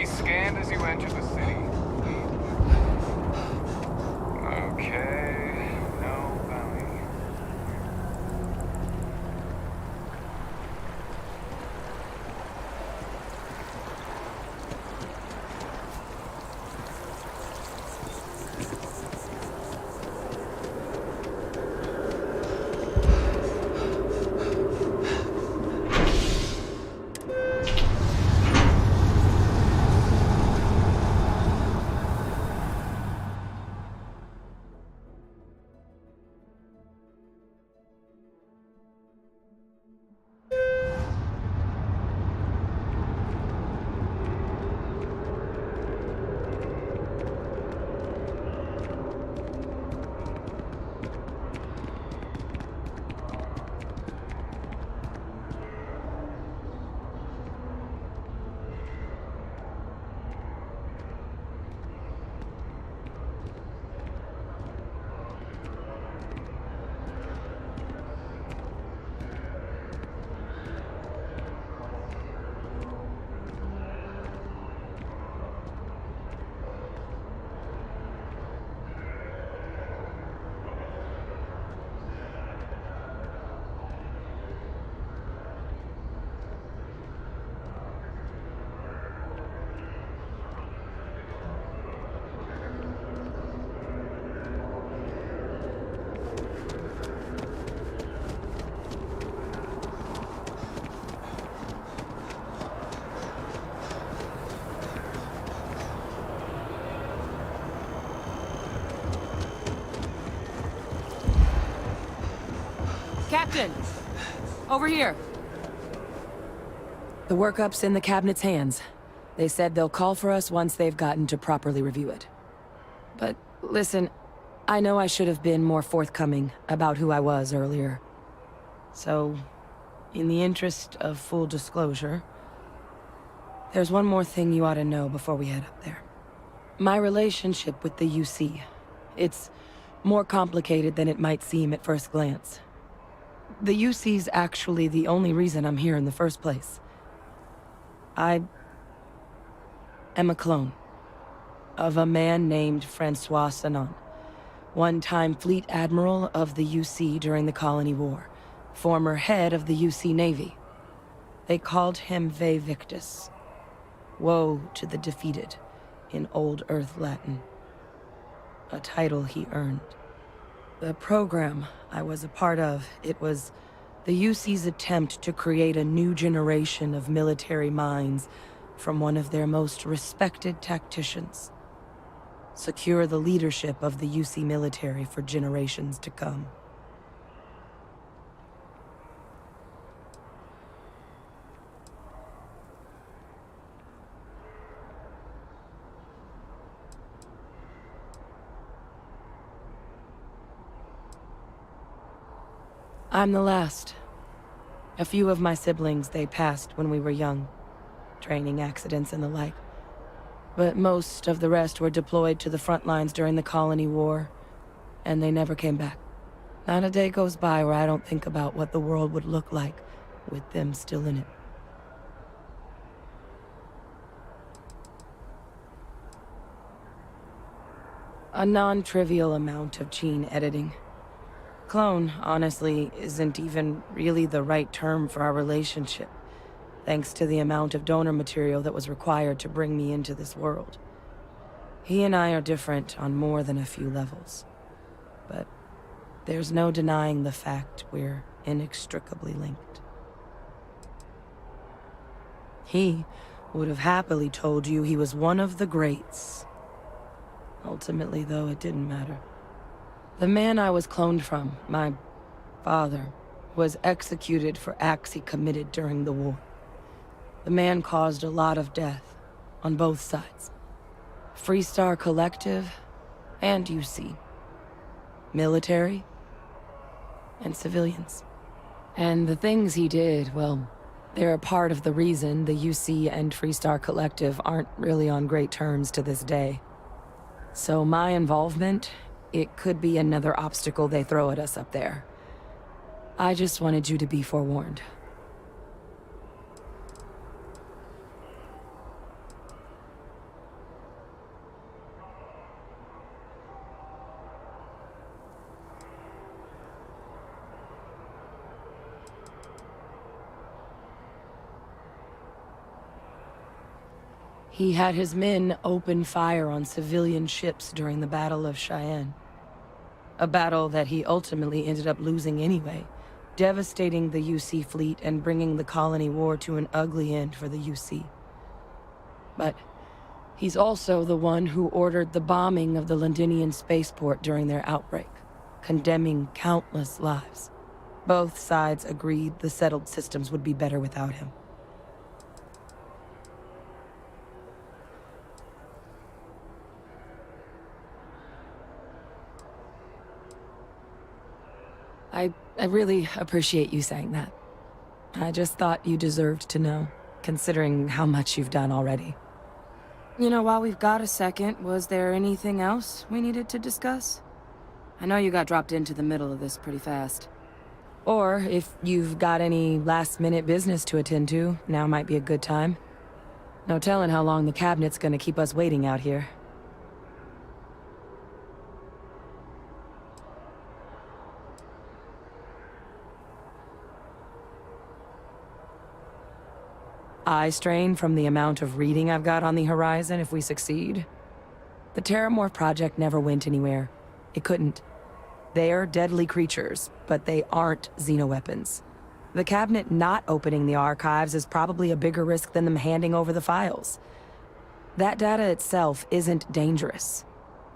be scanned as you enter the city. Okay, no bounty. Captain! Over here! The workup's in the cabinet's hands. They said they'll call for us once they've gotten to properly review it. But listen, I know I should have been more forthcoming about who I was earlier. So, in the interest of full disclosure, there's one more thing you ought to know before we head up there. My relationship with the UC. It's more complicated than it might seem at first glance. The UC's actually the only reason I'm here in the first place. I am a clone of a man named Francois Sanon, one-time fleet admiral of the UC during the Colony War, former head of the UC Navy. They called him Ve Victus, woe to the defeated, in Old Earth Latin, a title he earned. The program I was a part of, it was the UC's attempt to create a new generation of military minds from one of their most respected tacticians. Secure the leadership of the UC military for generations to come. I'm the last. A few of my siblings, they passed when we were young. Training accidents and the like. But most of the rest were deployed to the front lines during the Colony War, and they never came back. Not a day goes by where I don't think about what the world would look like with them still in it. A non-trivial amount of gene editing. Clone, honestly, isn't even really the right term for our relationship, thanks to the amount of donor material that was required to bring me into this world. He and I are different on more than a few levels, but there's no denying the fact we're inextricably linked. He would have happily told you he was one of the greats. Ultimately, though, it didn't matter. The man I was cloned from, my father, was executed for acts he committed during the war. The man caused a lot of death, on both sides. Freestar Collective, and UC. Military, and civilians. And the things he did, well, they're a part of the reason the UC and Freestar Collective aren't really on great terms to this day. So my involvement, it could be another obstacle they throw at us up there. I just wanted you to be forewarned. He had his men open fire on civilian ships during the Battle of Cheyenne. A battle that he ultimately ended up losing anyway, devastating the UC fleet and bringing the colony war to an ugly end for the UC. But he's also the one who ordered the bombing of the Londinian spaceport during their outbreak, condemning countless lives. Both sides agreed the settled systems would be better without him. I really appreciate you saying that. I just thought you deserved to know, considering how much you've done already. You know, while we've got a second, was there anything else we needed to discuss? I know you got dropped into the middle of this pretty fast. Or, if you've got any last-minute business to attend to, now might be a good time. No telling how long the cabinet's gonna keep us waiting out here. Eye strain from the amount of reading I've got on the horizon if we succeed. The Terramorph project never went anywhere. It couldn't. They're deadly creatures, but they aren't xenoweapons. The cabinet not opening the archives is probably a bigger risk than them handing over the files. That data itself isn't dangerous,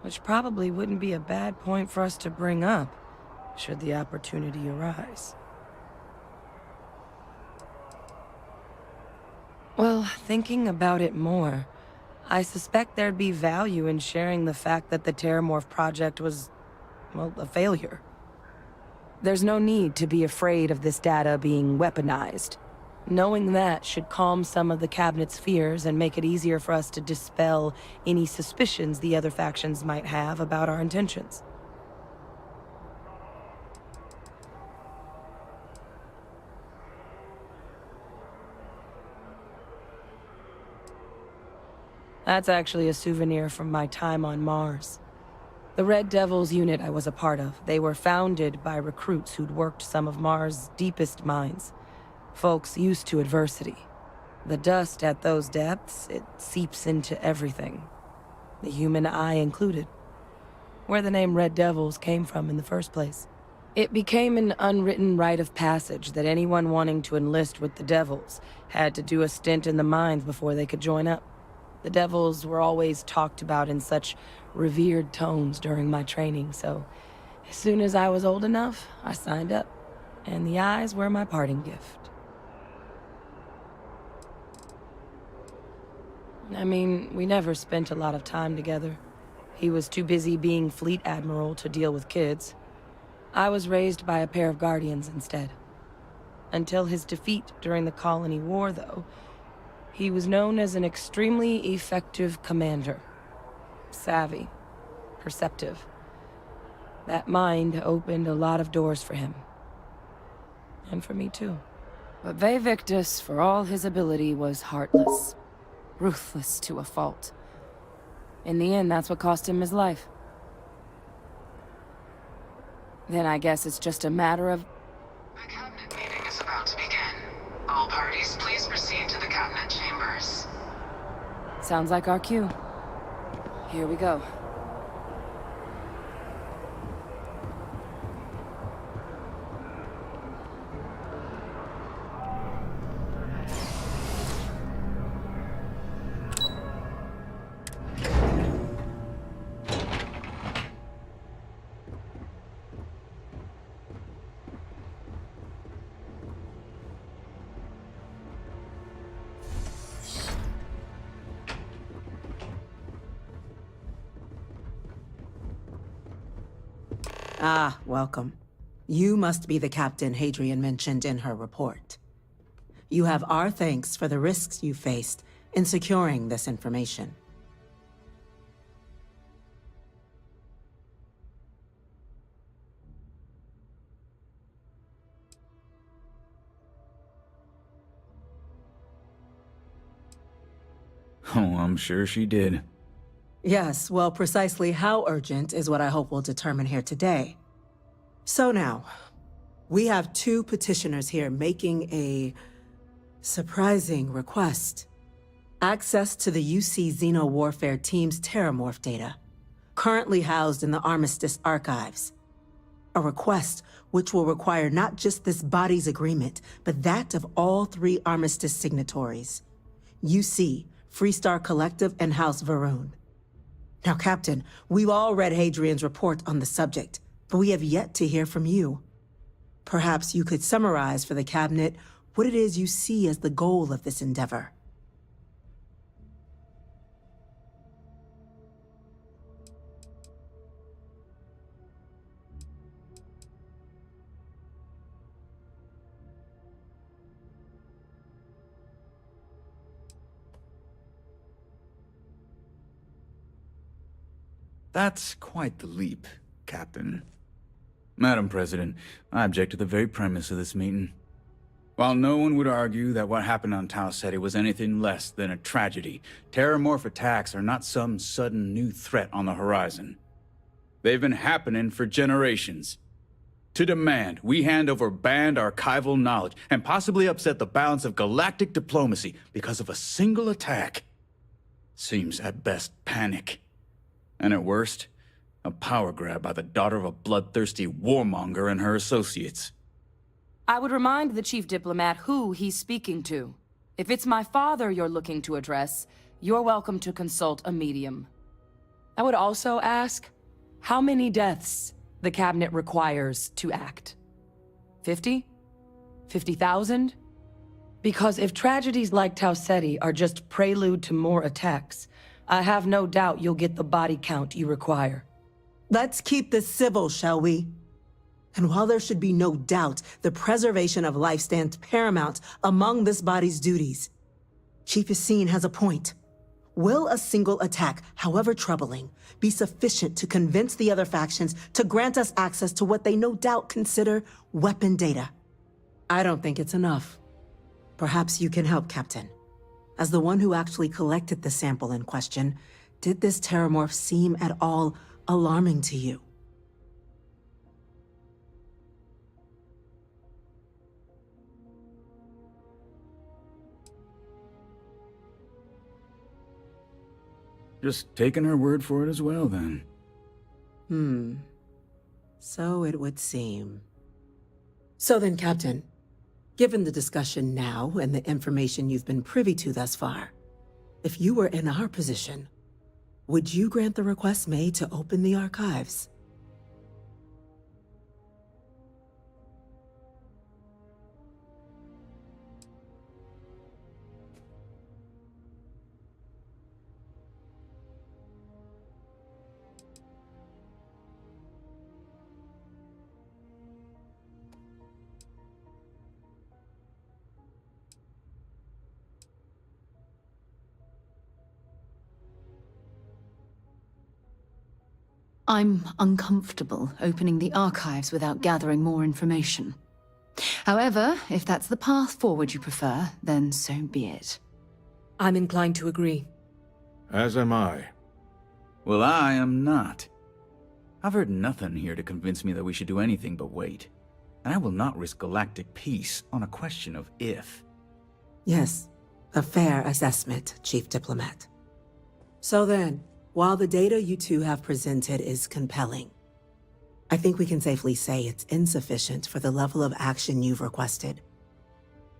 which probably wouldn't be a bad point for us to bring up, should the opportunity arise. Well, thinking about it more, I suspect there'd be value in sharing the fact that the Terramorph project was, well, a failure. There's no need to be afraid of this data being weaponized. Knowing that should calm some of the cabinet's fears and make it easier for us to dispel any suspicions the other factions might have about our intentions. That's actually a souvenir from my time on Mars. The Red Devils unit I was a part of, they were founded by recruits who'd worked some of Mars' deepest mines. Folks used to adversity. The dust at those depths, it seeps into everything. The human eye included. Where the name Red Devils came from in the first place. It became an unwritten rite of passage that anyone wanting to enlist with the Devils had to do a stint in the mines before they could join up. The Devils were always talked about in such revered tones during my training, so as soon as I was old enough, I signed up. And the eyes were my parting gift. I mean, we never spent a lot of time together. He was too busy being Fleet Admiral to deal with kids. I was raised by a pair of Guardians instead. Until his defeat during the Colony War, though, he was known as an extremely effective commander. Savvy. Perceptive. That mind opened a lot of doors for him. And for me, too. But Victus, for all his ability, was heartless. Ruthless to a fault. In the end, that's what cost him his life. Then I guess it's just a matter of... The cabinet meeting is about to begin. All parties, please proceed to the cabinet chambers. Sounds like our cue. Here we go. Ah, welcome. You must be the captain Hadrian mentioned in her report. You have our thanks for the risks you faced in securing this information. Oh, I'm sure she did. Yes, well, precisely how urgent is what I hope we'll determine here today. So now, we have two petitioners here making a surprising request. Access to the UC Xeno Warfare Team's Terramorph data, currently housed in the Armistice archives. A request which will require not just this body's agreement, but that of all 3 Armistice signatories. UC, Freestar Collective, and House Varun. Now, Captain, we've all read Hadrian's report on the subject, but we have yet to hear from you. Perhaps you could summarize for the Cabinet what it is you see as the goal of this endeavor. That's quite the leap, Captain. Madam President, I object to the very premise of this meeting. While no one would argue that what happened on Tau Ceti was anything less than a tragedy, Terramorph attacks are not some sudden new threat on the horizon. They've been happening for generations. To demand we hand over banned archival knowledge and possibly upset the balance of galactic diplomacy because of a single attack seems at best panic. And at worst, a power grab by the daughter of a bloodthirsty warmonger and her associates. I would remind the chief diplomat who he's speaking to. If it's my father you're looking to address, you're welcome to consult a medium. I would also ask how many deaths the Cabinet requires to act. 50? 50,000? Because if tragedies like Tau Ceti are just prelude to more attacks, I have no doubt you'll get the body count you require. Let's keep this civil, shall we? And while there should be no doubt the preservation of life stands paramount among this body's duties, Chief Yassine has a point. Will a single attack, however troubling, be sufficient to convince the other factions to grant us access to what they no doubt consider weapon data? I don't think it's enough. Perhaps you can help, Captain. As the one who actually collected the sample in question, did this Terramorph seem at all alarming to you? Just taking her word for it as well, then. So it would seem. So then, Captain, given the discussion now and the information you've been privy to thus far, if you were in our position, would you grant the request made to open the archives? I'm uncomfortable opening the archives without gathering more information. However, if that's the path forward you prefer, then so be it. I'm inclined to agree. As am I. Well, I am not. I've heard nothing here to convince me that we should do anything but wait. And I will not risk galactic peace on a question of if. Yes, a fair assessment, Chief Diplomat. So then, while the data you two have presented is compelling, I think we can safely say it's insufficient for the level of action you've requested.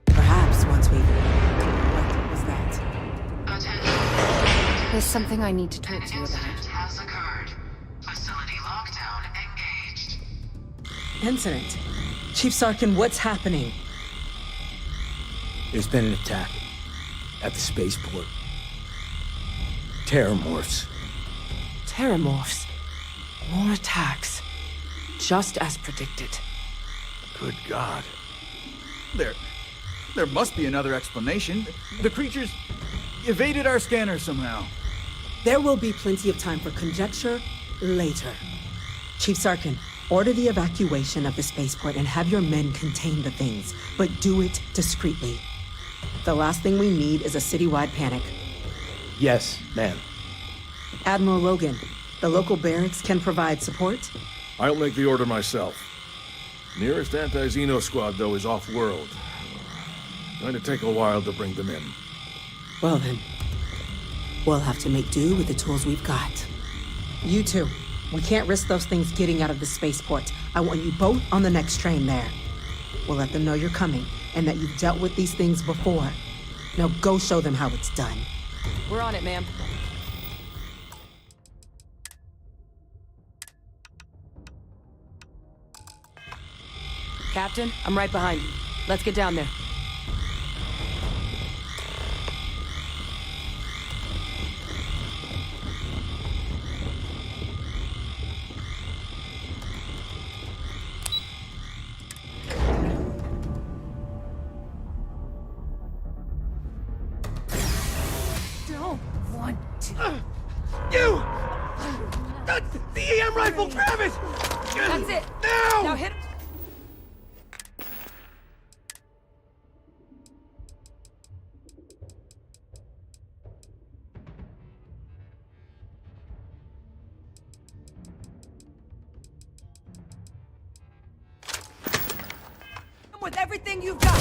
Perhaps once we've... What was that? Attention. There's something I need to talk An to you incident about. has occurred. Facility lockdown engaged. Incident. Chief Sarkin, what's happening? There's been an attack at the spaceport. Terramorphs. Terramorphs. More attacks. Just as predicted. Good God. There must be another explanation. The creatures evaded our scanner somehow. There will be plenty of time for conjecture later. Chief Sarkin, order the evacuation of the spaceport and have your men contain the things, but do it discreetly. The last thing we need is a citywide panic. Yes, ma'am. Admiral Logan, the local barracks can provide support? I'll make the order myself. Nearest anti-Xeno squad, though, is off-world. Going to take a while to bring them in. Well then, We'll have to make do with the tools we've got. You two, we can't risk those things getting out of the spaceport. I want you both on the next train there. We'll let them know you're coming and that you've dealt with these things before. Now go show them how it's done. We're on it, ma'am. Captain, I'm right behind you. Let's get down there. Don't want to. You! The EM rifle, grab it! That's it. Now! Now hit him. With everything you've got.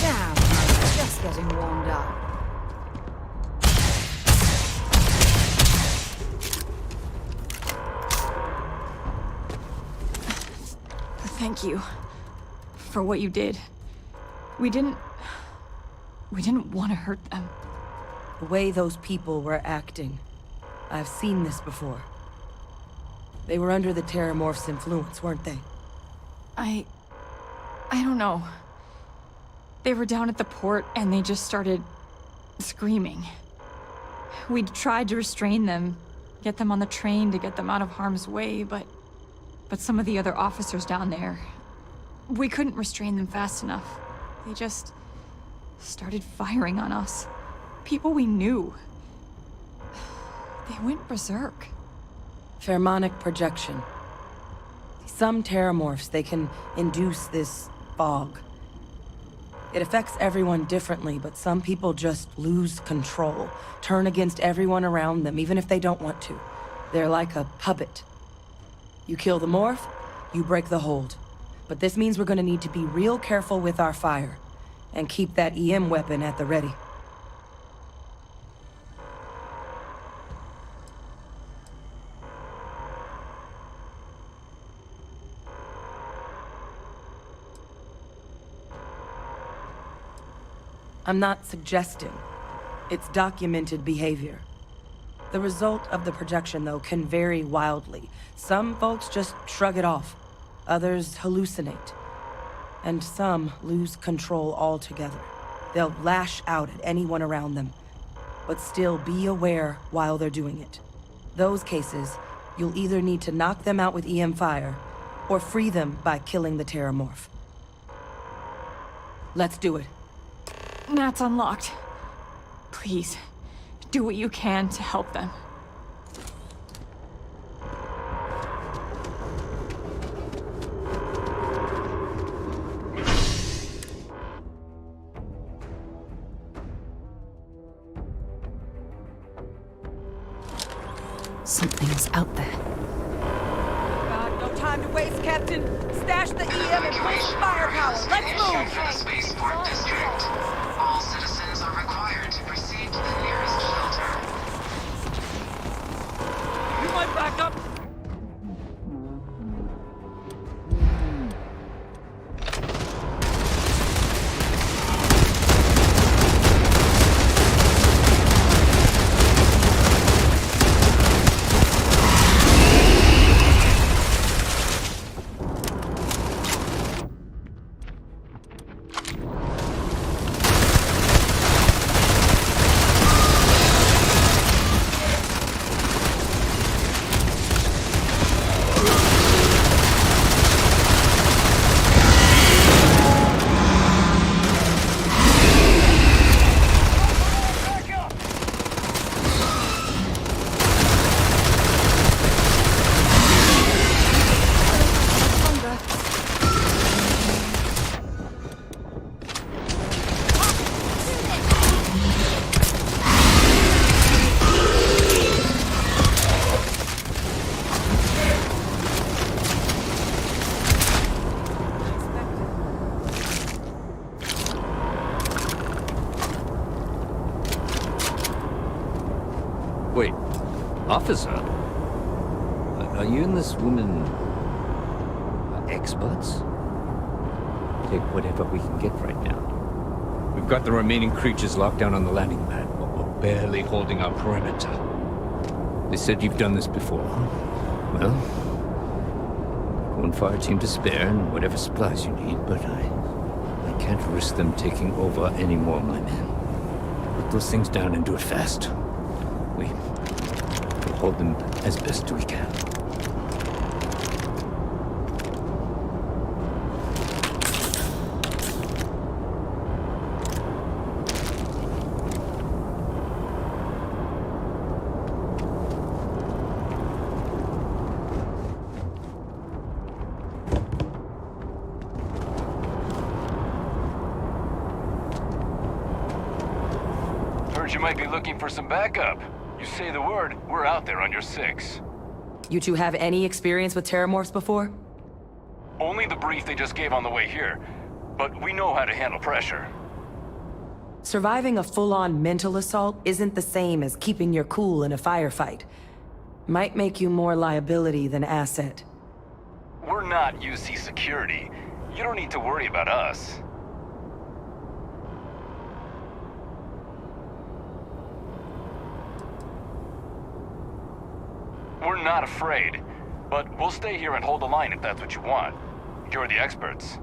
Damn, I'm just getting warmed up. Thank you for what you did. We didn't want to hurt them. The way those people were acting. I've seen this before. They were under the Terramorph's influence, weren't they? I don't know. They were down at the port and they just started screaming. We tried to restrain them, get them on the train to get them out of harm's way, but some of the other officers down there, we couldn't restrain them fast enough. They just started firing on us. People we knew. They went berserk. Pheromonic projection. Some Terramorphs, they can induce this fog. It affects everyone differently, but some people just lose control, turn against everyone around them, even if they don't want to. They're like a puppet. You kill the morph, you break the hold. But this means we're gonna need to be real careful with our fire, and keep that EM weapon at the ready. I'm not suggesting. It's documented behavior. The result of the projection, though, can vary wildly. Some folks just shrug it off. Others hallucinate. And some lose control altogether. They'll lash out at anyone around them, but still be aware while they're doing it. Those cases, you'll either need to knock them out with EM fire, or free them by killing the Terramorph. Let's do it. Nat's unlocked. Please, do what you can to help them. Something's out there. God, no time to waste, Captain. Stash the EM and push the firepower. Let's move! For the spaceport district. All citizens are required to proceed to the nearest shelter. You might back up. Officer? Are you and this woman experts? Take whatever we can get right now. We've got the remaining creatures locked down on the landing pad, but we're barely holding our perimeter. They said you've done this before. Well, one fire team to spare and whatever supplies you need, but I can't risk them taking over anymore, my men. Put those things down and do it fast. We'll hold them as best we can. Heard you might be looking for some backup. You say the word, we're out there on your 6. You two have any experience with terramorphs before? Only the brief they just gave on the way here, but we know how to handle pressure. Surviving a full-on mental assault isn't the same as keeping your cool in a firefight. Might make you more liability than asset. We're not UC security. You don't need to worry about us. We're not afraid, but we'll stay here and hold the line if that's what you want. You're the experts.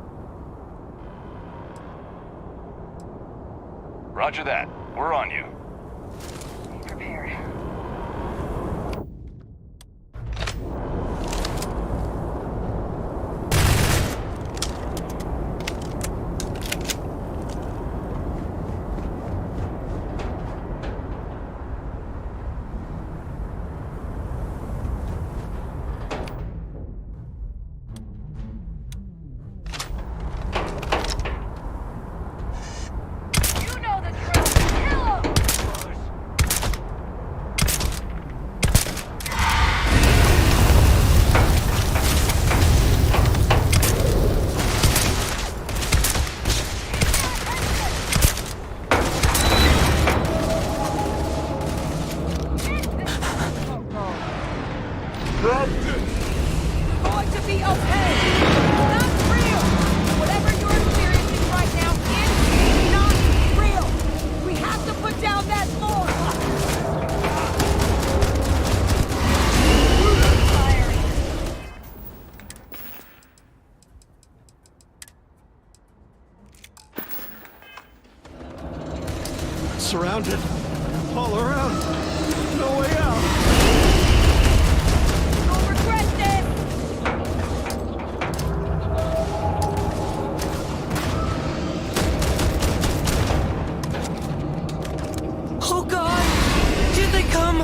Roger that. We're on you. Be prepared. Going to be okay. Not real. Whatever you're experiencing right now is not real. We have to put down that floor. Surrounded. All around. No way out. You'll regret this. Oh God! Did they come?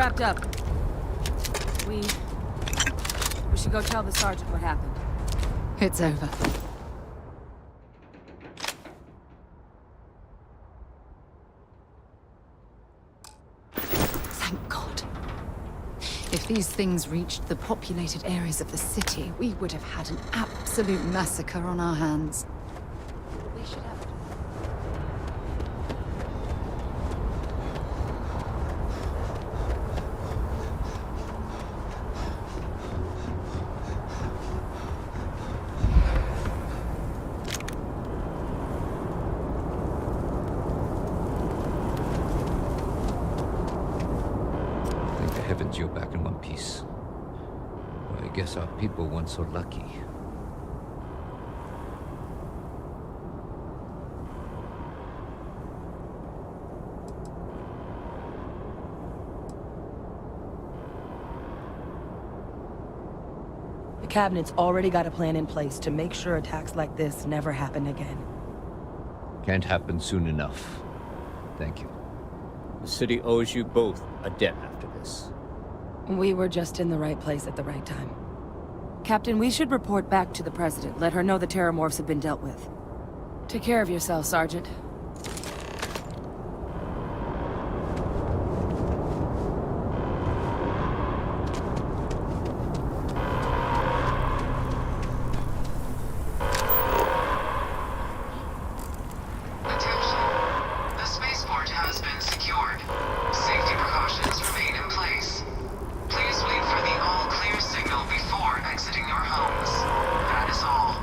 wrapped up. We should go tell the sergeant what happened. It's over. Thank God. If these things reached the populated areas of the city, we would have had an absolute massacre on our hands. They should have... Thank the heavens you're back in one piece. Well, I guess our people weren't so lucky. The Cabinet's already got a plan in place to make sure attacks like this never happen again. Can't happen soon enough. Thank you. The city owes you both a debt after this. We were just in the right place at the right time. Captain, we should report back to the President. Let her know the Terramorphs have been dealt with. Take care of yourself, Sergeant. Attention. The spaceport has been secured. Safety precautions remain in place. Please wait for the all-clear signal before exiting your homes. That is all.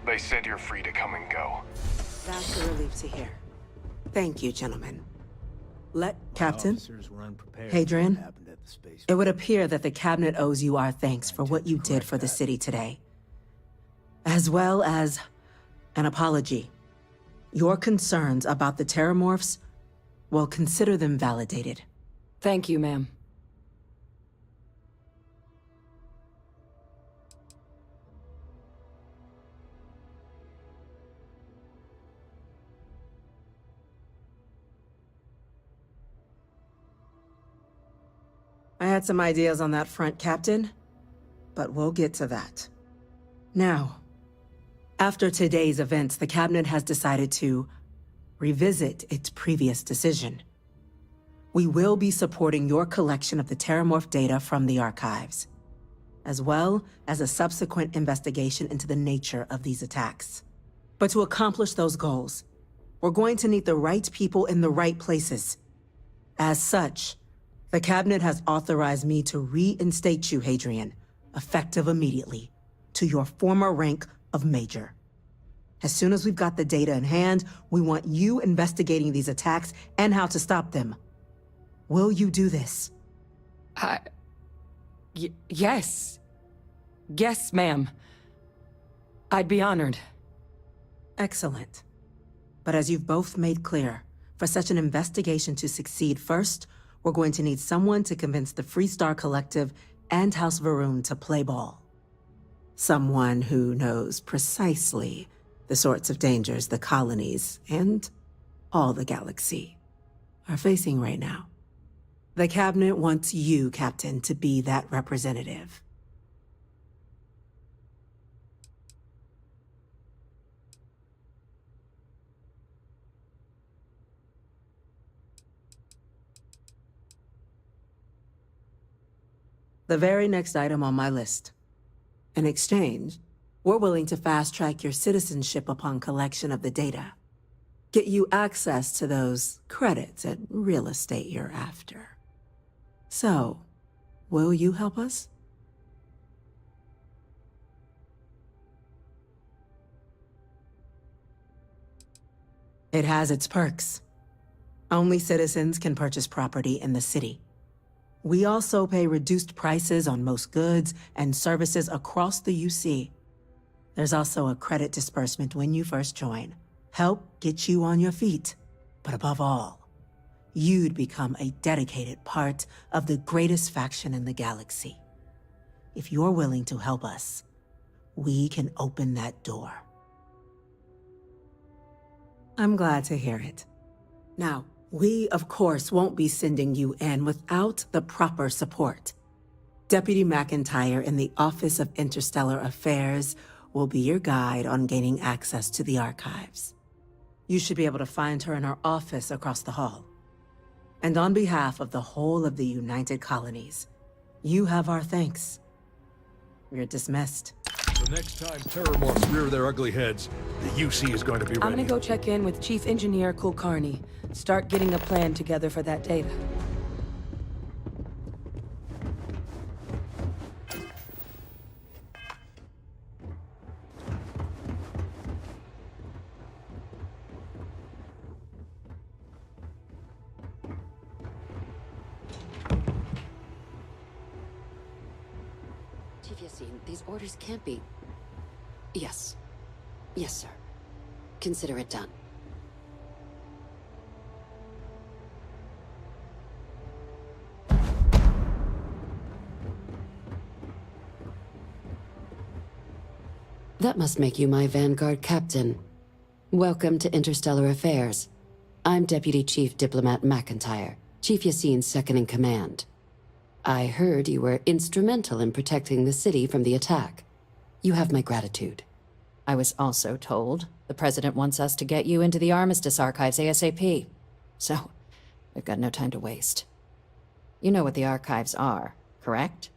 They said you're free to come and go. That's a relief to hear. Thank you, gentlemen. Captain, Hadrian, it would appear that the Cabinet owes you our thanks for what you did for the city today. As well as an apology. Your concerns about the Terramorphs, well, consider them validated. Thank you, ma'am. I had some ideas on that front, Captain, but we'll get to that. Now, after today's events, the Cabinet has decided to revisit its previous decision. We will be supporting your collection of the Terramorph data from the archives, as well as a subsequent investigation into the nature of these attacks. But to accomplish those goals, we're going to need the right people in the right places. As such, the Cabinet has authorized me to reinstate you, Hadrian, effective immediately, to your former rank of Major. As soon as we've got the data in hand, we want you investigating these attacks and how to stop them. Will you do this? Yes. Yes, ma'am. I'd be honored. Excellent. But as you've both made clear, for such an investigation to succeed first, we're going to need someone to convince the Freestar Collective and House Varun to play ball. Someone who knows precisely the sorts of dangers the colonies and all the galaxy are facing right now. The Cabinet wants you, Captain, to be that representative. The very next item on my list. In exchange, we're willing to fast-track your citizenship upon collection of the data. Get you access to those credits at real estate you're after. So, will you help us? It has its perks. Only citizens can purchase property in the city. We also pay reduced prices on most goods and services across the UC. There's also a credit disbursement when you first join. Help get you on your feet. But above all, you'd become a dedicated part of the greatest faction in the galaxy. If you're willing to help us, we can open that door. I'm glad to hear it. Now, we, of course, won't be sending you in without the proper support. Deputy McIntyre in the Office of Interstellar Affairs will be your guide on gaining access to the archives. You should be able to find her in her office across the hall. And on behalf of the whole of the United Colonies, you have our thanks. You're dismissed. The next time Terramorphs rear their ugly heads, the UC is going to be ready. I'm gonna go check in with Chief Engineer Kulkarni. Start getting a plan together for that data. Chief Yassine, these orders can't be... Yes. Yes, sir. Consider it done. That must make you my Vanguard captain. Welcome to Interstellar Affairs. I'm Deputy Chief Diplomat McIntyre, Chief Yassine's second-in-command. I heard you were instrumental in protecting the city from the attack. You have my gratitude. I was also told the President wants us to get you into the Armistice archives ASAP. So, we've got no time to waste. You know what the archives are, correct?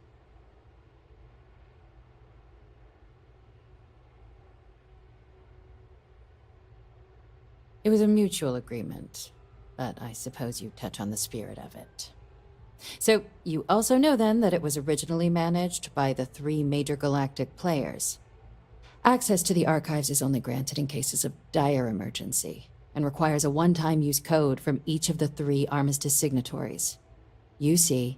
It was a mutual agreement, but I suppose you touch on the spirit of it. So, you also know then that it was originally managed by the 3 major galactic players. Access to the archives is only granted in cases of dire emergency, and requires a one-time use code from each of the 3 Armistice signatories. UC,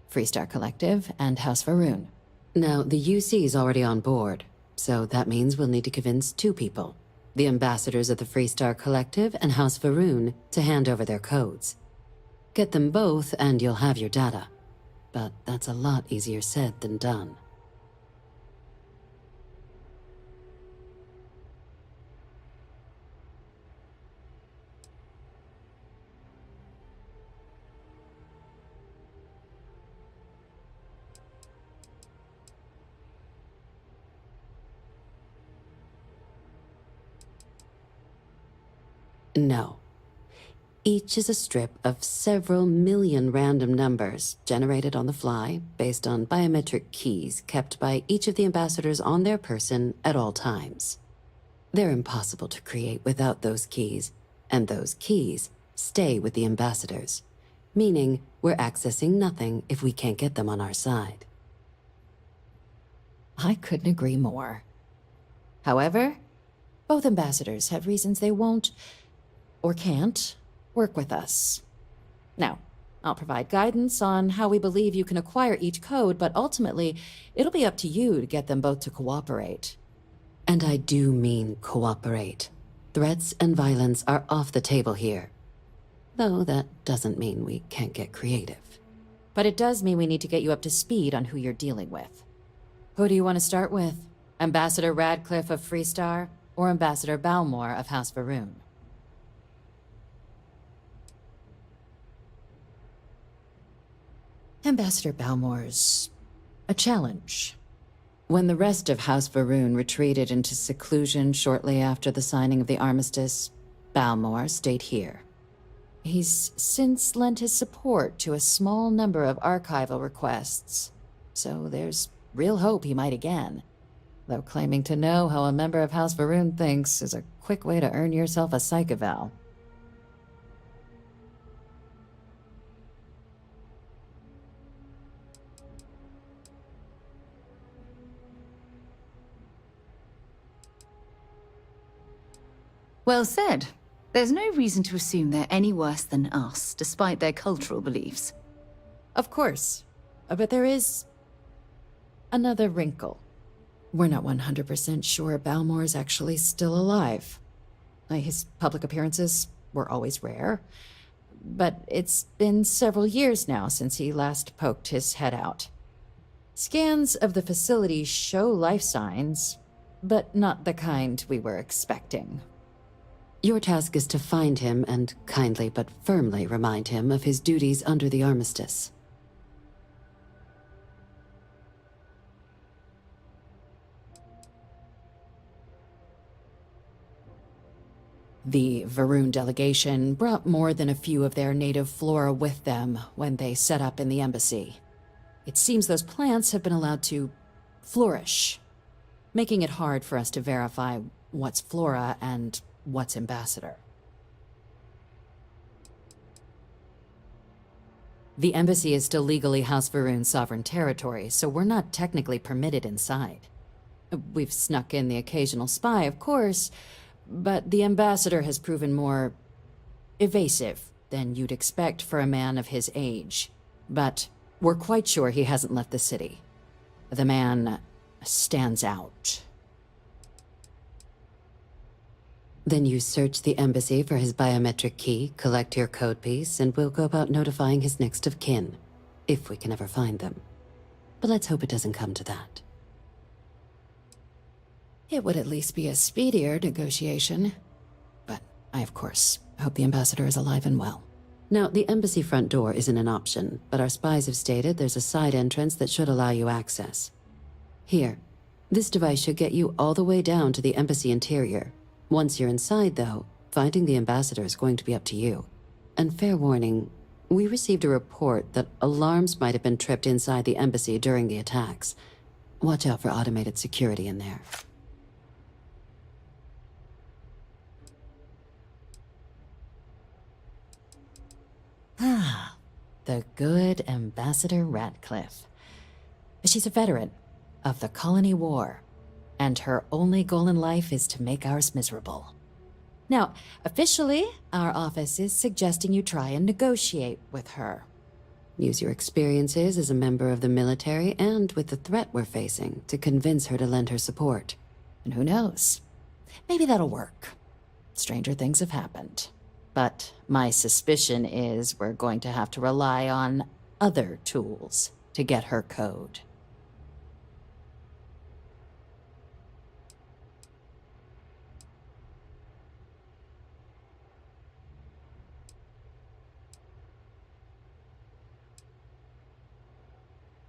Freestar Collective, and House Varun. Now, the UC is already on board, so that means we'll need to convince 2 people. The ambassadors of the Freestar Collective and House Varun to hand over their codes. Get them both and you'll have your data. But that's a lot easier said than done. No. Each is a strip of several million random numbers generated on the fly based on biometric keys kept by each of the ambassadors on their person at all times. They're impossible to create without those keys, and those keys stay with the ambassadors, meaning we're accessing nothing if we can't get them on our side. I couldn't agree more. However, both ambassadors have reasons they won't, or can't, work with us. Now, I'll provide guidance on how we believe you can acquire each code, but ultimately, it'll be up to you to get them both to cooperate. And I do mean cooperate. Threats and violence are off the table here. Though that doesn't mean we can't get creative. But it does mean we need to get you up to speed on who you're dealing with. Who do you want to start with? Ambassador Radcliffe of Freestar, or Ambassador Balmore of House Varun? Ambassador Balmore's a challenge. When the rest of House Varun retreated into seclusion shortly after the signing of the armistice, Balmore stayed here. He's since lent his support to a small number of archival requests, so there's real hope he might again. Though claiming to know how a member of House Varun thinks is a quick way to earn yourself a psych eval. Well said. There's no reason to assume they're any worse than us, despite their cultural beliefs. Of course. But there is another wrinkle. We're not 100% sure Balmore's actually still alive. His public appearances were always rare, but it's been several years now since he last poked his head out. Scans of the facility show life signs, but not the kind we were expecting. Your task is to find him and kindly but firmly remind him of his duties under the armistice. The Varun delegation brought more than a few of their native flora with them when they set up in the embassy. It seems those plants have been allowed to flourish, making it hard for us to verify what's flora and what's ambassador. The embassy is still legally House Varun's sovereign territory, so we're not technically permitted inside. We've snuck in the occasional spy, of course, but the ambassador has proven more evasive than you'd expect for a man of his age. But we're quite sure he hasn't left the city. The man stands out. Then you search the embassy for his biometric key, collect your code piece, and we'll go about notifying his next of kin, if we can ever find them. But let's hope it doesn't come to that. It would at least be a speedier negotiation. But I, of course, hope the ambassador is alive and well. Now, the embassy front door isn't an option, but our spies have stated there's a side entrance that should allow you access. Here, this device should get you all the way down to the embassy interior. Once you're inside, though, finding the ambassador is going to be up to you. And fair warning, we received a report that alarms might have been tripped inside the embassy during the attacks. Watch out for automated security in there. Ah, the good Ambassador Ratcliffe. She's a veteran of the Colony War, and her only goal in life is to make ours miserable. Now, officially, our office is suggesting you try and negotiate with her. Use your experiences as a member of the military and with the threat we're facing to convince her to lend her support. And who knows? Maybe that'll work. Stranger things have happened. But my suspicion is we're going to have to rely on other tools to get her code.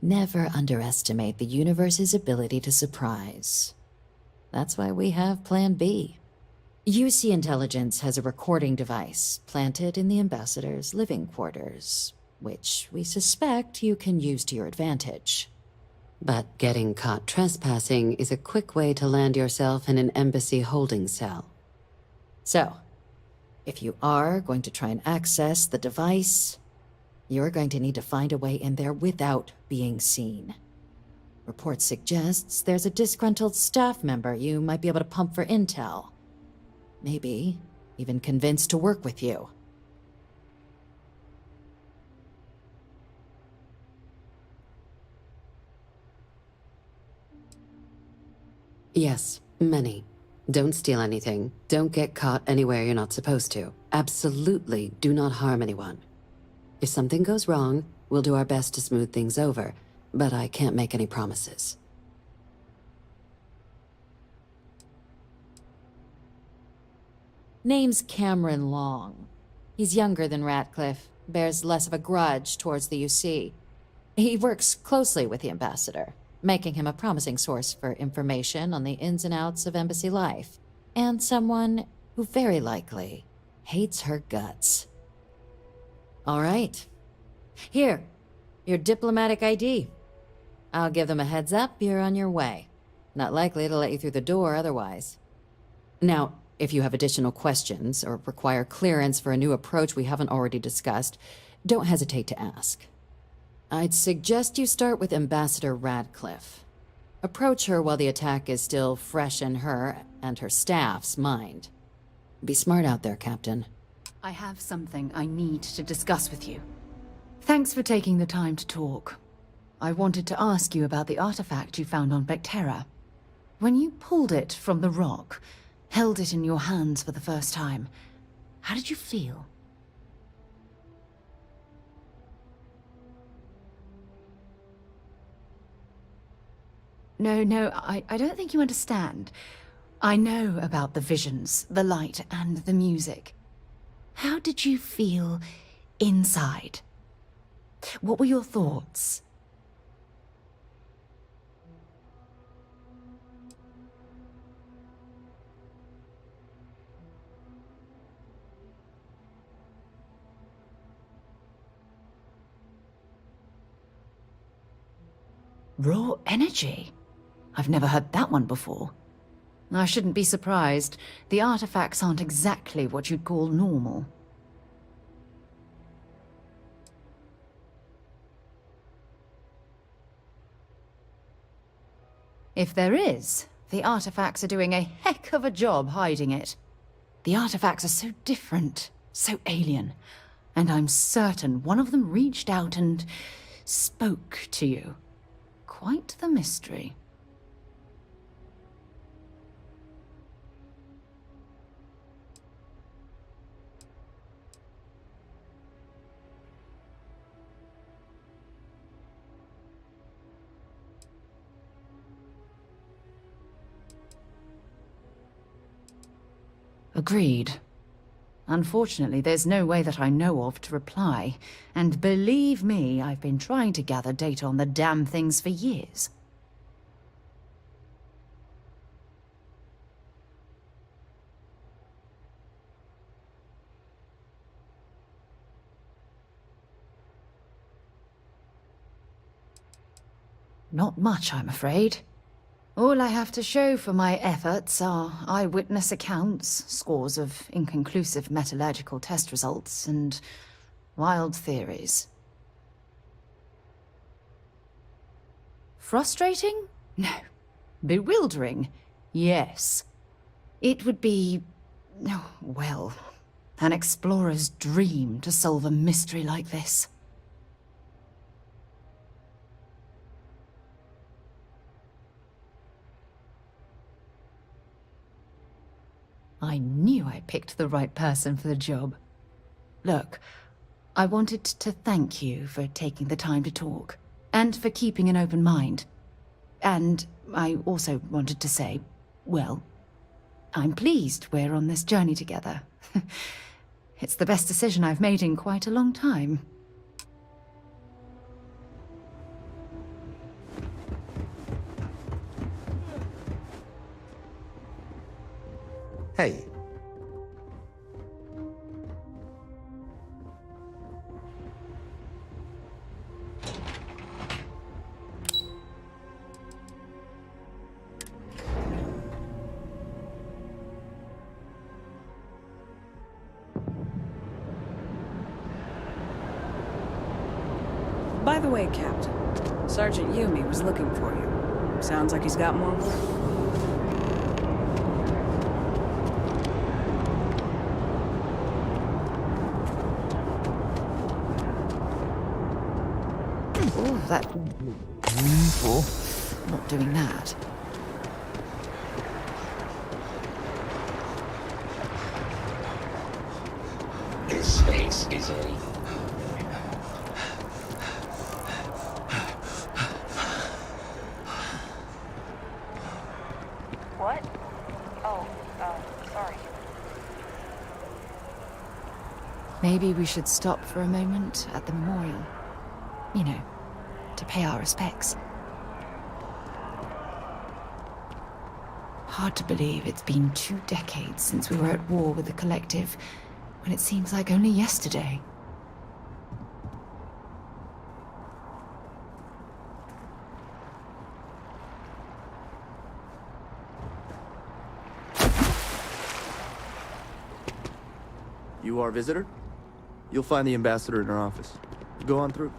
Never underestimate the universe's ability to surprise. That's why we have Plan B. UC Intelligence has a recording device planted in the ambassador's living quarters, which we suspect you can use to your advantage. But getting caught trespassing is a quick way to land yourself in an embassy holding cell. So, if you are going to try and access the device, you're going to need to find a way in there without being seen. Report suggests there's a disgruntled staff member you might be able to pump for intel. Maybe even convinced to work with you. Yes, many. Don't steal anything. Don't get caught anywhere you're not supposed to. Absolutely do not harm anyone. If something goes wrong, we'll do our best to smooth things over, but I can't make any promises. Name's Cameron Long. He's younger than Ratcliffe, bears less of a grudge towards the UC. He works closely with the ambassador, making him a promising source for information on the ins and outs of embassy life, and someone who very likely hates her guts. All right. Here, your diplomatic ID. I'll give them a heads up you're on your way. Not likely to let you through the door otherwise. Now, if you have additional questions or require clearance for a new approach we haven't already discussed, don't hesitate to ask. I'd suggest you start with Ambassador Ratcliffe. Approach her while the attack is still fresh in her and her staff's mind. Be smart out there, Captain. I have something I need to discuss with you. Thanks for taking the time to talk. I wanted to ask you about the artifact you found on Vectera. When you pulled it from the rock, held it in your hands for the first time, how did you feel? No, I don't think you understand. I know about the visions, the light, and the music. How did you feel inside? What were your thoughts? Raw energy? I've never heard that one before. I shouldn't be surprised. The artifacts aren't exactly what you'd call normal. If there is, the artifacts are doing a heck of a job hiding it. The artifacts are so different, so alien, and I'm certain one of them reached out and spoke to you. Quite the mystery. Agreed. Unfortunately, there's no way that I know of to reply. And believe me, I've been trying to gather data on the damn things for years. Not much, I'm afraid. All I have to show for my efforts are eyewitness accounts, scores of inconclusive metallurgical test results, and wild theories. Frustrating? No. Bewildering? Yes. It would be, well, an explorer's dream to solve a mystery like this. I knew I picked the right person for the job. Look, I wanted to thank you for taking the time to talk, and for keeping an open mind. And I also wanted to say, well, I'm pleased we're on this journey together. It's the best decision I've made in quite a long time. Hey. By the way, Captain, Sergeant Yumi was looking for you. Sounds like he's got more work. Oh, that... Not doing that. This space is a... What? Oh, sorry. Maybe we should stop for a moment at the memorial. You know, to pay our respects. Hard to believe it's been 2 decades since we were at war with the Collective, when it seems like only yesterday. You our visitor? You'll find the ambassador in her office. Go on through.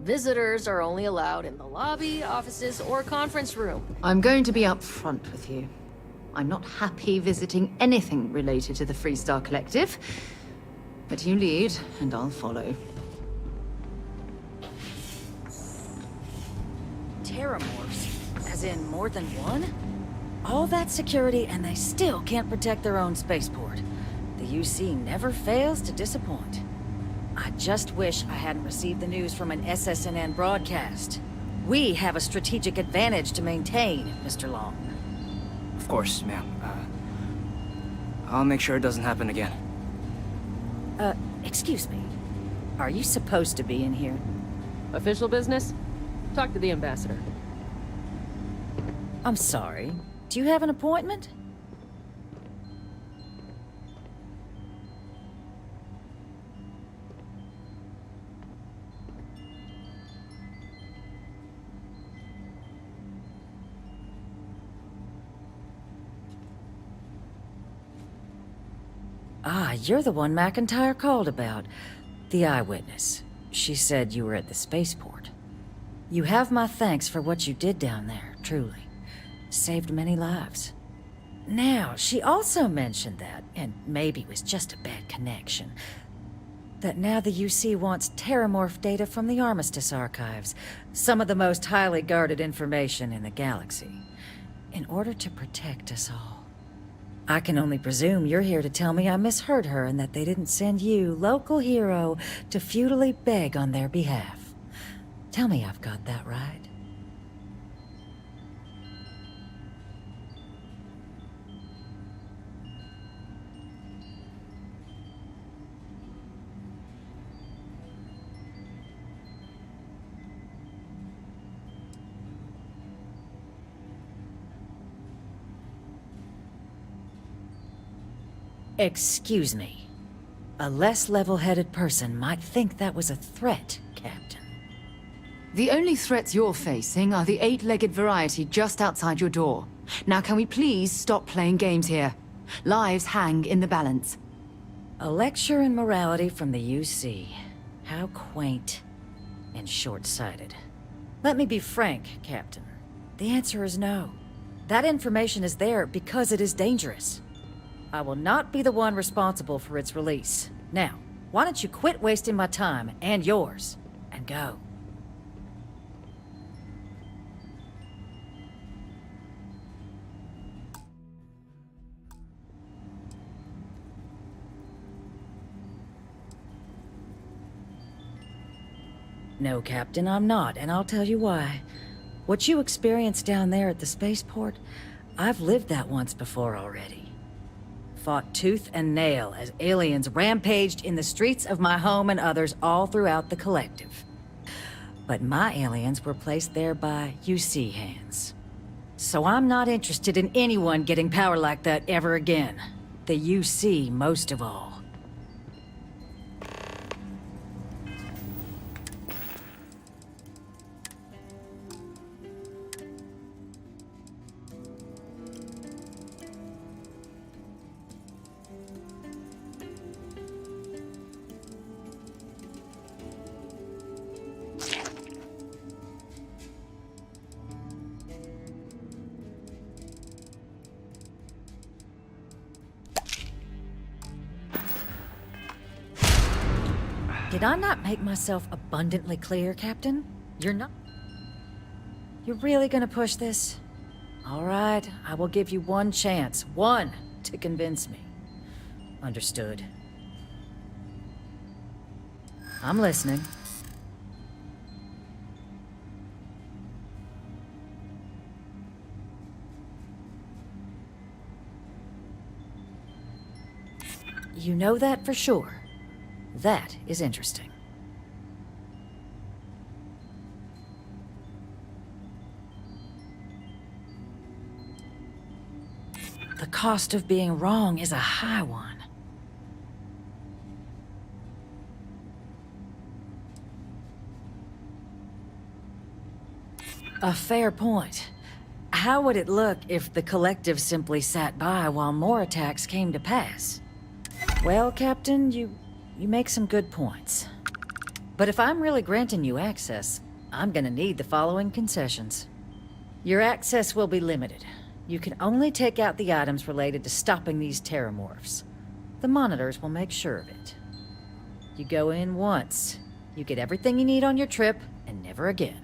Visitors are only allowed in the lobby, offices, or conference room. I'm going to be upfront with you. I'm not happy visiting anything related to the Freestar Collective. But you lead, and I'll follow. Terramorphs? As in more than one? All that security and they still can't protect their own spaceport. The UC never fails to disappoint. I just wish I hadn't received the news from an SSNN broadcast. We have a strategic advantage to maintain, Mr. Long. Of course, ma'am. I'll make sure it doesn't happen again. Excuse me. Are you supposed to be in here? Official business? Talk to the ambassador. I'm sorry. Do you have an appointment? Ah, you're the one McIntyre called about. The eyewitness. She said you were at the spaceport. You have my thanks for what you did down there, truly. Saved many lives. Now, she also mentioned that, and maybe it was just a bad connection, that now the UC wants Terramorph data from the Armistice archives, some of the most highly guarded information in the galaxy, in order to protect us all. I can only presume you're here to tell me I misheard her and that they didn't send you, local hero, to futilely beg on their behalf. Tell me I've got that right. Excuse me. A less level-headed person might think that was a threat, Captain. The only threats you're facing are the 8-legged variety just outside your door. Now can we please stop playing games here? Lives hang in the balance. A lecture in morality from the UC. How quaint and short-sighted. Let me be frank, Captain. The answer is no. That information is there because it is dangerous. I will not be the one responsible for its release. Now, why don't you quit wasting my time, and yours, and go? No, Captain, I'm not, and I'll tell you why. What you experienced down there at the spaceport, I've lived that once before already. Fought tooth and nail as aliens rampaged in the streets of my home and others all throughout the collective. But my aliens were placed there by UC hands. So I'm not interested in anyone getting power like that ever again. The UC most of all. Did I not make myself abundantly clear, Captain? You're not... You're really gonna push this? All right, I will give you one chance. One to convince me. Understood. I'm listening. You know that for sure. That is interesting. The cost of being wrong is a high one. A fair point. How would it look if the collective simply sat by while more attacks came to pass? Well, Captain, you make some good points. But if I'm really granting you access, I'm gonna need the following concessions. Your access will be limited. You can only take out the items related to stopping these terramorphs. The monitors will make sure of it. You go in once, you get everything you need on your trip, and never again.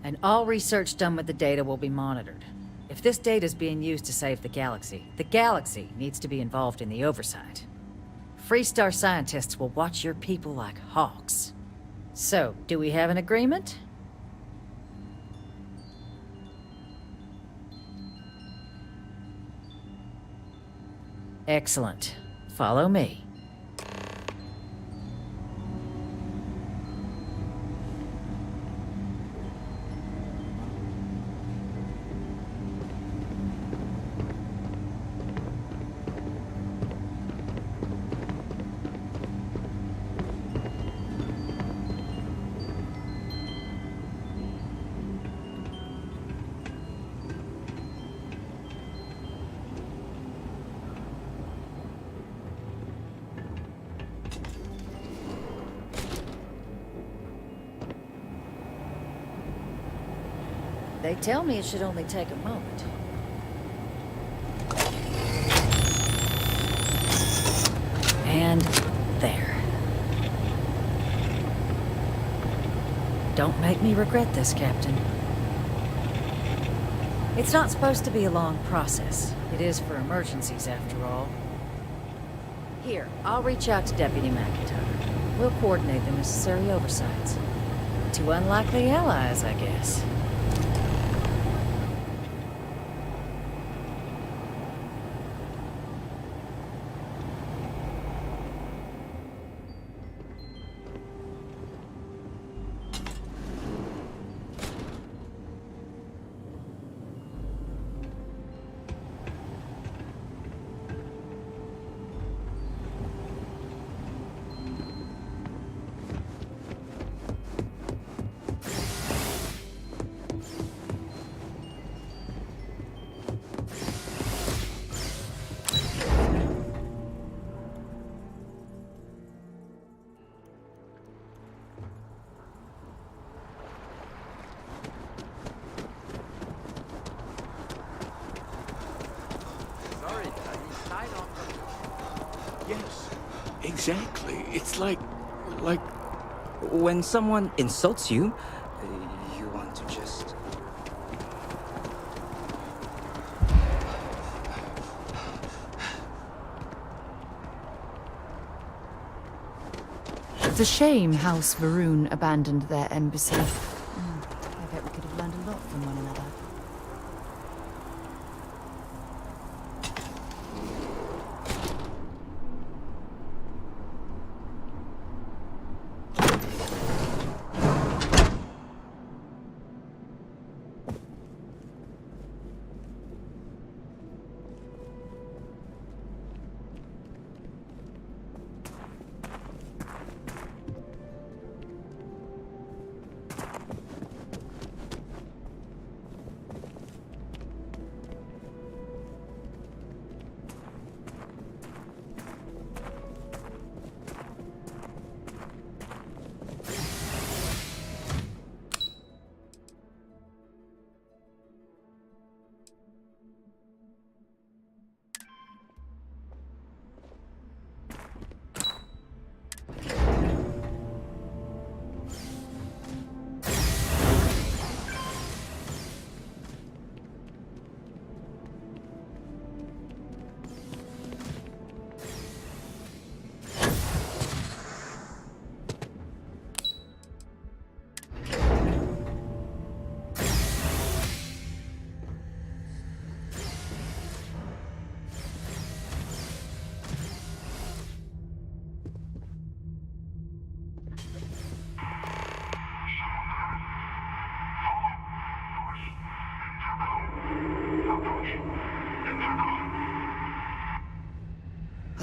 And all research done with the data will be monitored. If this data is being used to save the galaxy needs to be involved in the oversight. Freestar scientists will watch your people like hawks. So, do we have an agreement? Excellent. Follow me. They tell me it should only take a moment. And there. Don't make me regret this, Captain. It's not supposed to be a long process. It is for emergencies, after all. Here, I'll reach out to Deputy McIntyre. We'll coordinate the necessary oversights. Two unlikely allies, I guess. Yes, exactly. It's like... When someone insults you, you want to just... It's a shame House Varun abandoned their embassy. I bet we could have learned a lot from one another.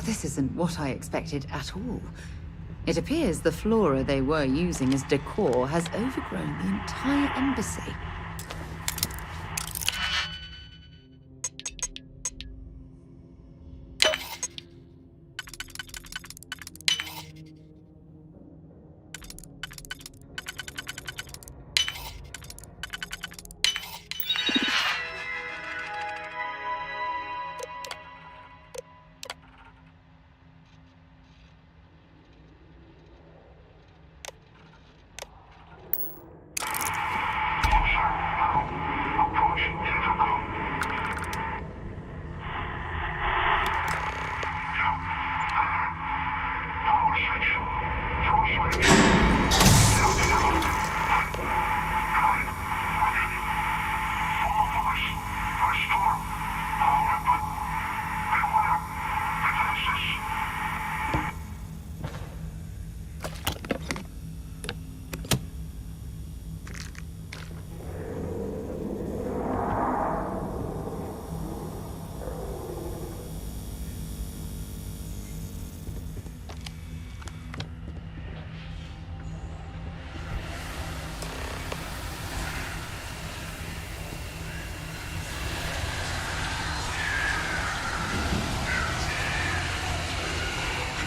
This isn't what I expected at all. It appears the flora they were using as decor has overgrown the entire embassy.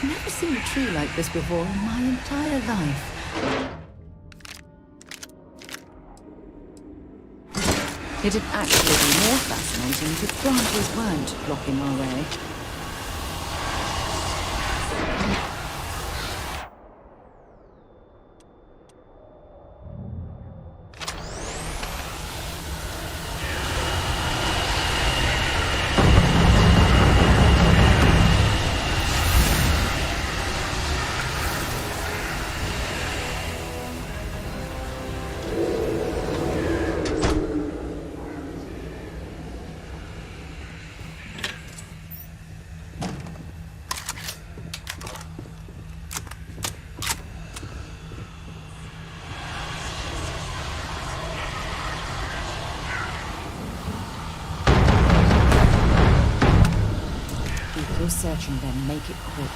I've never seen a tree like this before in my entire life. It'd actually be more fascinating if branches weren't blocking our way. If you're searching, then make it quick.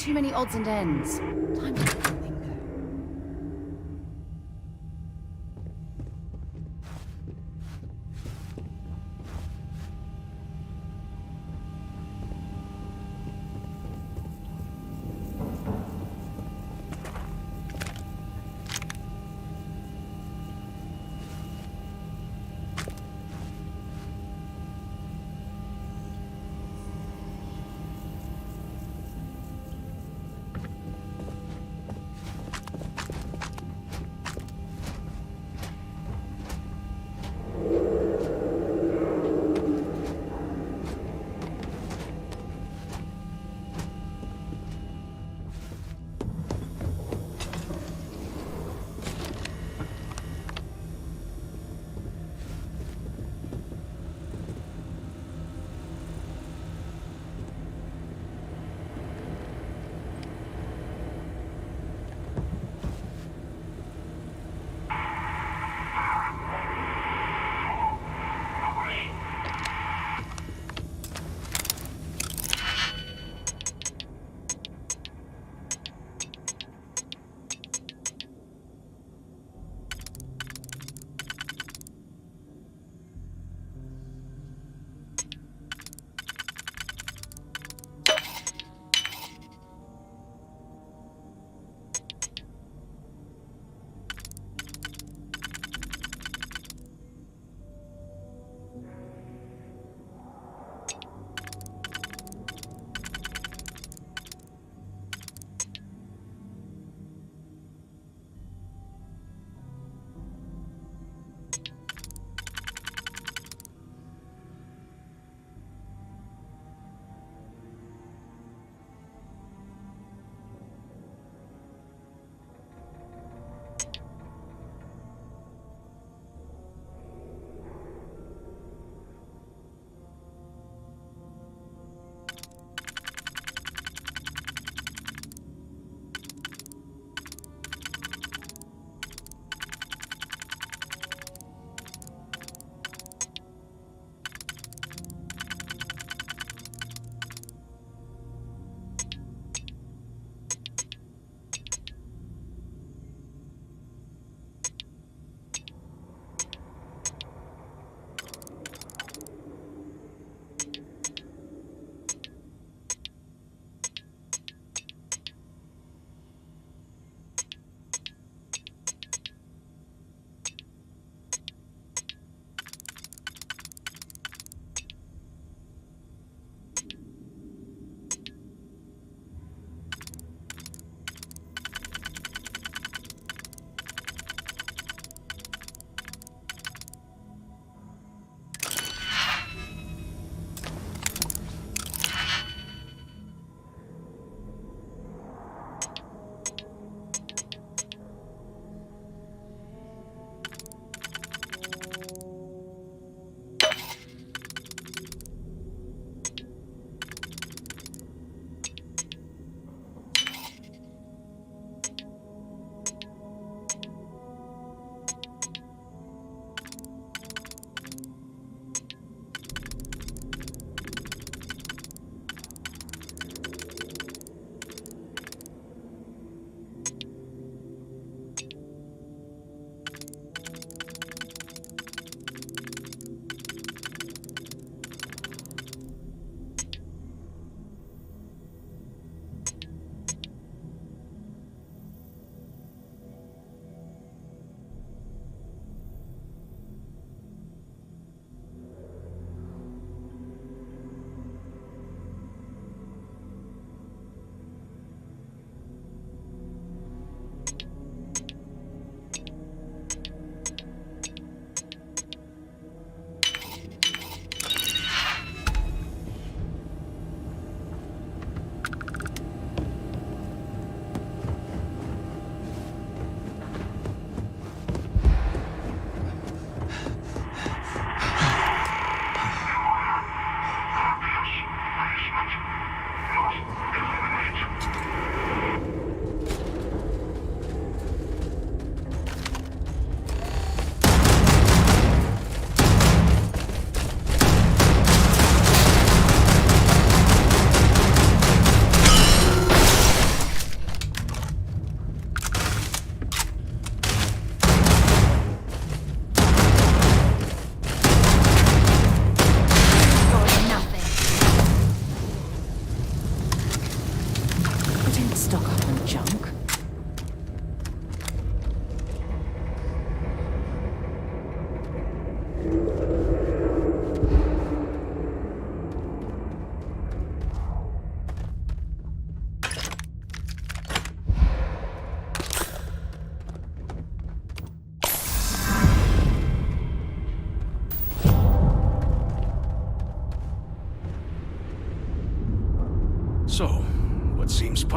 too many odds and ends. Time to let everything go.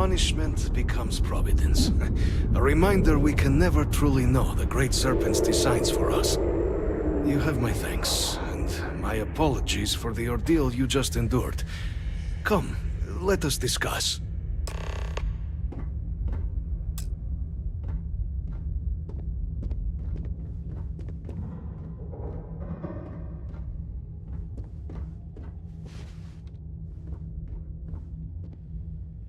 punishment becomes providence. A reminder we can never truly know the Great Serpent's designs for us. You have my thanks, and my apologies for the ordeal you just endured. Come, let us discuss.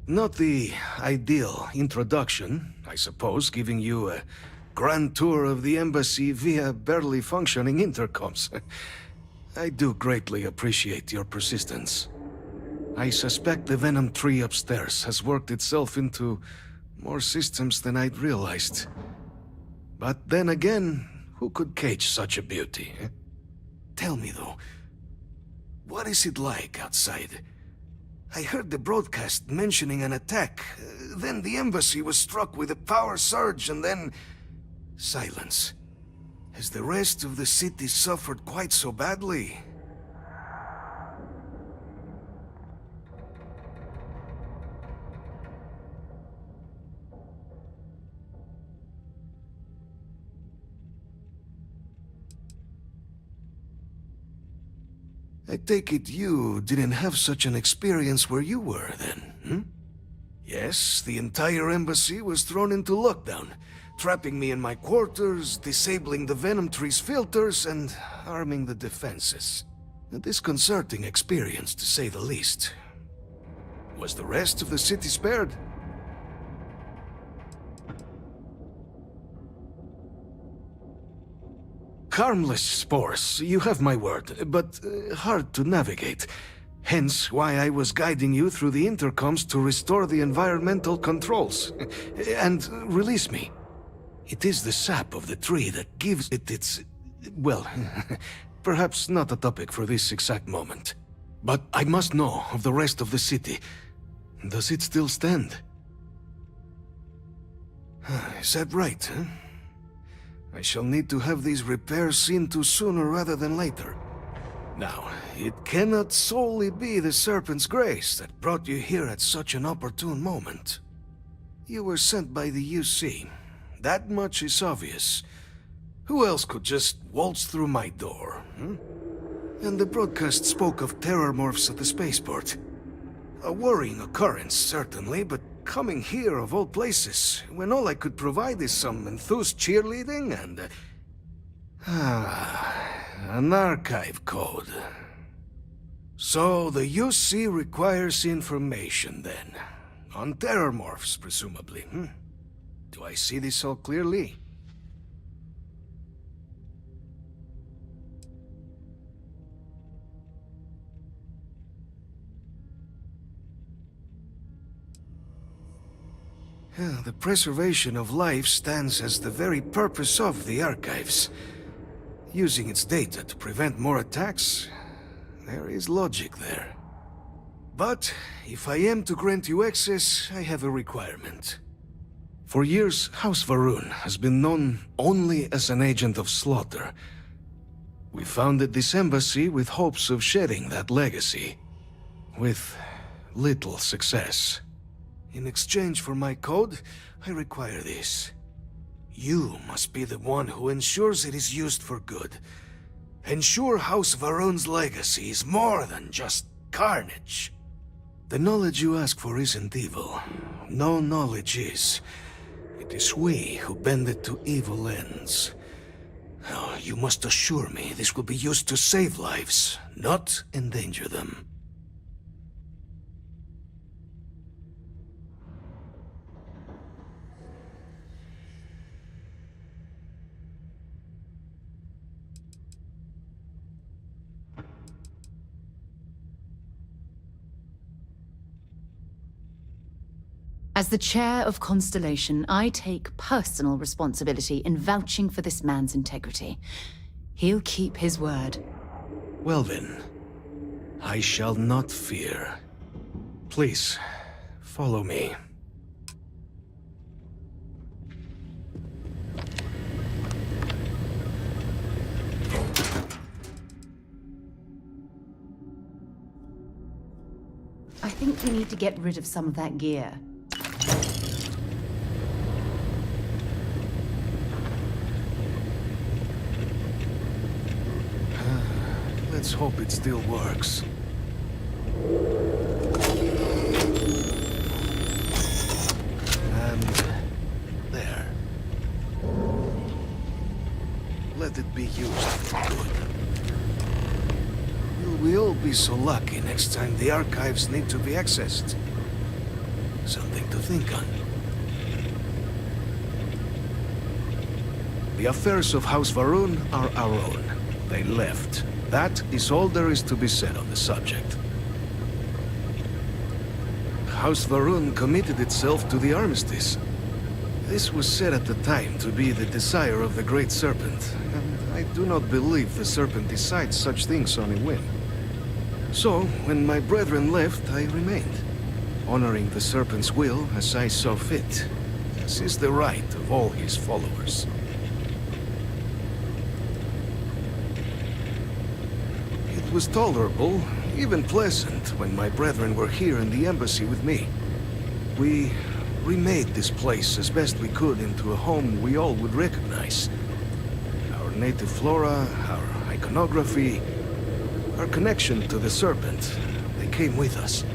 Not the ideal introduction, I suppose, giving you a grand tour of the embassy via barely functioning intercoms. I do greatly appreciate your persistence. I suspect the Venom tree upstairs has worked itself into more systems than I'd realized. But then again, who could cage such a beauty? Tell me though, what is it like outside? I heard the broadcast mentioning an attack. Then the embassy was struck with a power surge and then... silence. Has the rest of the city suffered quite so badly? I take it you didn't have such an experience where you were, then, hmm? Yes, the entire embassy was thrown into lockdown, trapping me in my quarters, disabling the Venom tree's filters, and arming the defenses. A disconcerting experience, to say the least. Was the rest of the city spared? Harmless spores, you have my word, but hard to navigate. Hence why I was guiding you through the intercoms to restore the environmental controls. And release me. It is the sap of the tree that gives it its... well, perhaps not a topic for this exact moment. But I must know of the rest of the city. Does it still stand? Is that right, huh? I shall need to have these repairs seen to sooner rather than later. Now, it cannot solely be the Serpent's grace that brought you here at such an opportune moment. You were sent by the UC. That much is obvious. Who else could just waltz through my door, hmm? And the broadcast spoke of terror morphs at the spaceport. A worrying occurrence, certainly, but coming here of all places, when all I could provide is some enthused cheerleading and... an archive code. So the UC requires information, then. On terror morphs, presumably, hmm? Do I see this all clearly? The preservation of life stands as the very purpose of the archives. Using its data to prevent more attacks, there is logic there. But if I am to grant you access, I have a requirement. For years, House Varun has been known only as an agent of slaughter. We founded this embassy with hopes of shedding that legacy, with little success. In exchange for my code, I require this. You must be the one who ensures it is used for good. Ensure House Varun's legacy is more than just carnage. The knowledge you ask for isn't evil. No knowledge is. It is we who bend it to evil ends. Oh, you must assure me this will be used to save lives, not endanger them. As the chair of Constellation, I take personal responsibility in vouching for this man's integrity. He'll keep his word. Well then, I shall not fear. Please, follow me. I think we need to get rid of some of that gear. Let's hope it still works. And there. Let it be used for good. Will we all be so lucky next time the archives need to be accessed? Something to think on. The affairs of House Varun are our own. They left. That is all there is to be said on the subject. House Varun committed itself to the armistice. This was said at the time to be the desire of the Great Serpent, and I do not believe the Serpent decides such things on a whim. So, when my brethren left, I remained, honoring the Serpent's will as I saw fit, as is the right of all his followers. It was tolerable, even pleasant, when my brethren were here in the embassy with me. We remade this place as best we could into a home we all would recognize. Our native flora, our iconography, our connection to the Serpent, they came with us.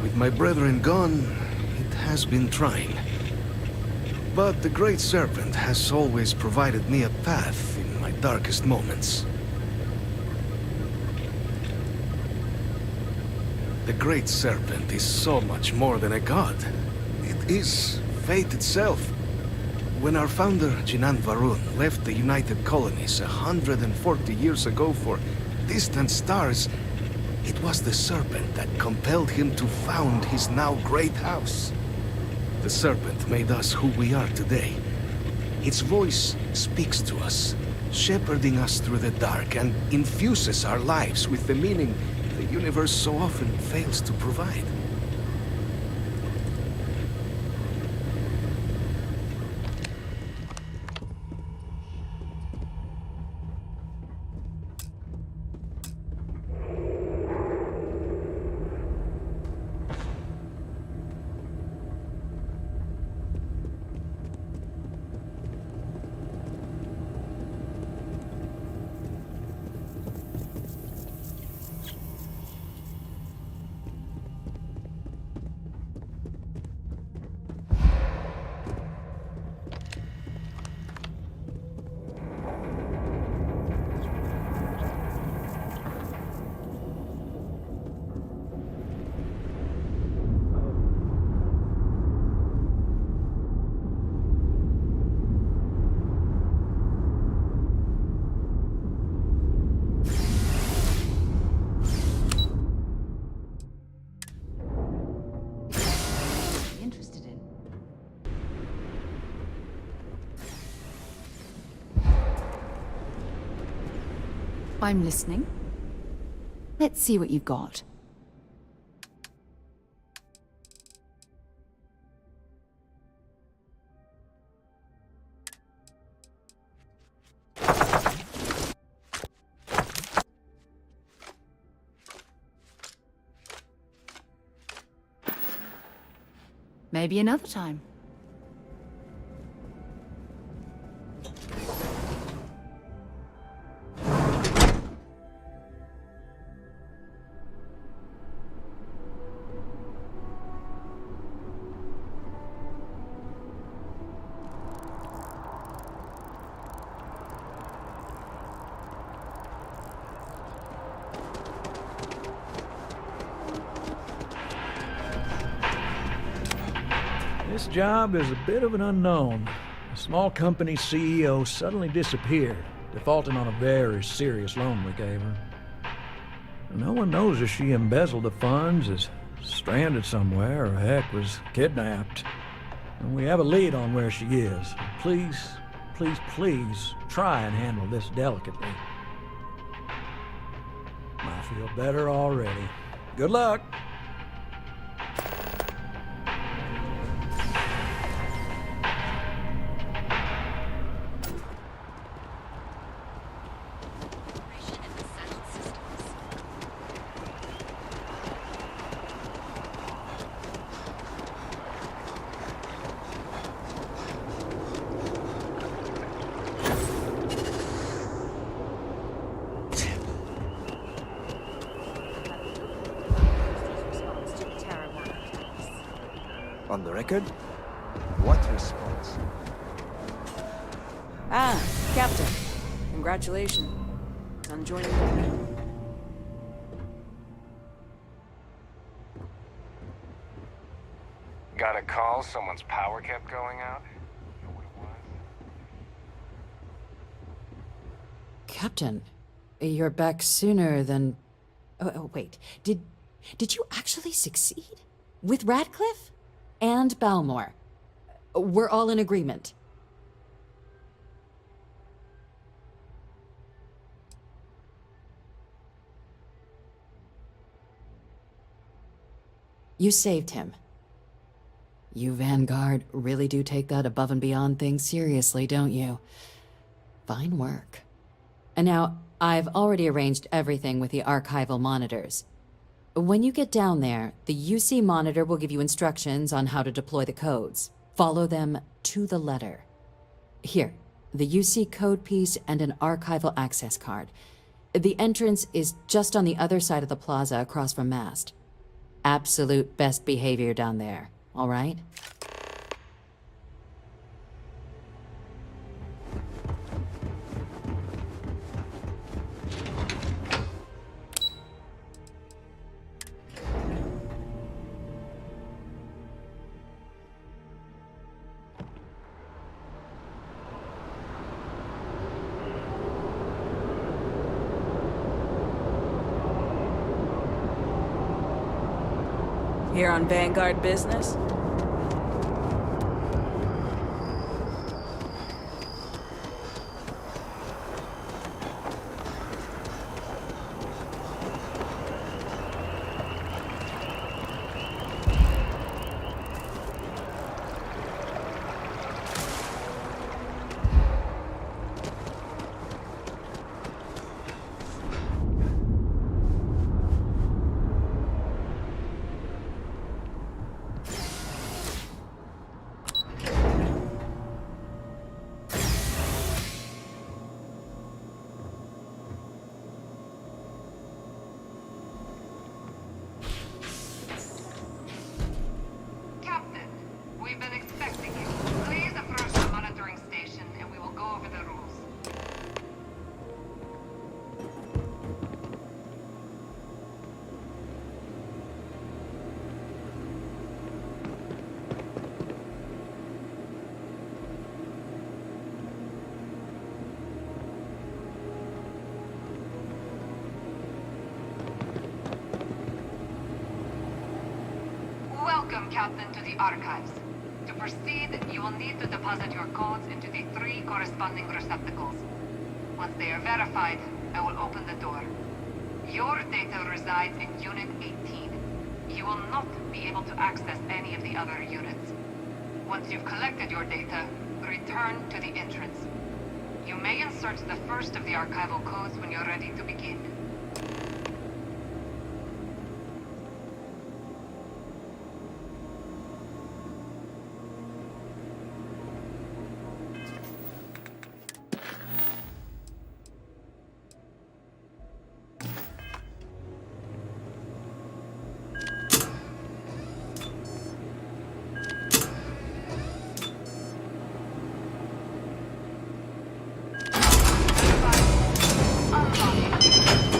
With my brethren gone, it has been trying. But the Great Serpent has always provided me a path in my darkest moments. The Great Serpent is so much more than a god. It is fate itself. When our founder, Jinan Varun, left the United Colonies 140 years ago for distant stars, it was the Serpent that compelled him to found his now great house. The Serpent made us who we are today. Its voice speaks to us, shepherding us through the dark, and infuses our lives with the meaning the universe so often fails to provide. I'm listening. Let's see what you've got. Maybe another time. This job is a bit of an unknown. A small company CEO suddenly disappeared, defaulting on a very serious loan we gave her. No one knows if she embezzled the funds, is stranded somewhere, or heck, was kidnapped. And we have a lead on where she is. Please, please, please try and handle this delicately. I feel better already. Good luck! On the record? What response? Ah, Captain. Congratulations on joining the... Got a call? Someone's power kept going out? Know what it was? Captain, you're back sooner than... Oh, wait. Did you actually succeed? With Radcliffe? And Balmore? We're all in agreement. You saved him. You Vanguard really do take that above and beyond thing seriously, don't you? Fine work. And now, I've already arranged everything with the archival monitors. When you get down there, the UC monitor will give you instructions on how to deploy the codes. Follow them to the letter. Here, the UC code piece and an archival access card. The entrance is just on the other side of the plaza across from Mast. Absolute best behavior down there, all right? Here on Vanguard business? We've been expecting you. Please approach the monitoring station and we will go over the rules. Welcome, Captain, to the Archives. To proceed, you will need to deposit your codes into the 3 corresponding receptacles. Once they are verified, I will open the door. Your data resides in Unit 18. You will not be able to access any of the other units. Once you've collected your data, return to the entrance. You may insert the first of the archival codes when you're ready to begin. Unlocking.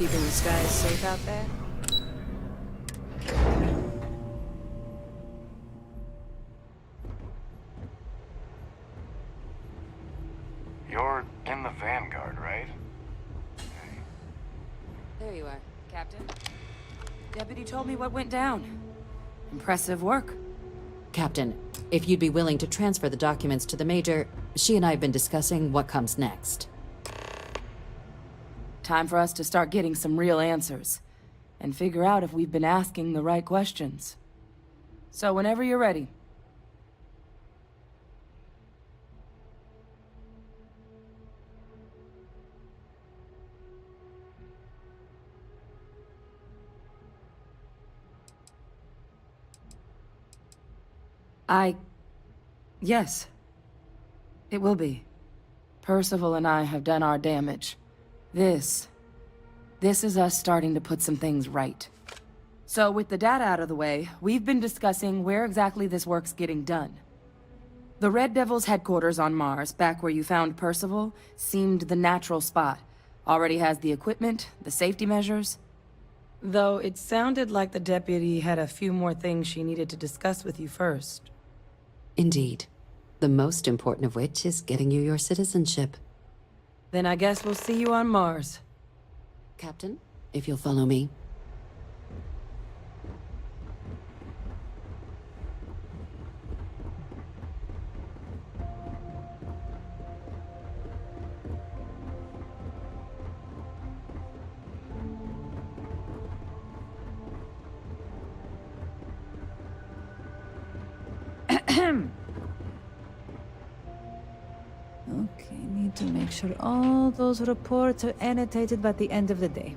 Keeping the skies safe out there? You're in the Vanguard, right? There you are, Captain. Deputy told me what went down. Impressive work. Captain, if you'd be willing to transfer the documents to the Major, she and I have been discussing what comes next. Time for us to start getting some real answers. And figure out if we've been asking the right questions. So whenever you're ready. Yes. It will be. Percival and I have done our damage. This is us starting to put some things right. So with the data out of the way, we've been discussing where exactly this work's getting done. The Red Devil's headquarters on Mars, back where you found Percival, seemed the natural spot. Already has the equipment, the safety measures. Though it sounded like the deputy had a few more things she needed to discuss with you first. Indeed. The most important of which is getting you your citizenship. Then I guess we'll see you on Mars. Captain, if you'll follow me. Okay, need to make sure all those reports are annotated by the end of the day.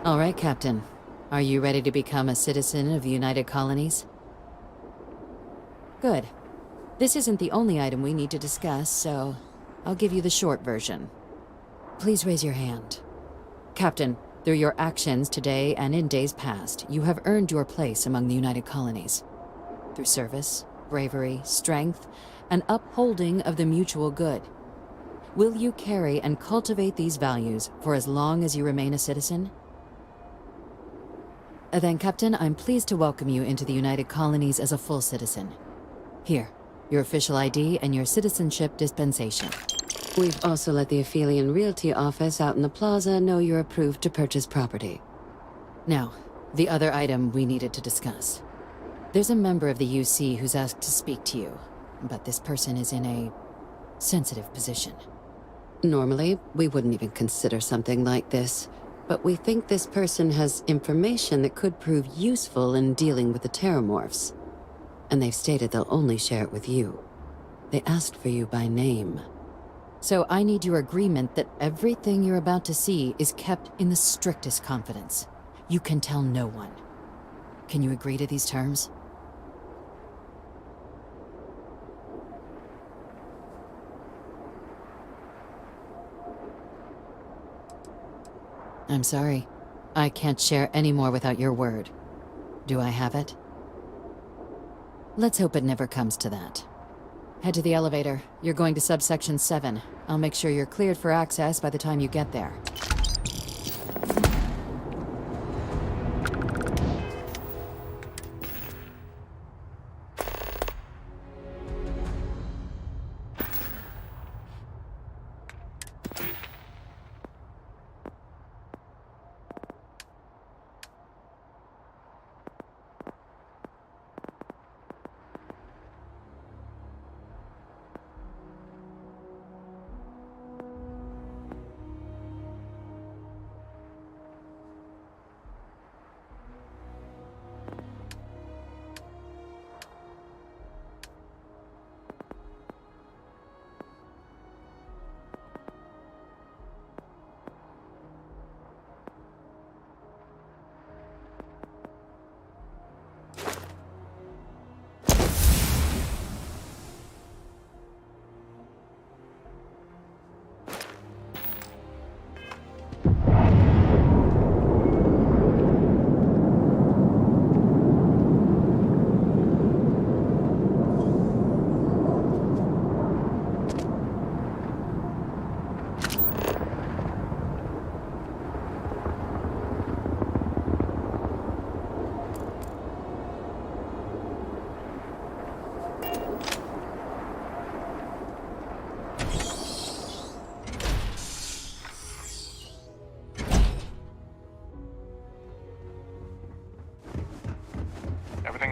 All right, Captain. Are you ready to become a citizen of the United Colonies? Good. This isn't the only item we need to discuss, so I'll give you the short version. Please raise your hand. Captain, through your actions today and in days past, you have earned your place among the United Colonies. Through service, bravery, strength, and upholding of the mutual good. Will you carry and cultivate these values for as long as you remain a citizen? Then, Captain, I'm pleased to welcome you into the United Colonies as a full citizen. Here, your official ID and your citizenship dispensation. We've also let the Aphelion Realty office out in the plaza know you're approved to purchase property. Now, the other item we needed to discuss. There's a member of the UC who's asked to speak to you, but this person is in a sensitive position. Normally, we wouldn't even consider something like this. But we think this person has information that could prove useful in dealing with the Terramorphs. And they've stated they'll only share it with you. They asked for you by name. So I need your agreement that everything you're about to see is kept in the strictest confidence. You can tell no one. Can you agree to these terms? I'm sorry. I can't share any more without your word. Do I have it? Let's hope it never comes to that. Head to the elevator. You're going to subsection 7. I'll make sure you're cleared for access by the time you get there.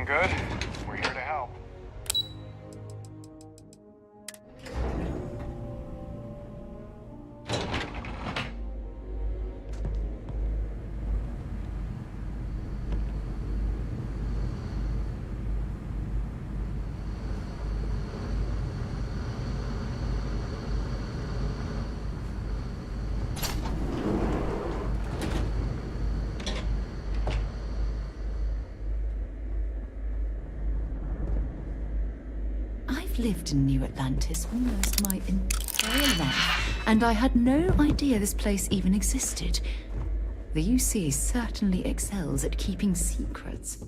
Anything good? We're here to help. I've lived in New Atlantis almost my entire life, and I had no idea this place even existed. The UC certainly excels at keeping secrets.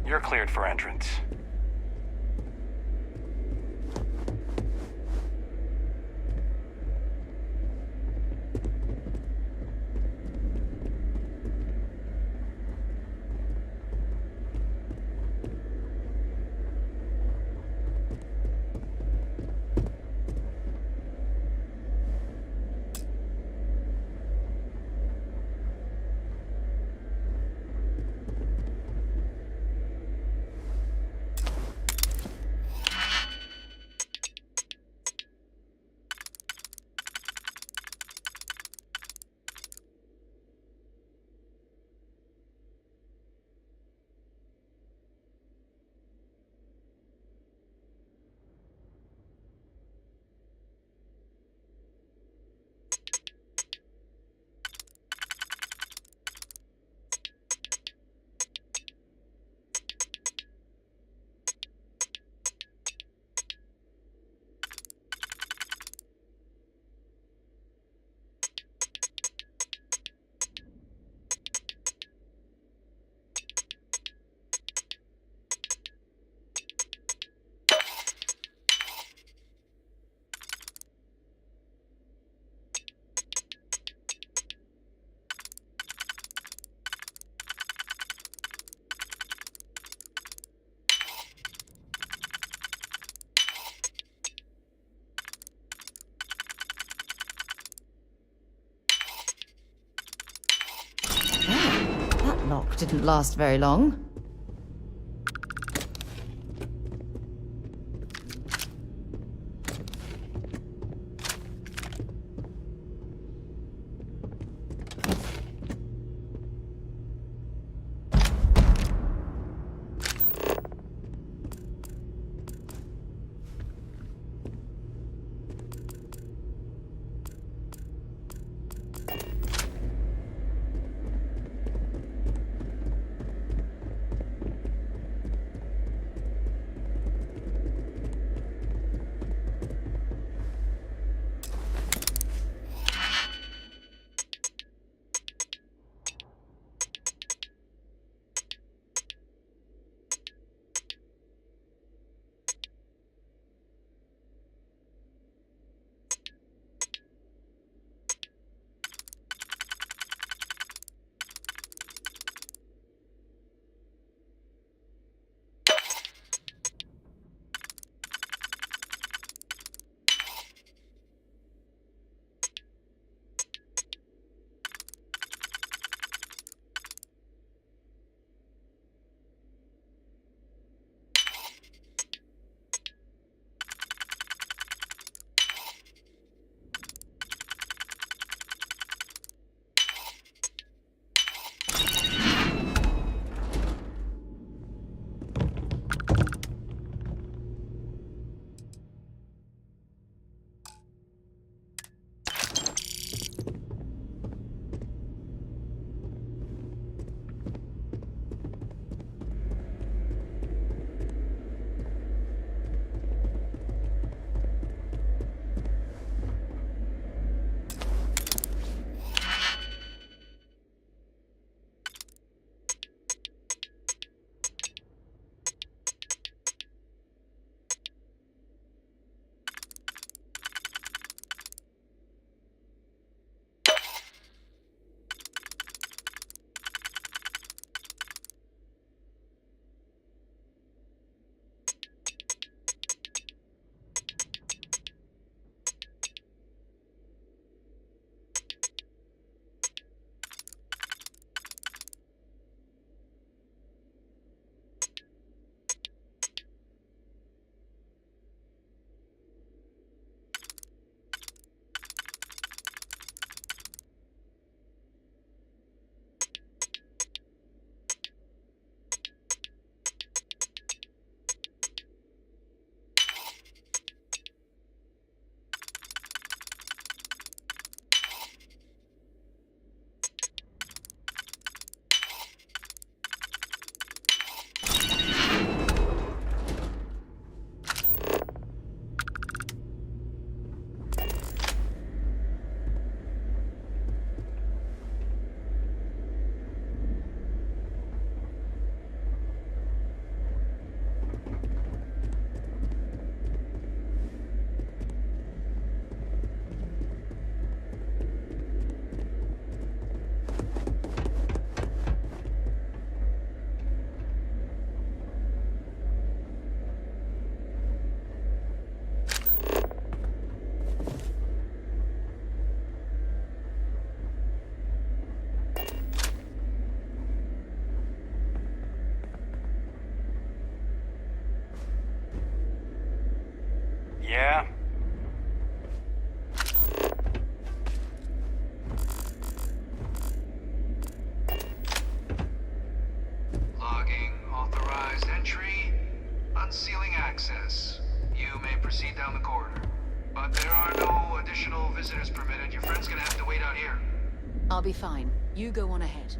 You're cleared for entrance. didn't last very long. Yeah? Logging authorized entry. Unsealing access. You may proceed down the corridor. But there are no additional visitors permitted. Your friend's gonna have to wait out here. I'll be fine. You go on ahead.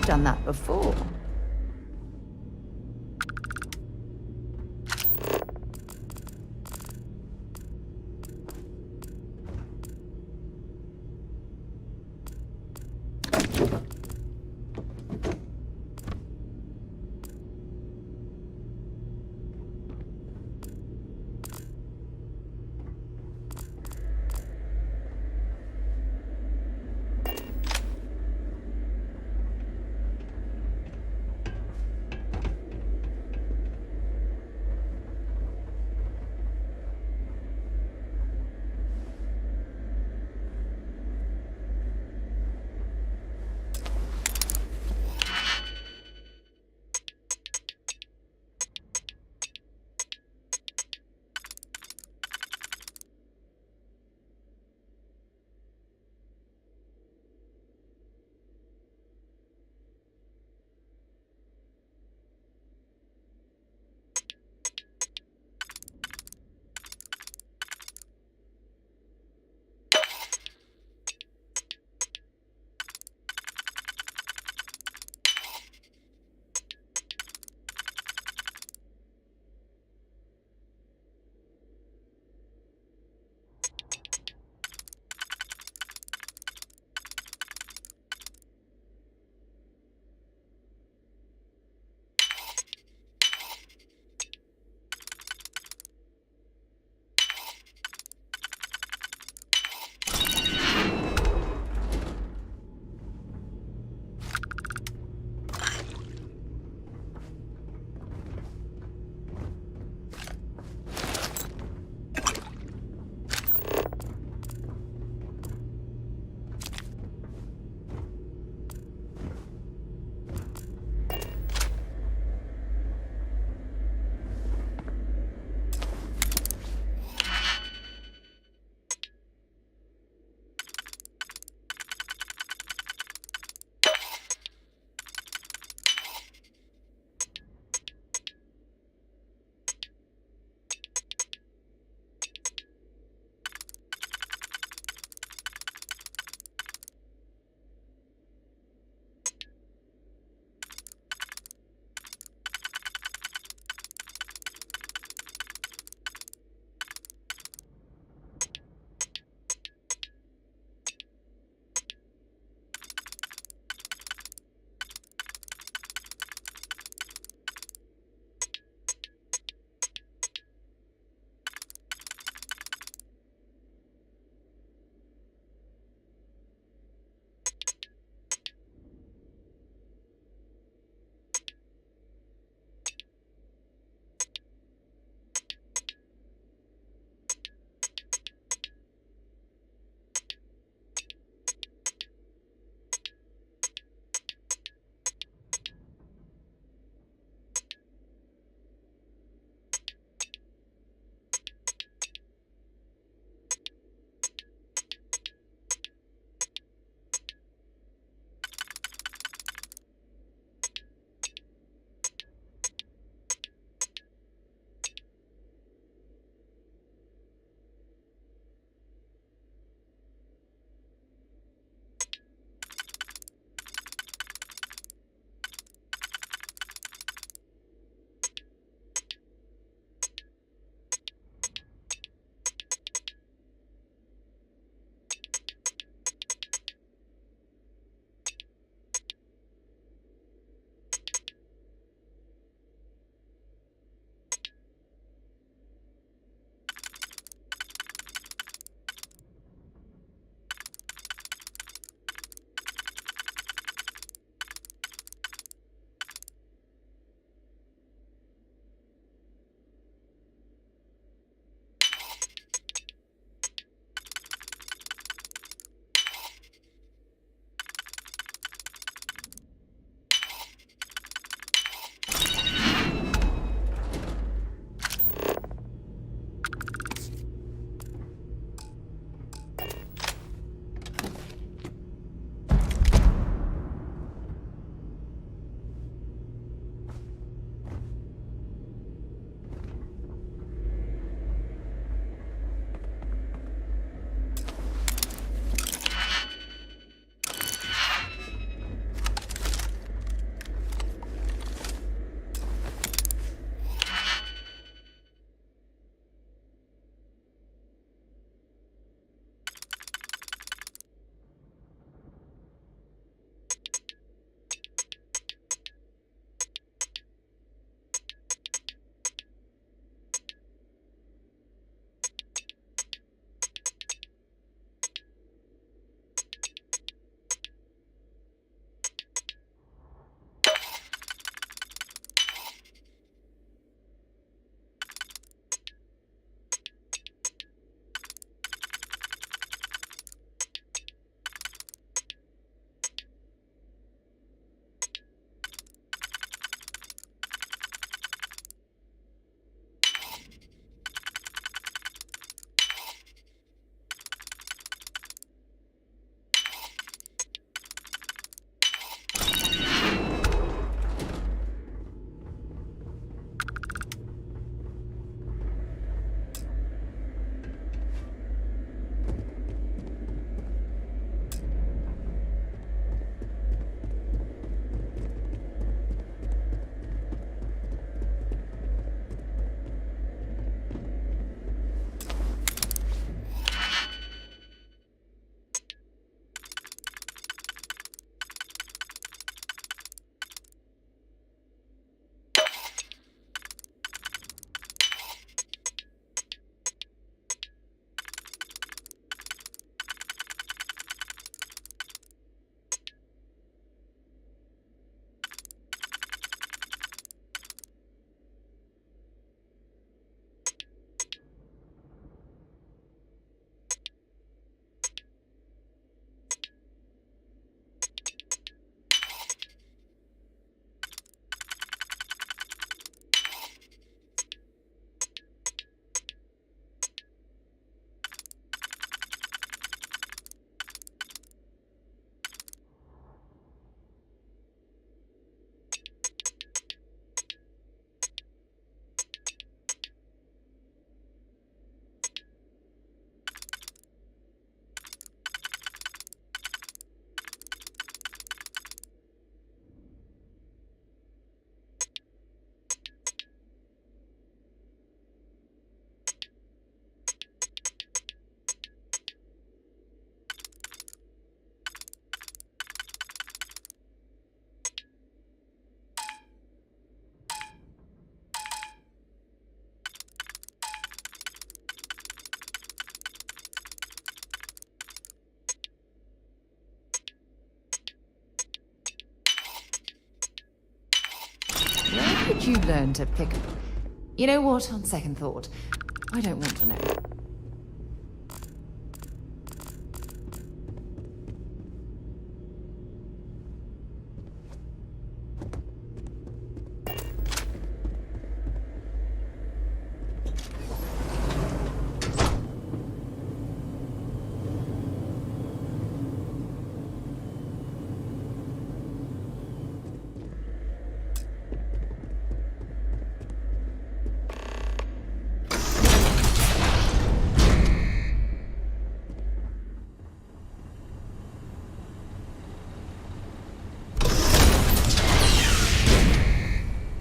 done that before. did you learn to pick... You know what, on second thought, I don't want to know.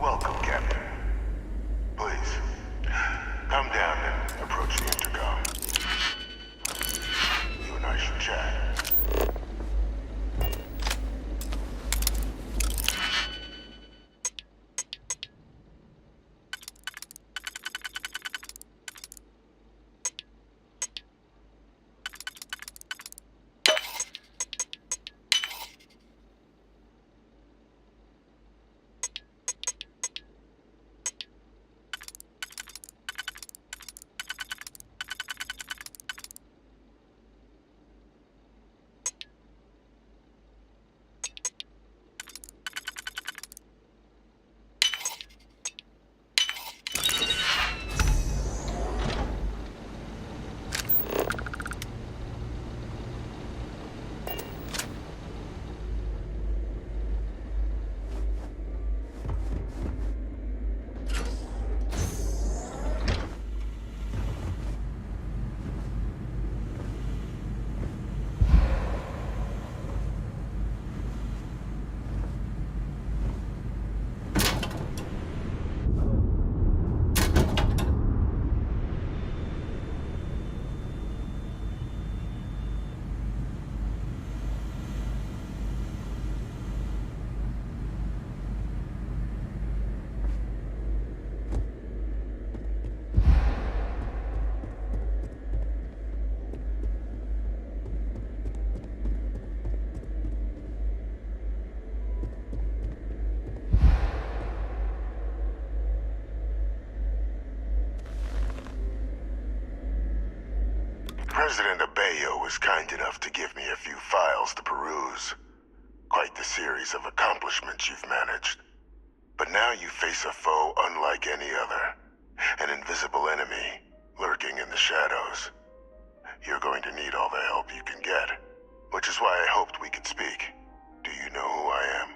Welcome, Captain. Please, come down and approach the intercom. You and I should chat. President Abeyo was kind enough to give me a few files to peruse. Quite the series of accomplishments you've managed. But now you face a foe unlike any other. An invisible enemy, lurking in the shadows. You're going to need all the help you can get. Which is why I hoped we could speak. Do you know who I am?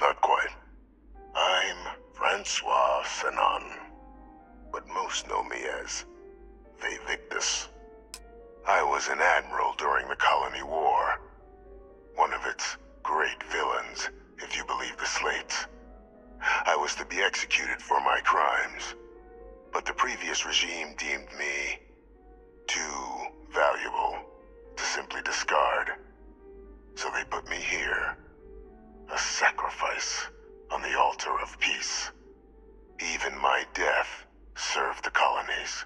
Not quite. I'm Francois Sanon, but most know me as Victus. I was an admiral during the Colony War. One of its great villains, if you believe the slates. I was to be executed for my crimes, but the previous regime deemed me too valuable to simply discard. So they put me here. A sacrifice on the altar of peace. Even my death served the colonies.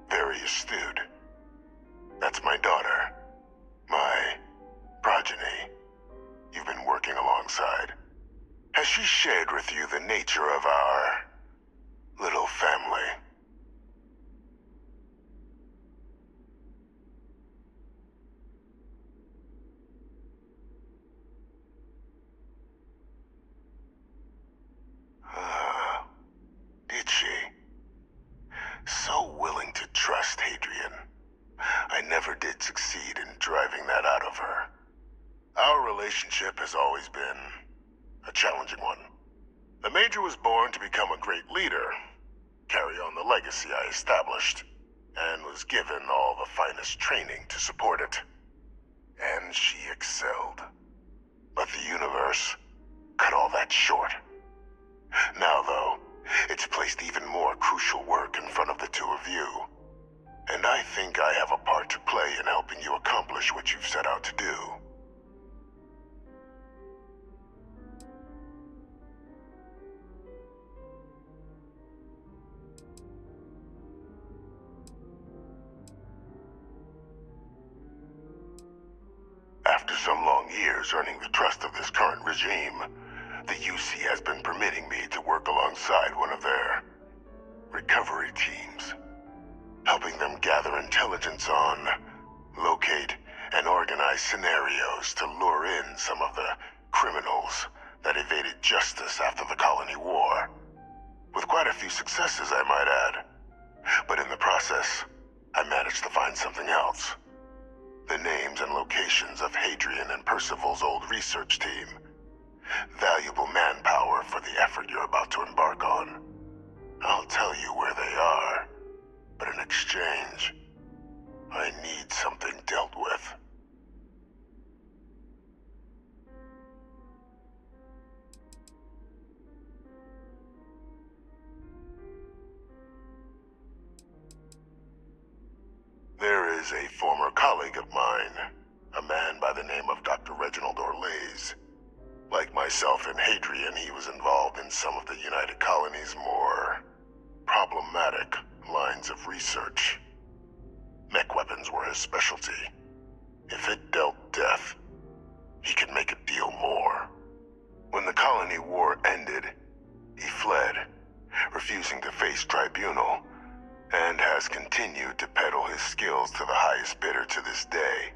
Very astute. That's my daughter. My progeny. You've been working alongside. Has she shared with you the nature of our little family? Did she? So willing to trust Hadrian. I never did succeed in driving that out of her. Our relationship has always been a challenging one. The Major was born to become a great leader, carry on the legacy I established, and was given all the finest training to support it. and she excelled. But the universe cut all that short. Now, though, it's placed even more crucial work in front of the two of you. And I think I have a part to play in helping you accomplish what you've set out to do. After some long years earning the trust of this current regime, the UC has been permitting me to work alongside one of their recovery teams, helping them gather intelligence on, locate, and organize scenarios to lure in some of the criminals that evaded justice after the colony war. With quite a few successes, I might add. But in the process, I managed to find something else. The names and locations of Hadrian and Percival's old research team. Valuable manpower for the effort you're about to embark on. I'll tell you where they are, but in exchange, I need something dealt with. There is a former colleague of mine, a man by the name of Dr. Reginald Orlaise. Like myself and Hadrian, he was involved in some of the United Colony's more problematic lines of research. Mech weapons were his specialty. If it dealt death, he could make a deal more. When the colony war ended, he fled, refusing to face tribunal, and has continued to peddle his skills to the highest bidder to this day.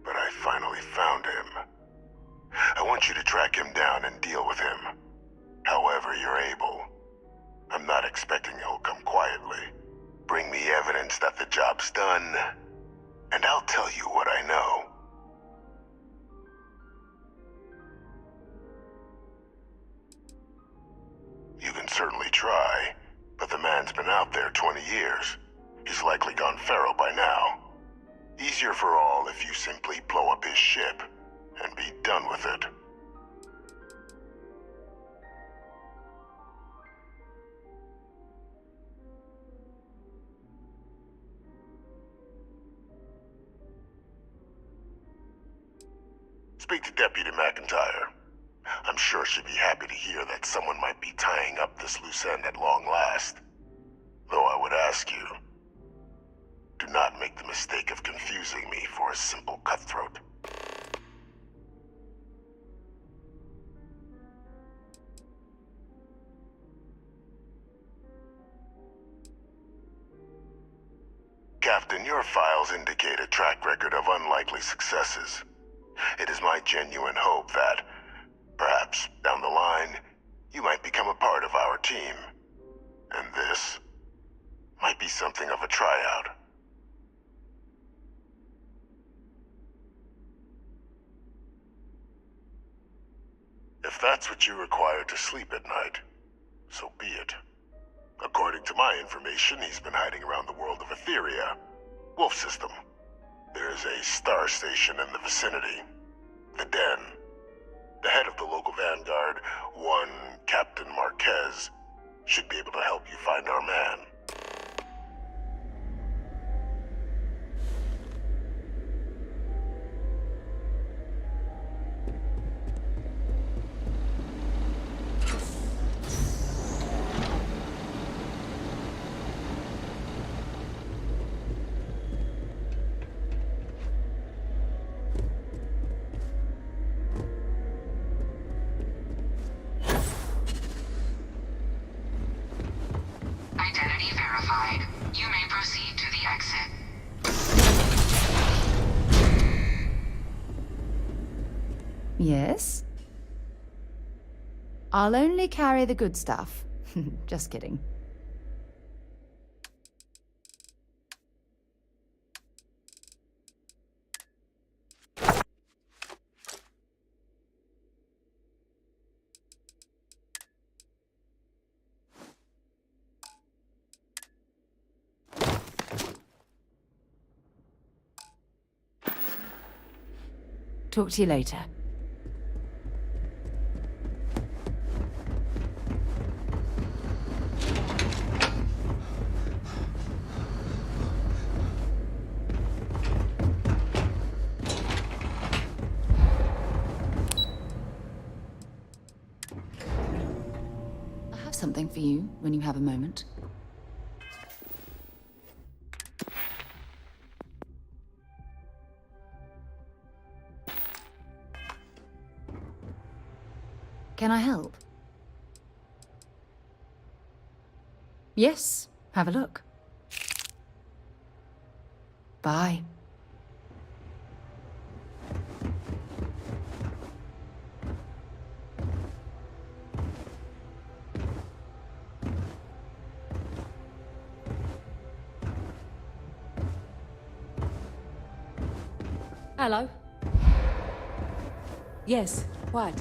But I finally found him. I want you to track him down and deal with him, however you're able. I'm not expecting he'll come quietly. Bring me evidence that the job's done, and I'll tell you what I know. You can certainly try, but the man's been out there 20 years. He's likely gone feral by now. Easier for all if you simply blow up his ship and be done with it. Speak to Deputy McIntyre. I'm sure she'd be happy to hear that someone might be tying up this loose end at long last. Though I would ask you, do not make the mistake of confusing me for a simple cutthroat. Captain, your files indicate a track record of unlikely successes. It is my genuine hope that, perhaps down the line, you might become a part of our team. And this might be something of a tryout. If that's what you require to sleep at night, so be it. According to my information, he's been hiding around the world of Etheria, Wolf System. There's a star station in the vicinity, the Den. The head of the local Vanguard, one Captain Marquez, should be able to help you find our man. Identity verified. You may proceed to the exit. Yes? I'll only carry the good stuff. Just kidding. Talk to you later. I have something for you when you have a moment. Can I help? Yes, have a look. Bye. Hello? Yes, what?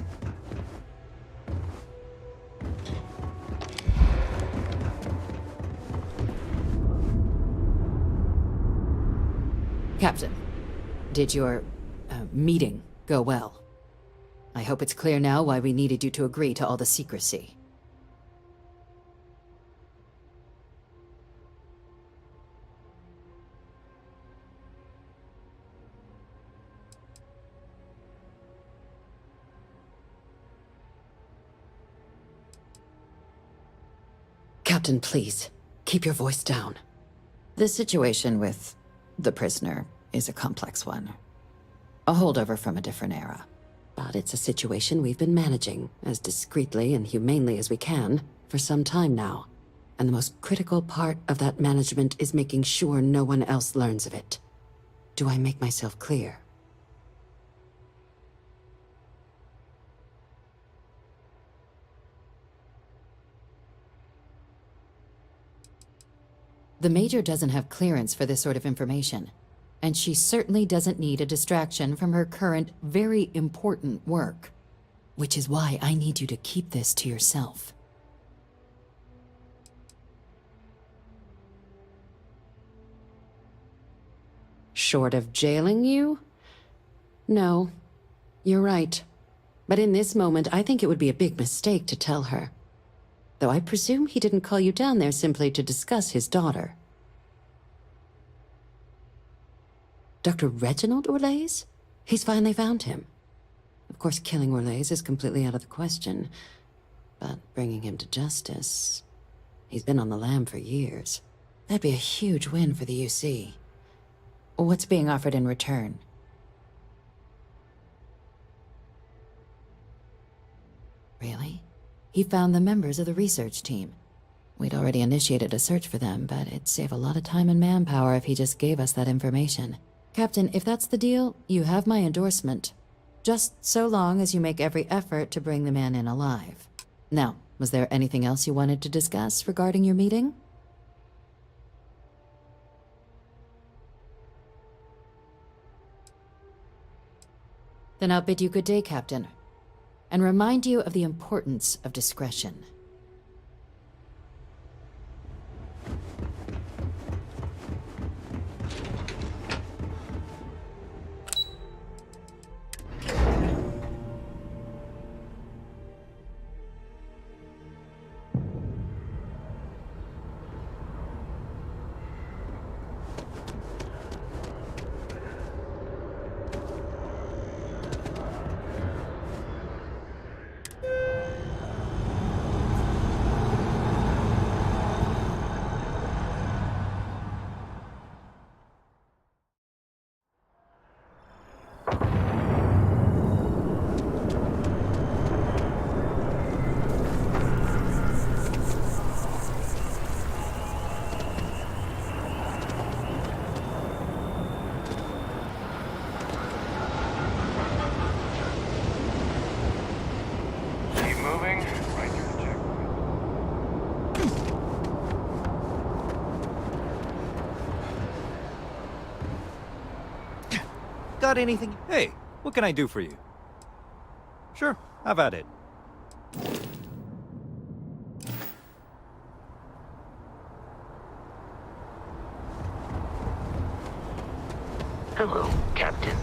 Captain, did your meeting go well? I hope it's clear now why we needed you to agree to all the secrecy. Captain, please, keep your voice down. The situation with the prisoner is a complex one. A holdover from a different era. But it's a situation we've been managing, as discreetly and humanely as we can, for some time now. And the most critical part of that management is making sure no one else learns of it. Do I make myself clear? The Major doesn't have clearance for this sort of information, and she certainly doesn't need a distraction from her current, very important work. Which is why I need you to keep this to yourself. Short of jailing you? No, you're right. But in this moment, I think it would be a big mistake to tell her. Though I presume he didn't call you down there simply to discuss his daughter. Dr. Reginald Orlaise? He's finally found him. Of course, killing Orlaise is completely out of the question. But bringing him to justice... He's been on the lam for years. That'd be a huge win for the UC. What's being offered in return? Really? He found the members of the research team. We'd already initiated a search for them, but it'd save a lot of time and manpower if he just gave us that information. Captain, if that's the deal, you have my endorsement. Just so long as you make every effort to bring the man in alive. Now, was there anything else you wanted to discuss regarding your meeting? Then I'll bid you good day, Captain, and remind you of the importance of discretion. Got anything? Hey, what can I do for you? Sure, have at it. Hello, Captain.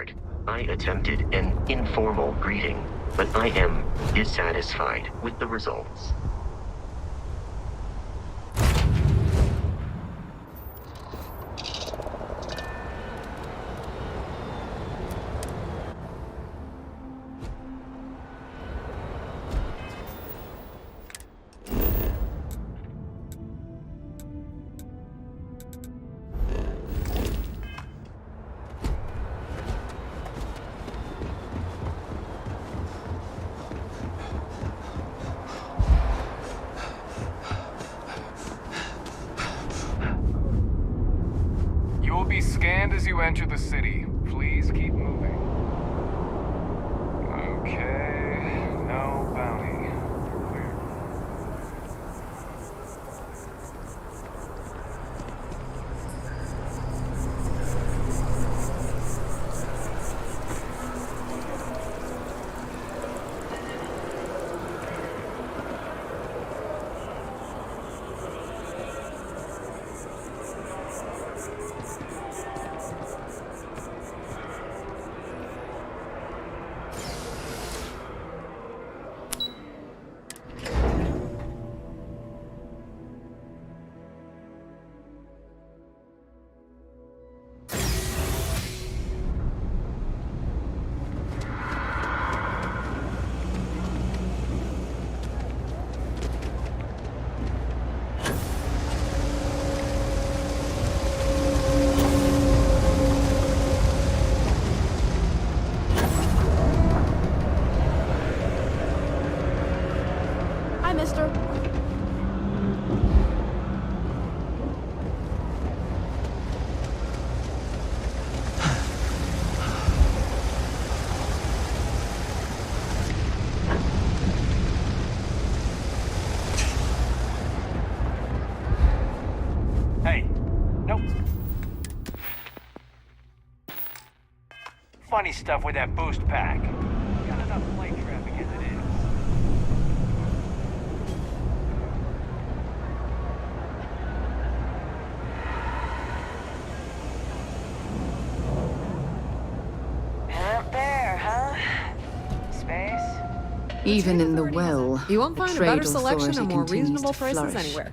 Vanguard. I attempted an informal greeting, but I am dissatisfied with the results. You will be scanned as you enter the city. Please keep moving. Okay, no bounty. Clear. Hi, mister. Hey, nope. Funny stuff with that boost pack. Got enough plane traffic as it is. Up there, huh? Space? Even in the well, You won't the find a trade better selection authority or more continues reasonable to prices flourish. anywhere.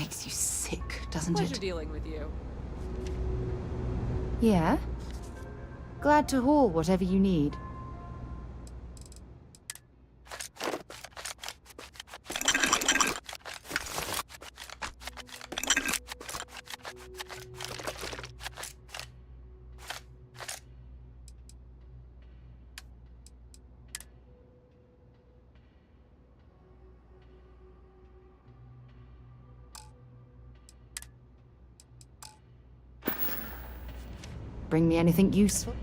Makes you sick, doesn't Pleasure it? dealing with you. Yeah? Glad to haul whatever you need. Bring me anything useful?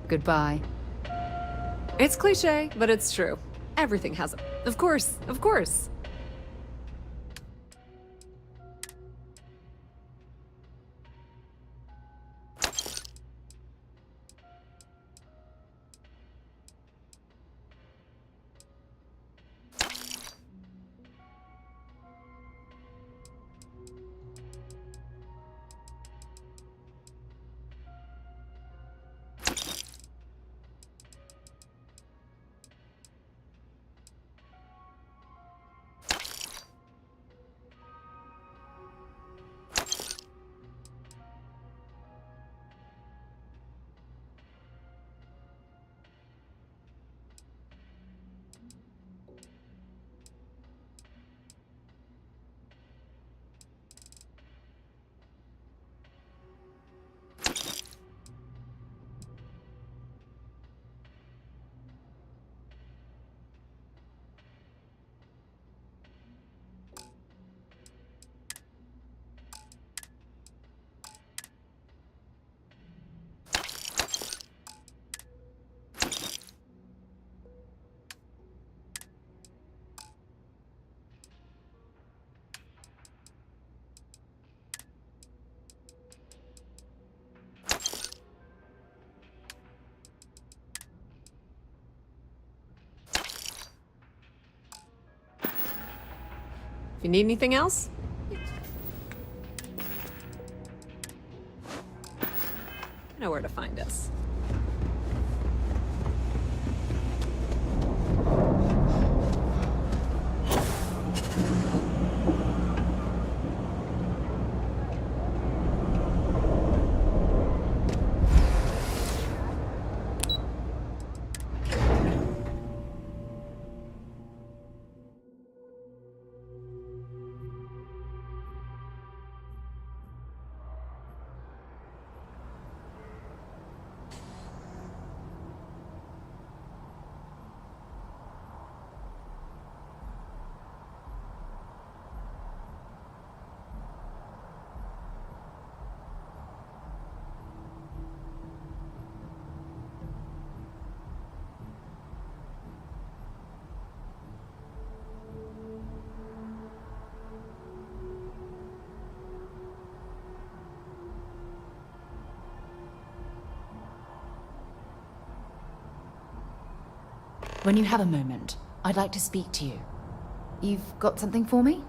Goodbye. It's cliche, but it's true. Everything has a... Of course, of course. If you need anything else, you know where to find us. When you have a moment, I'd like to speak to you. You've got something for me?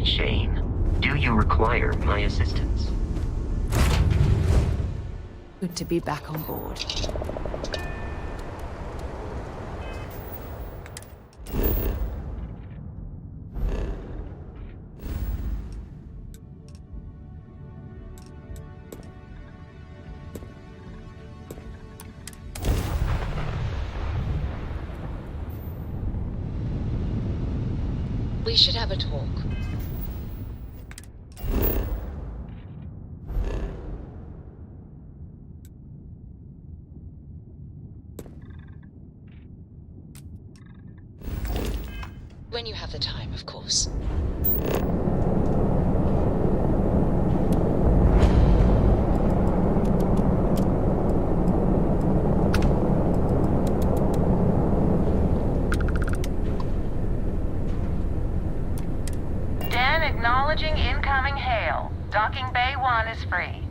Shane. Do you require my assistance? Good to be back on board. We should have a talk. When you have the time, of course. Den acknowledging incoming hail. Docking Bay 1 is free.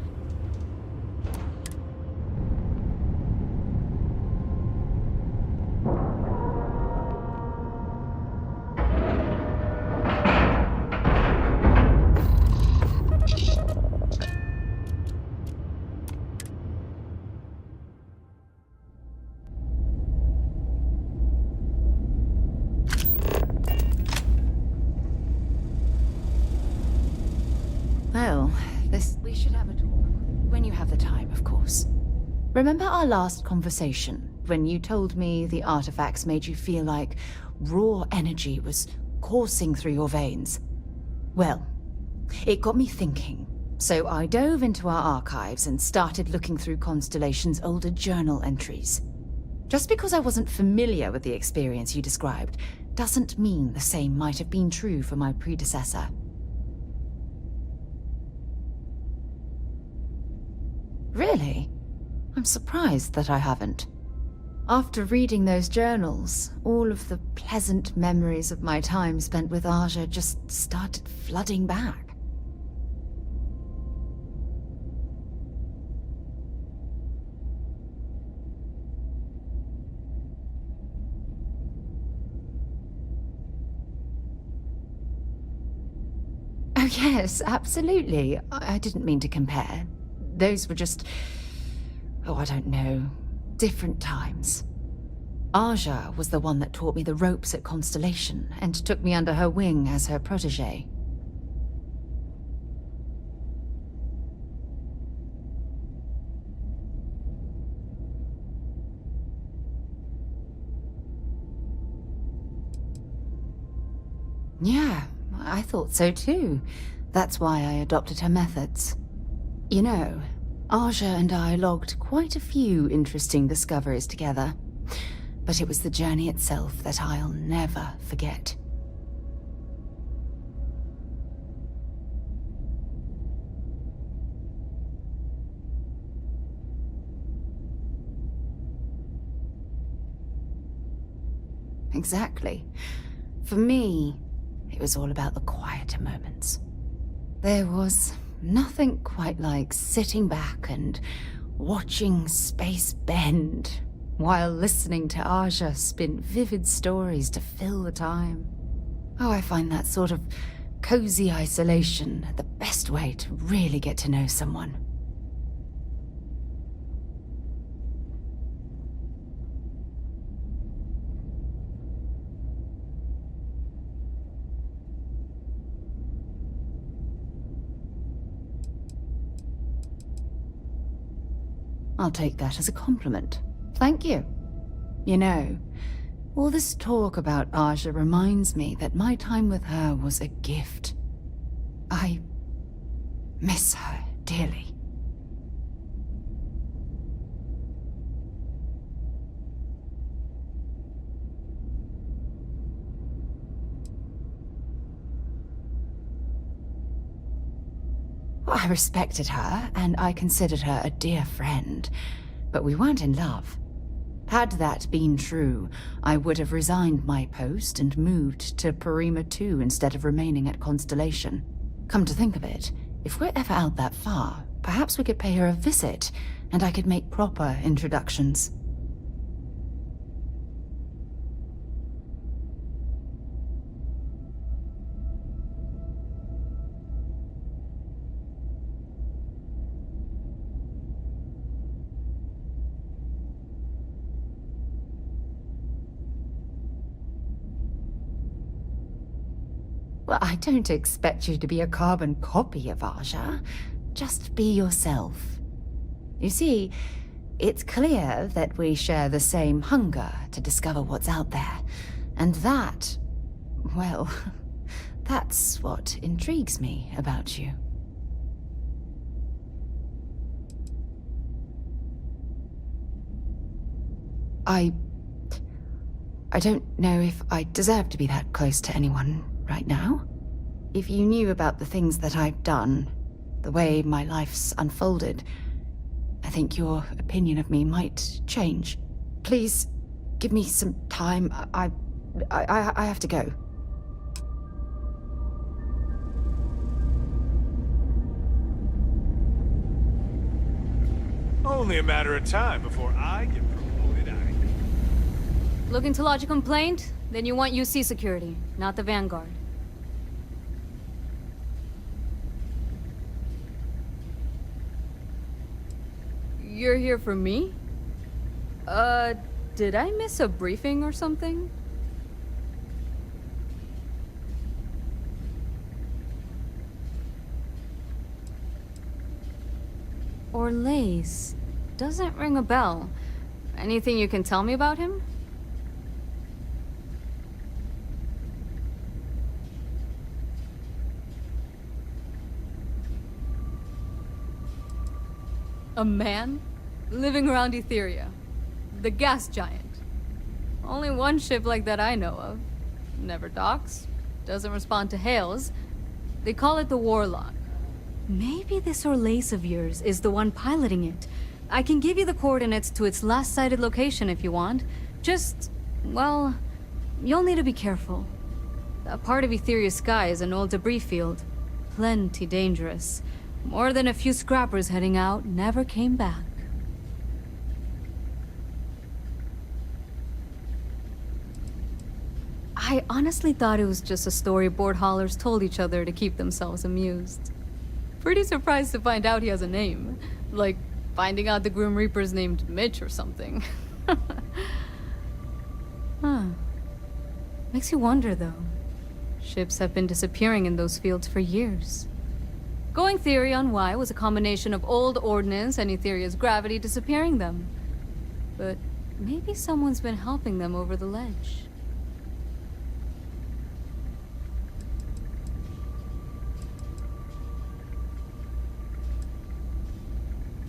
Well, we should have a talk. When you have the time, of course. Remember our last conversation, when you told me the artifacts made you feel like raw energy was coursing through your veins? Well, it got me thinking. So I dove into our archives and started looking through Constellation's older journal entries. Just because I wasn't familiar with the experience you described, doesn't mean the same might have been true for my predecessor. Really? I'm surprised that I haven't. After reading those journals, all of the pleasant memories of my time spent with Aja just started flooding back. Oh yes, absolutely. I didn't mean to compare. Those were just... oh, I don't know. Different times. Aja was the one that taught me the ropes at Constellation and took me under her wing as her protege. Yeah, I thought so too. That's why I adopted her methods. You know, Aja and I logged quite a few interesting discoveries together, but it was the journey itself that I'll never forget. Exactly. For me, it was all about the quieter moments. There was nothing quite like sitting back and watching space bend while listening to Aja spin vivid stories to fill the time. Oh, I find that sort of cozy isolation the best way to really get to know someone. I'll take that as a compliment. Thank you. You know, all this talk about Aja reminds me that my time with her was a gift. I miss her dearly. I respected her, and I considered her a dear friend, but we weren't in love. Had that been true, I would have resigned my post and moved to Parima 2 instead of remaining at Constellation. Come to think of it, if we're ever out that far, perhaps we could pay her a visit, and I could make proper introductions. Well, I don't expect you to be a carbon copy of Aja. Just be yourself. You see, it's clear that we share the same hunger to discover what's out there. And that, well, that's what intrigues me about you. I don't know if I deserve to be that close to anyone right now. If you knew about the things that I've done, the way my life's unfolded, I think your opinion of me might change. Please, give me some time. I have to go. Only a matter of time before I get promoted out of here. Looking to lodge a complaint? Then you want UC security, not the Vanguard. You're here for me? Did I miss a briefing or something? Orlace. Doesn't ring a bell. Anything you can tell me about him? A man? Living around Etheria. The gas giant. Only one ship like that I know of. Never docks. Doesn't respond to hails. They call it the Warlock. Maybe this Orlace of yours is the one piloting it. I can give you the coordinates to its last sighted location if you want. Just, well, you'll need to be careful. That part of Etheria's sky is an old debris field. Plenty dangerous. More than a few scrappers heading out never came back. I honestly thought it was just a story board haulers told each other to keep themselves amused. Pretty surprised to find out he has a name. Like, finding out the Grim Reaper's named Mitch or something. Huh. Makes you wonder, though. Ships have been disappearing in those fields for years. Going theory on why was a combination of old ordnance and Etheria's gravity disappearing them. But maybe someone's been helping them over the ledge.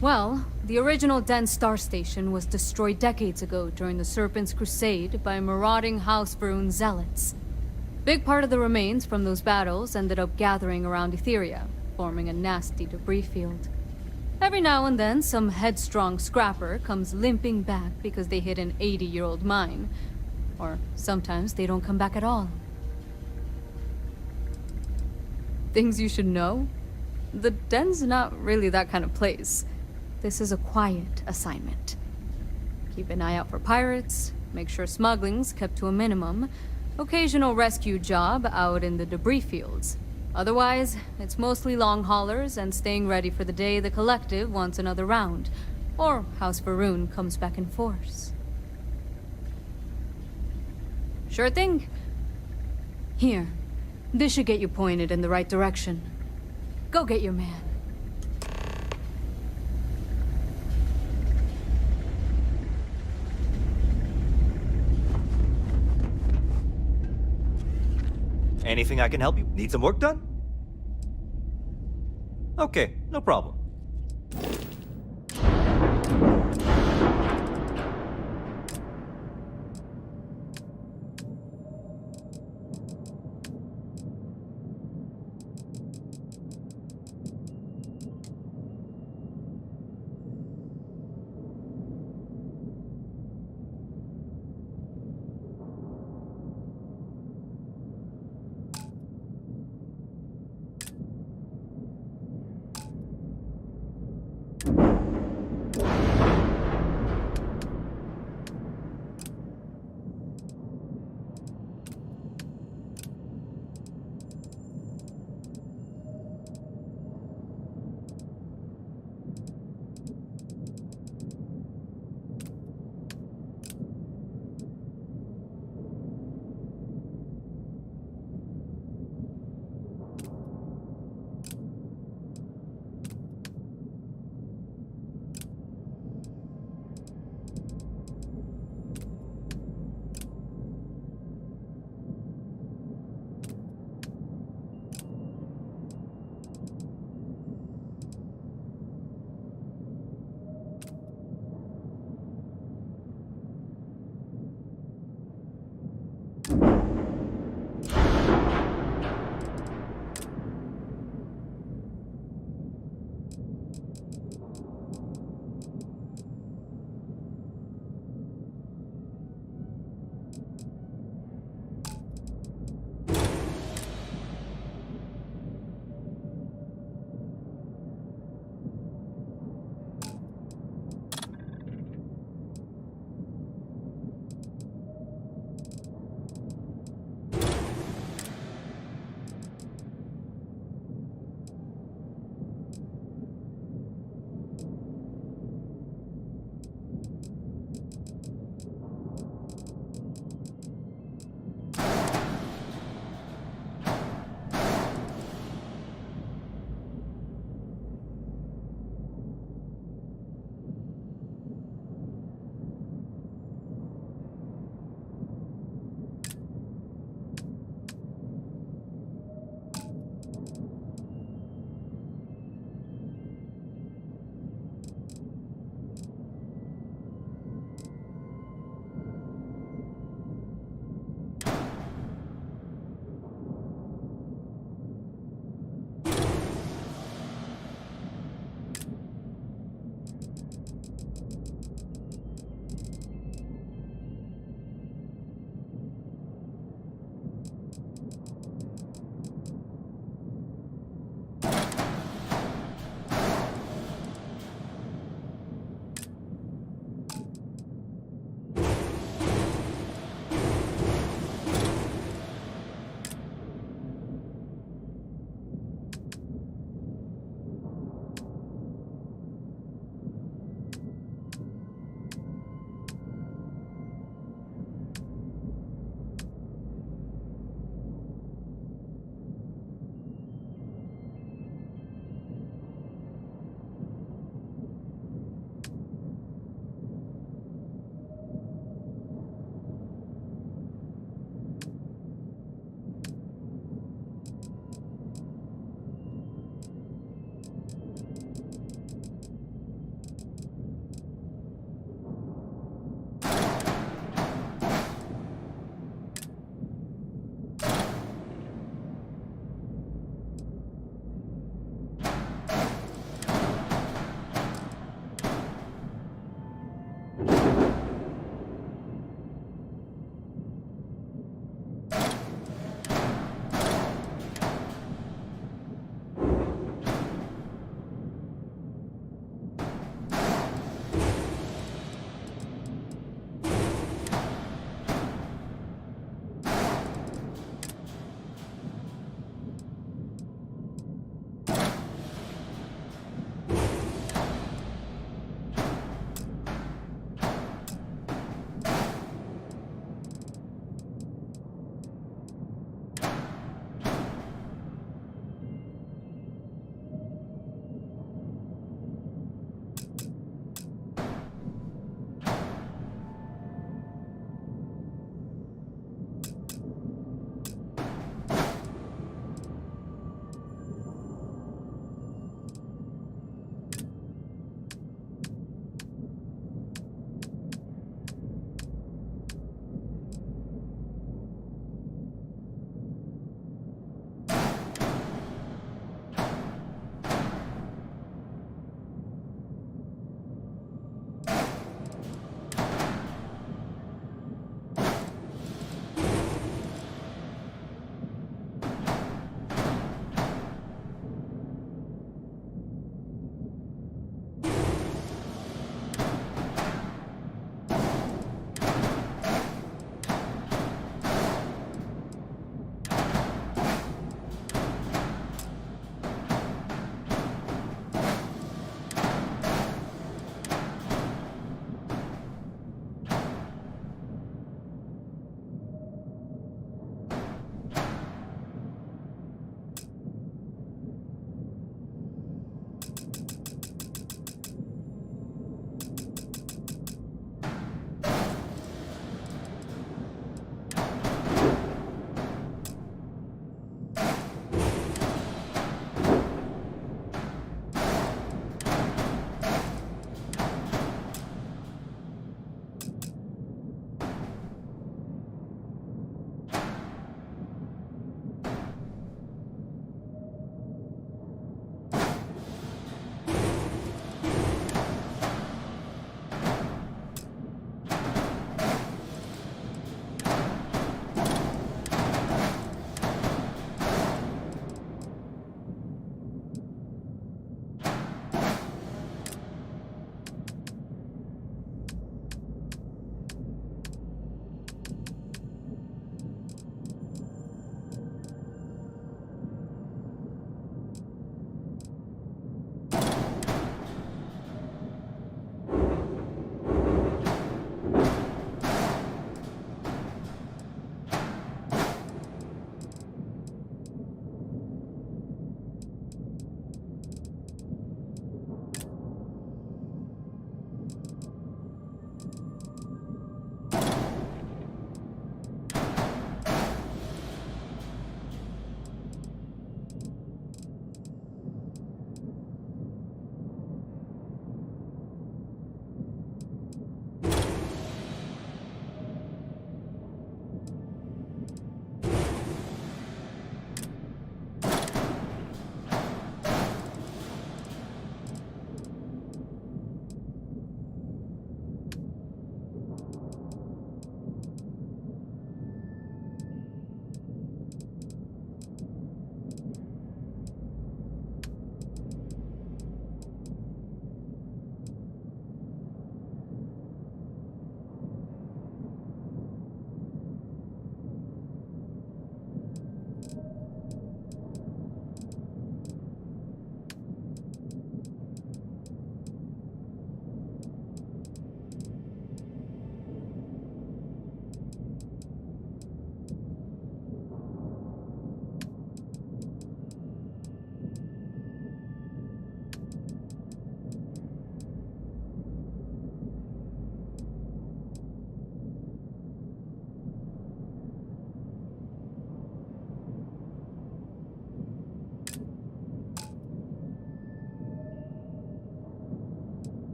Well, the original dense star station was destroyed decades ago during the Serpent's Crusade by marauding House Varun zealots. Big part of the remains from those battles ended up gathering around Etheria, forming a nasty debris field. Every now and then, some headstrong scrapper comes limping back because they hit an 80-year-old mine. Or sometimes they don't come back at all. Things you should know? The den's not really that kind of place. This is a quiet assignment. Keep an eye out for pirates, make sure smuggling's kept to a minimum, occasional rescue job out in the debris fields. Otherwise, it's mostly long haulers and staying ready for the day the Collective wants another round, or House Varun comes back in force. Sure thing. Here, this should get you pointed in the right direction. Go get your man. Anything I can help you? Need some work done? Okay, no problem.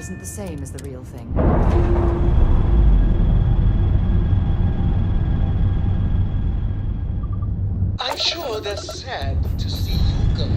isn't the same as the real thing. I'm sure they're sad to see you go.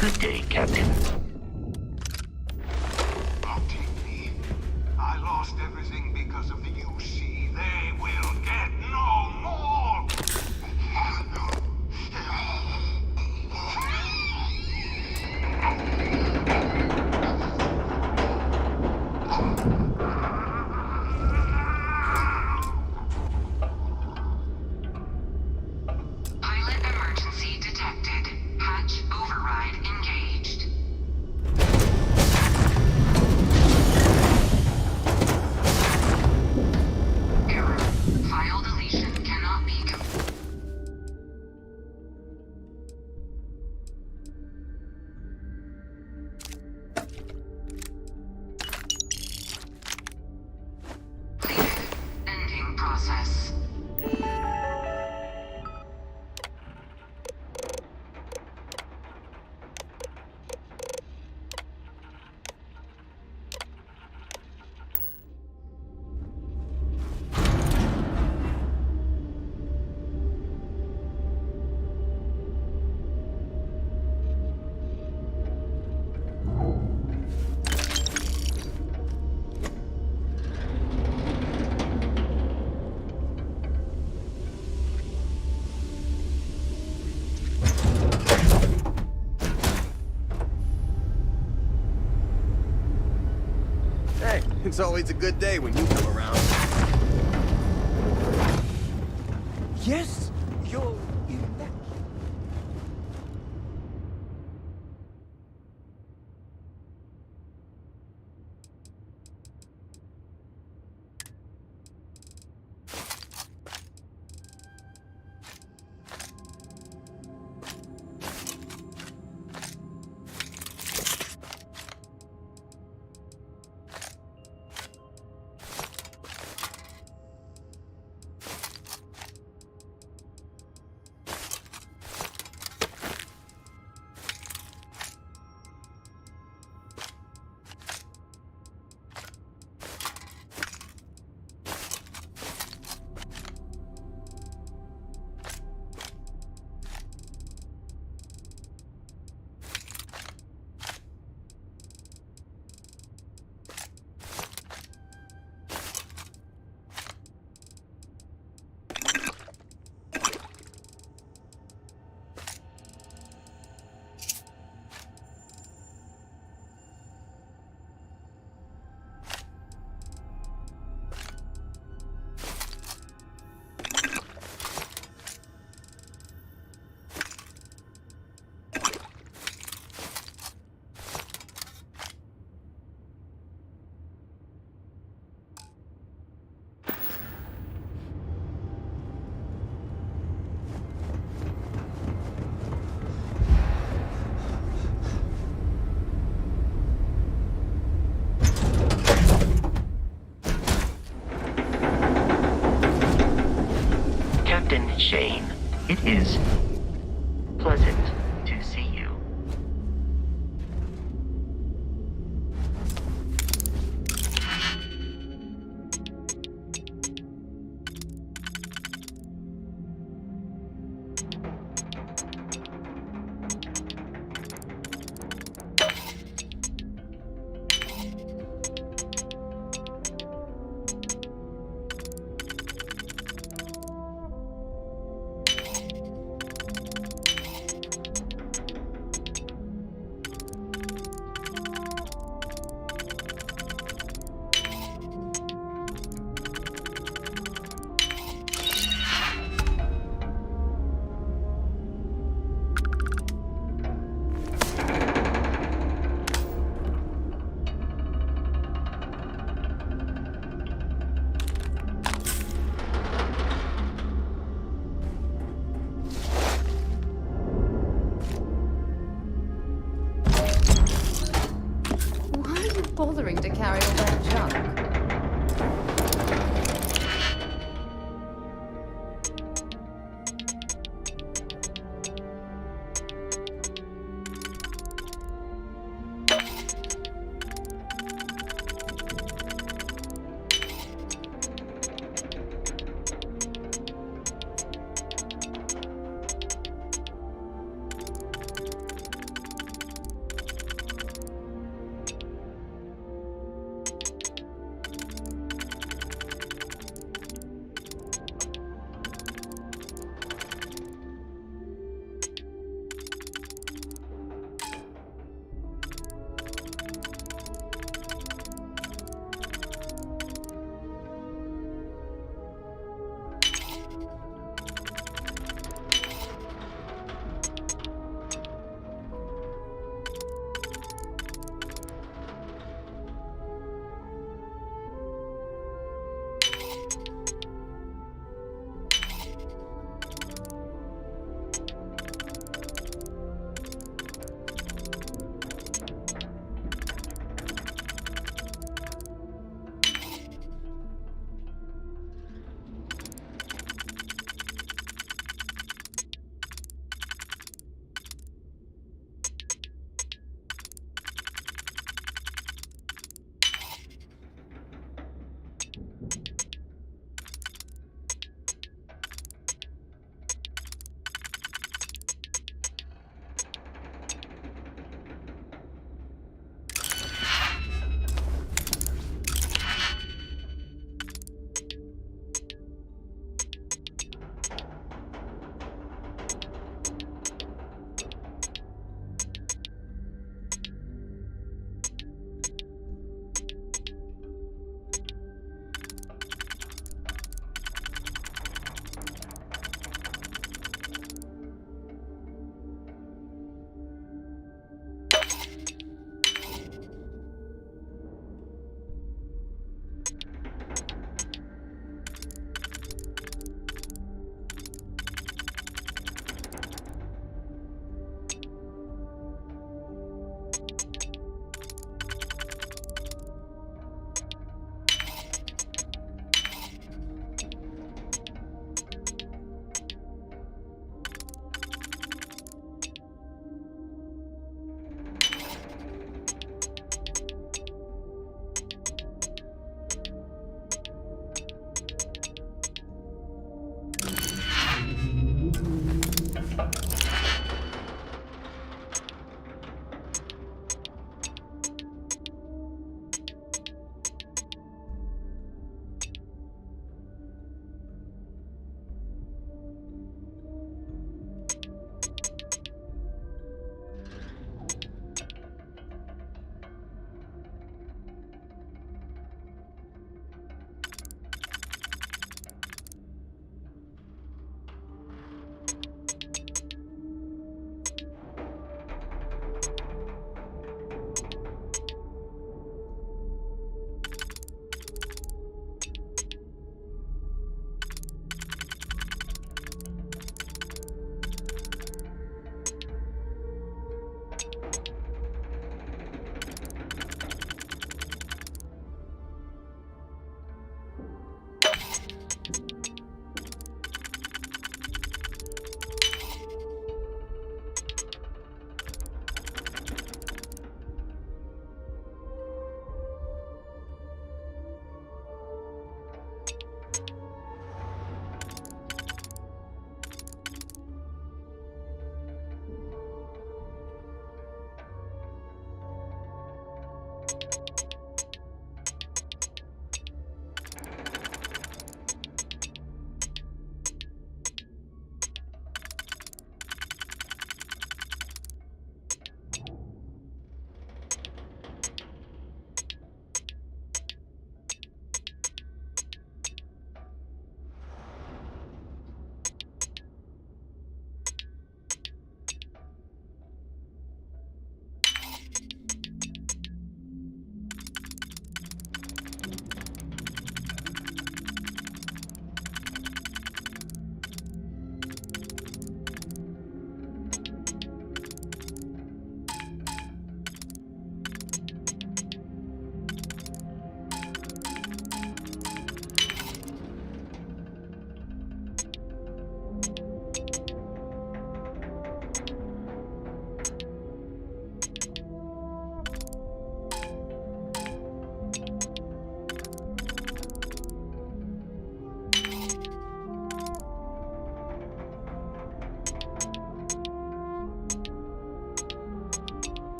Good day, Captain. Don't take me. I lost everything because of the UC. They will get no more! Pilot emergency detected. Hatch override engaged. process. Hey, it's always a good day when you come around. Yes, you're in that. Captain Shane, it is pleasant to see you. Bothering to carry all that junk.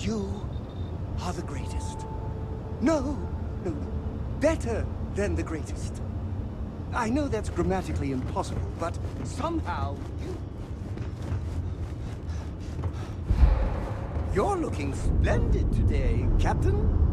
You are the greatest. No, no, better than the greatest. I know that's grammatically impossible, but somehow you... You're looking splendid today, Captain.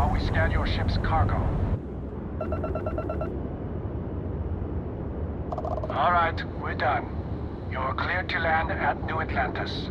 while we scan your ship's cargo. All right, we're done. You're cleared to land at New Atlantis.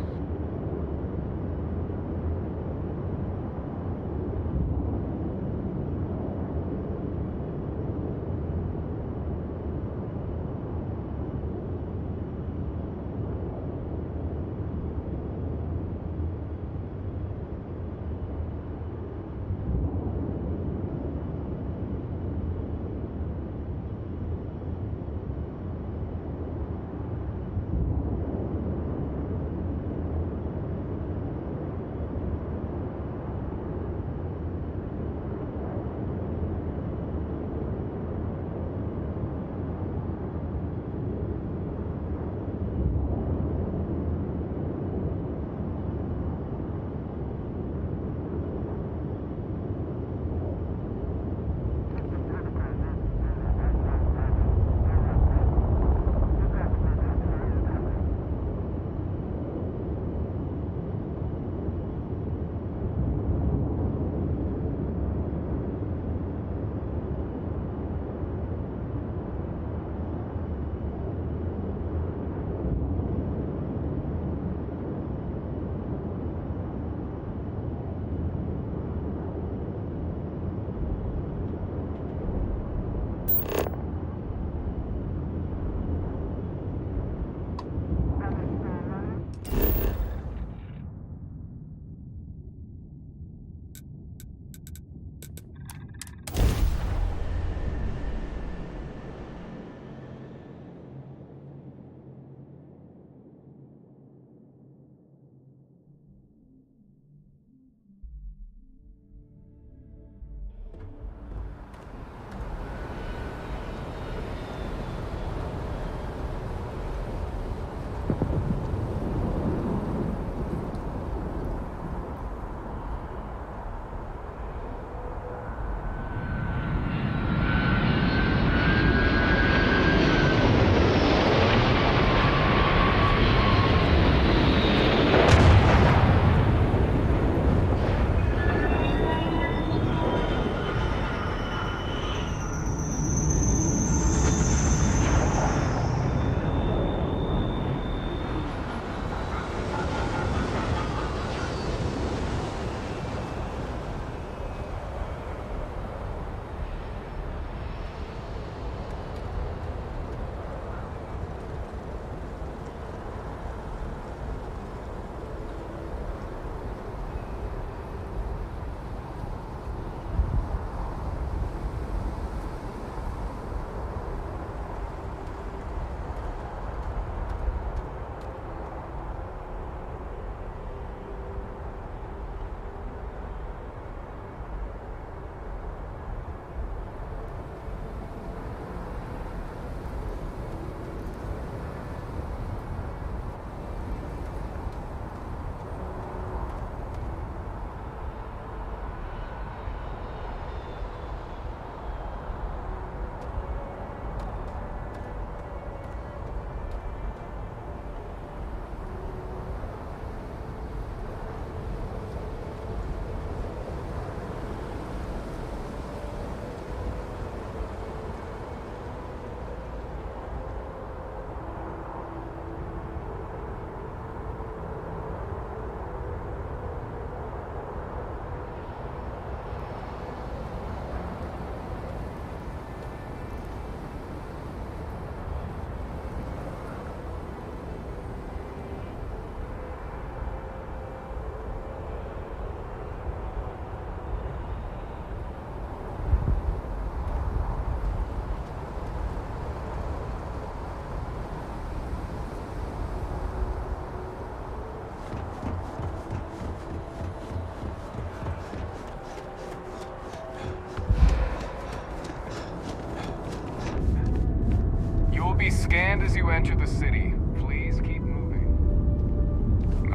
Be scanned as you enter the city. Please keep moving.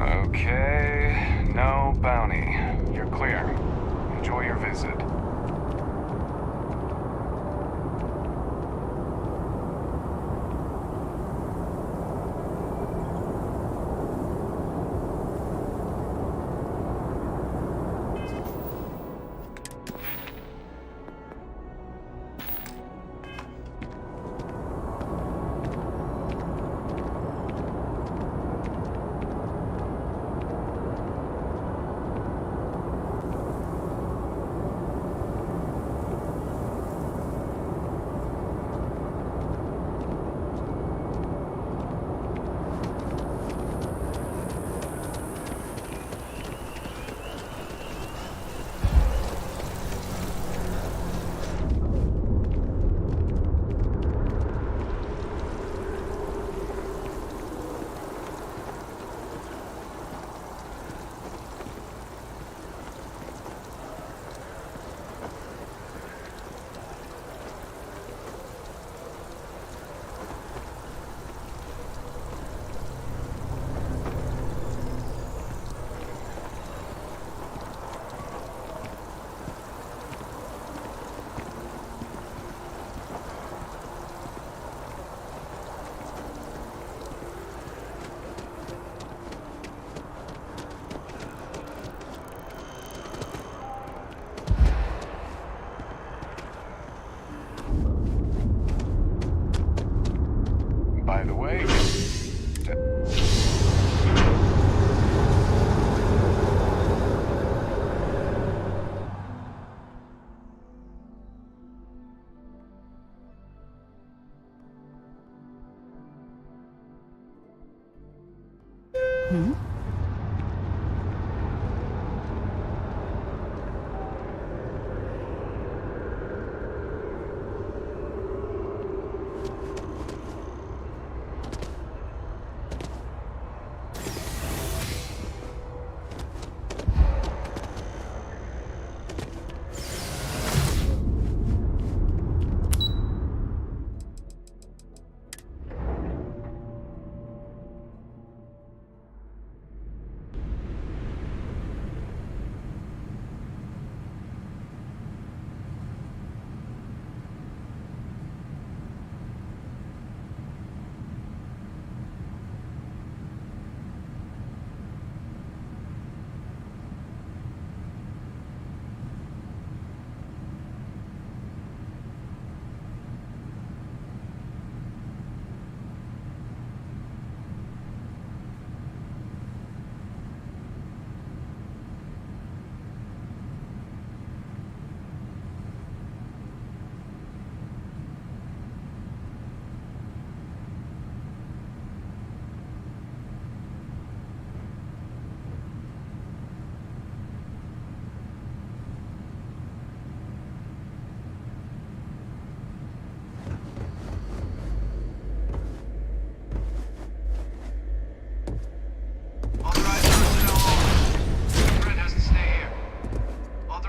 Okay, no bounty. You're clear. Enjoy your visit.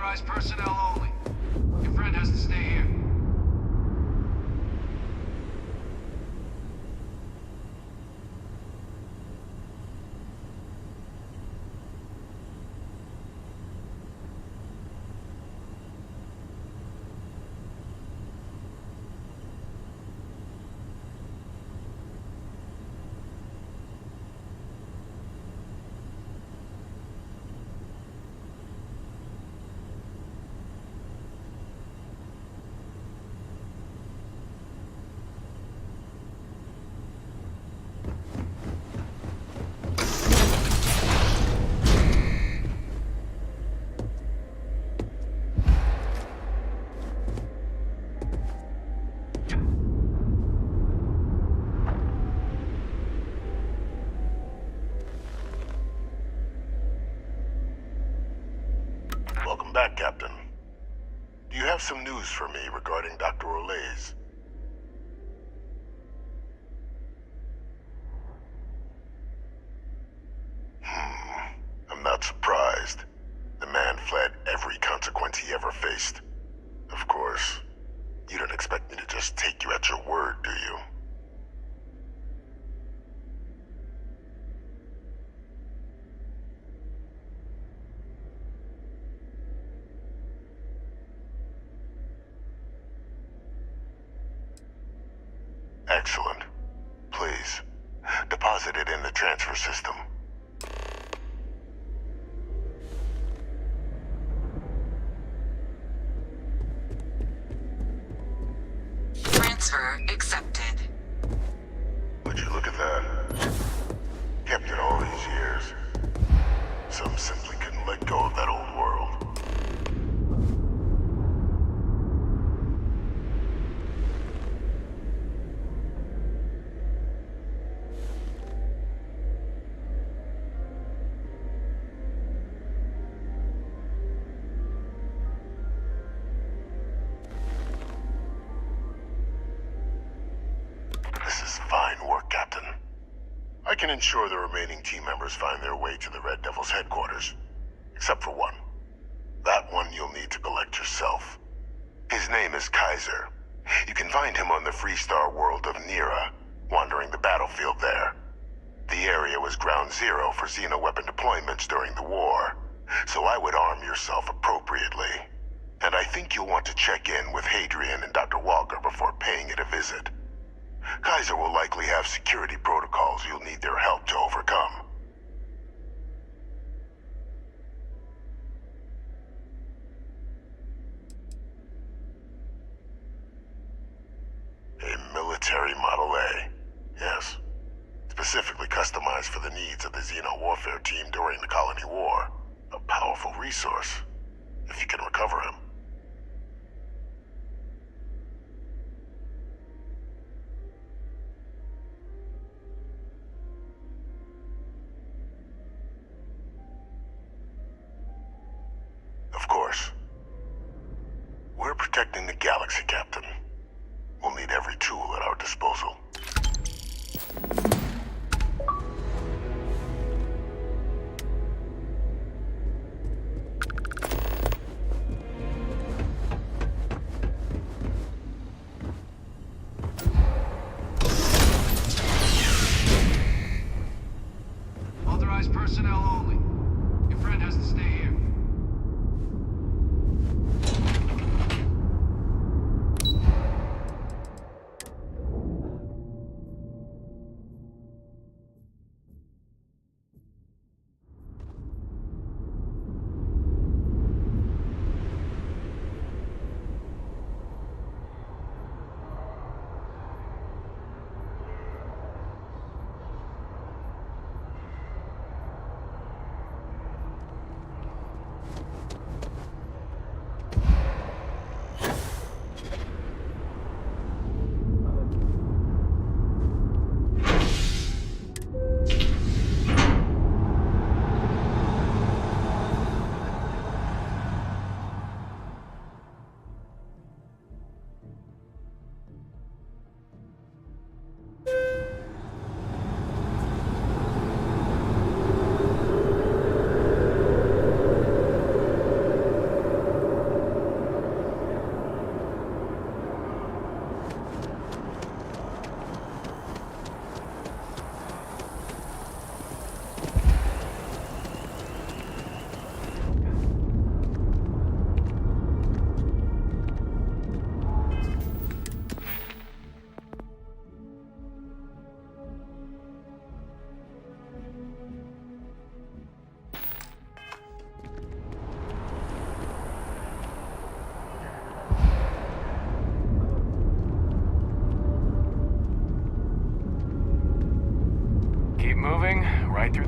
Authorized personnel only. Your friend has to stay here. Welcome back, Captain. Do you have some news for me regarding Dr. Olays? I'm not surprised. The man fled every consequence he ever faced. Of course, you don't expect me to just take you at your word, do you? Excellent. Please, deposit it in the transfer system. Transfer accepted. Would you look at that? Kept it all these years. Some simply couldn't let go of that old world. This is fine work, Captain. I can ensure the remaining team members find their way to the Red Devil's headquarters. Except for one. That one you'll need to collect yourself. His name is Kaiser. You can find him on the Freestar world of Nira, wandering the battlefield there. The area was ground zero for xeno-weapon deployments during the war, so I would arm yourself appropriately. And I think you'll want to check in with Hadrian and Dr. Walker before paying it a visit. Kaiser will likely have security protocols you'll need their help to overcome. A military Model A, yes. Specifically customized for the needs of the Xeno warfare team during the Colony War. A powerful resource, if you can recover him. Of course. We're protecting the galaxy, Captain. We'll need every tool at our disposal. Authorized personnel only. Your friend has to stay here.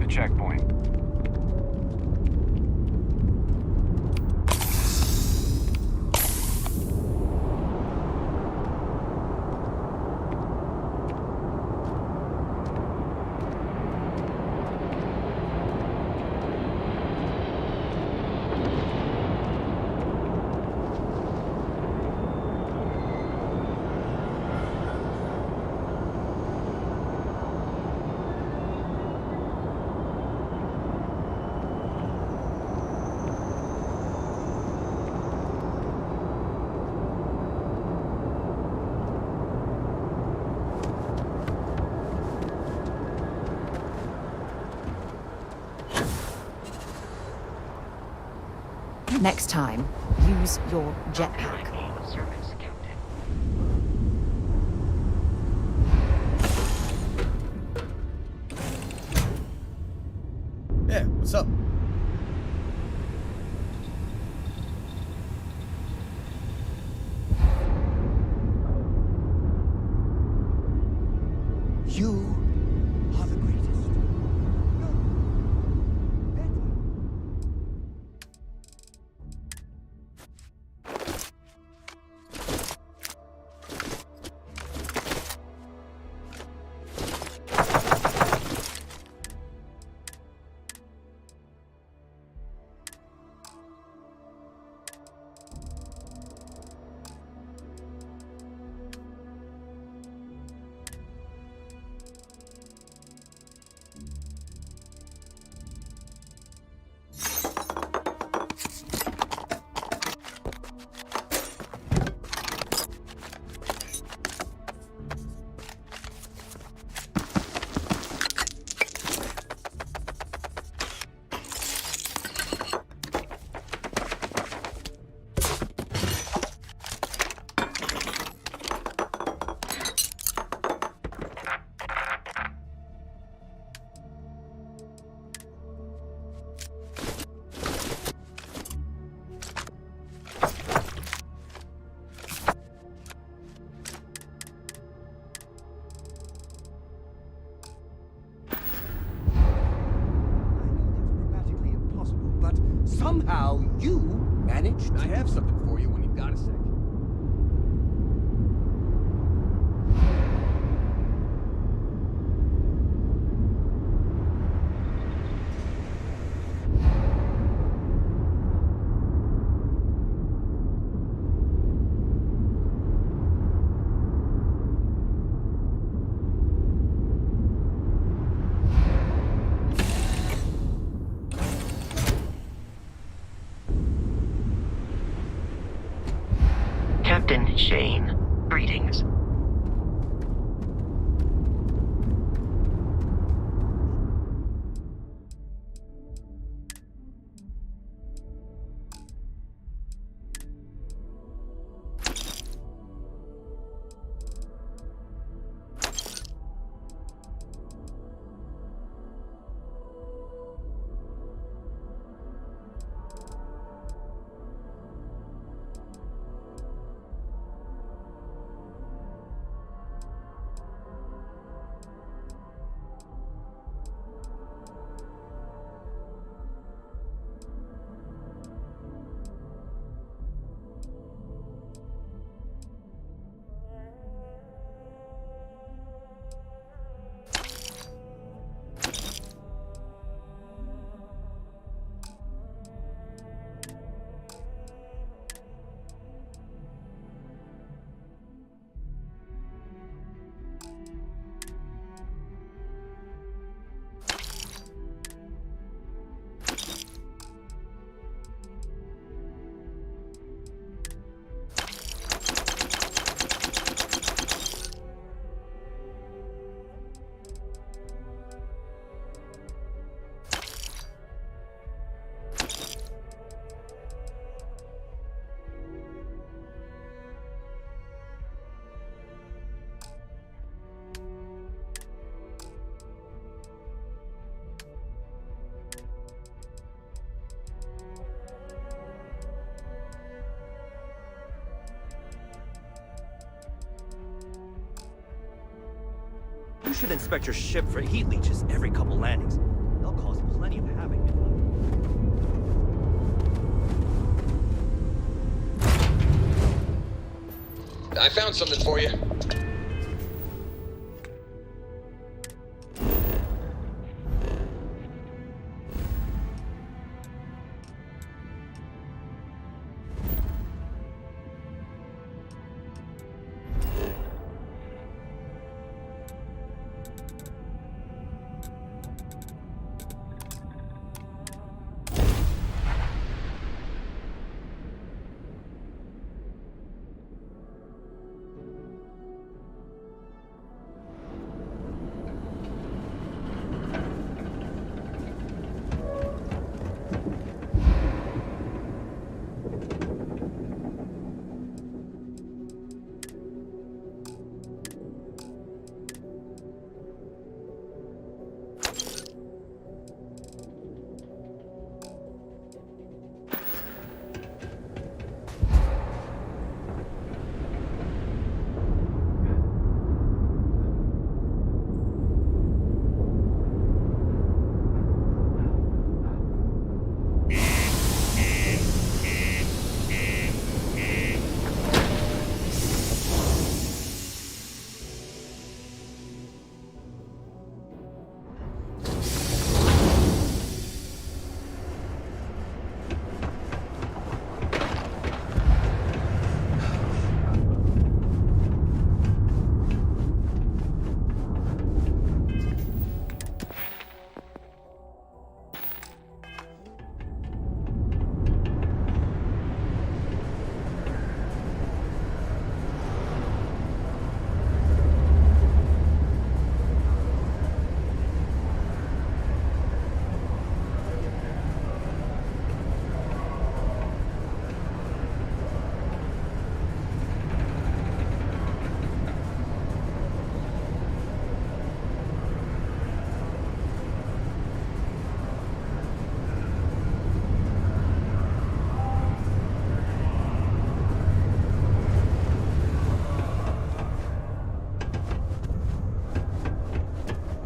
the checkpoint. Next time, use your jetpack. Yeah, what's up? You are the greatest. No, better. Somehow you managed. I have something for you when you've got a sec. Captain Shane, greetings. You should inspect your ship for heat leeches every couple landings. They'll plenty of havoc. I found something for you.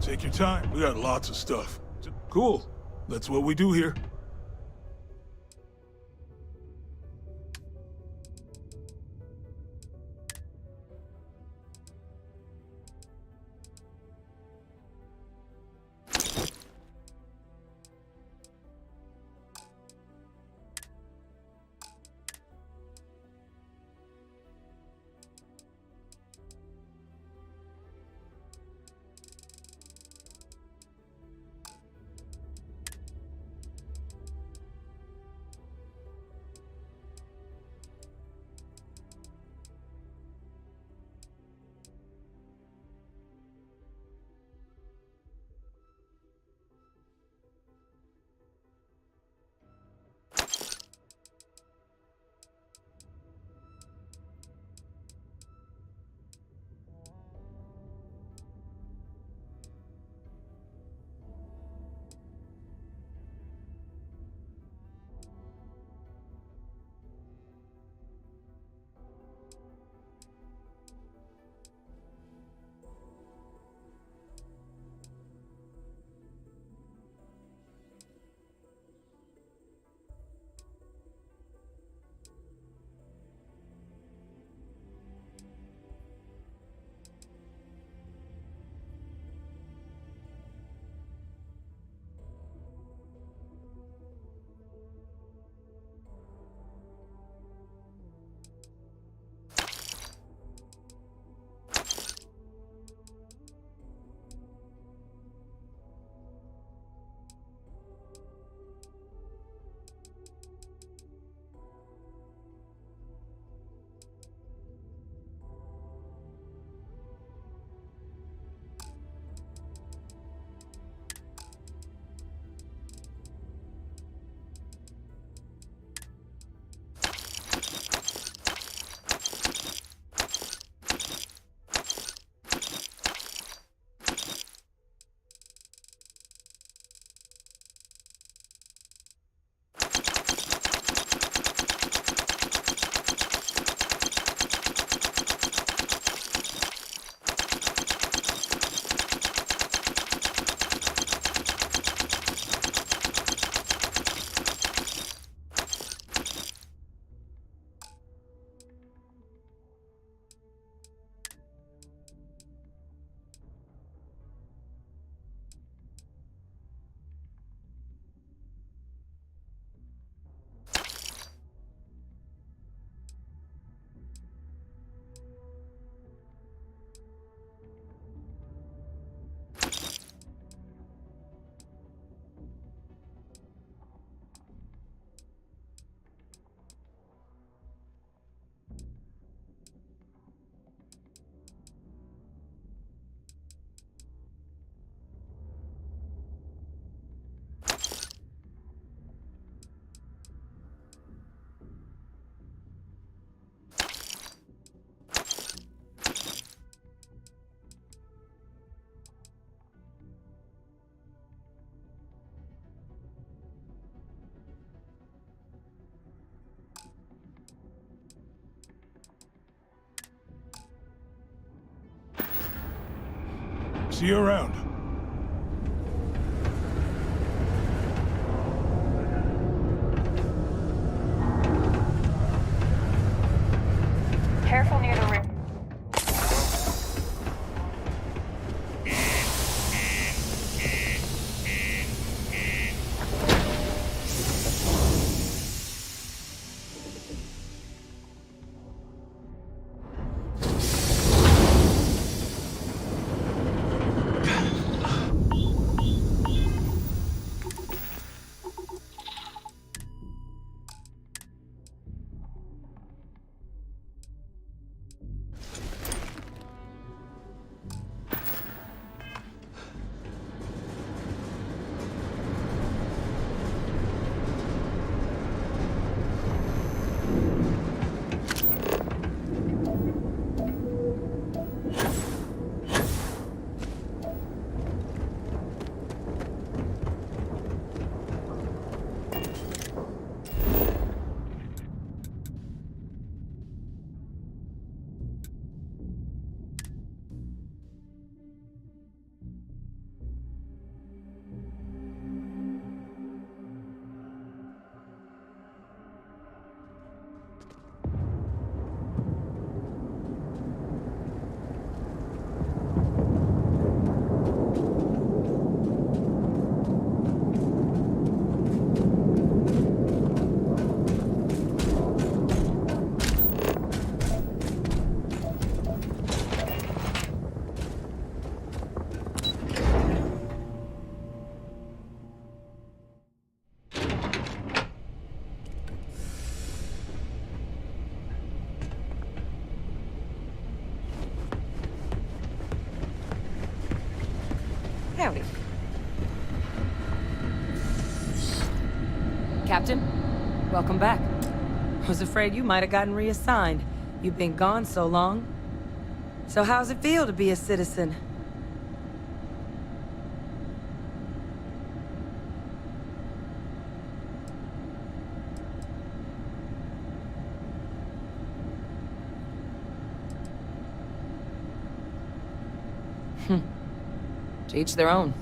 Take your time. We got lots of stuff. Cool. That's what we do here. See you around. Careful near the rear. Howdy. Captain, welcome back. I was afraid you might have gotten reassigned. You've been gone so long. So how's it feel to be a citizen? To each their own.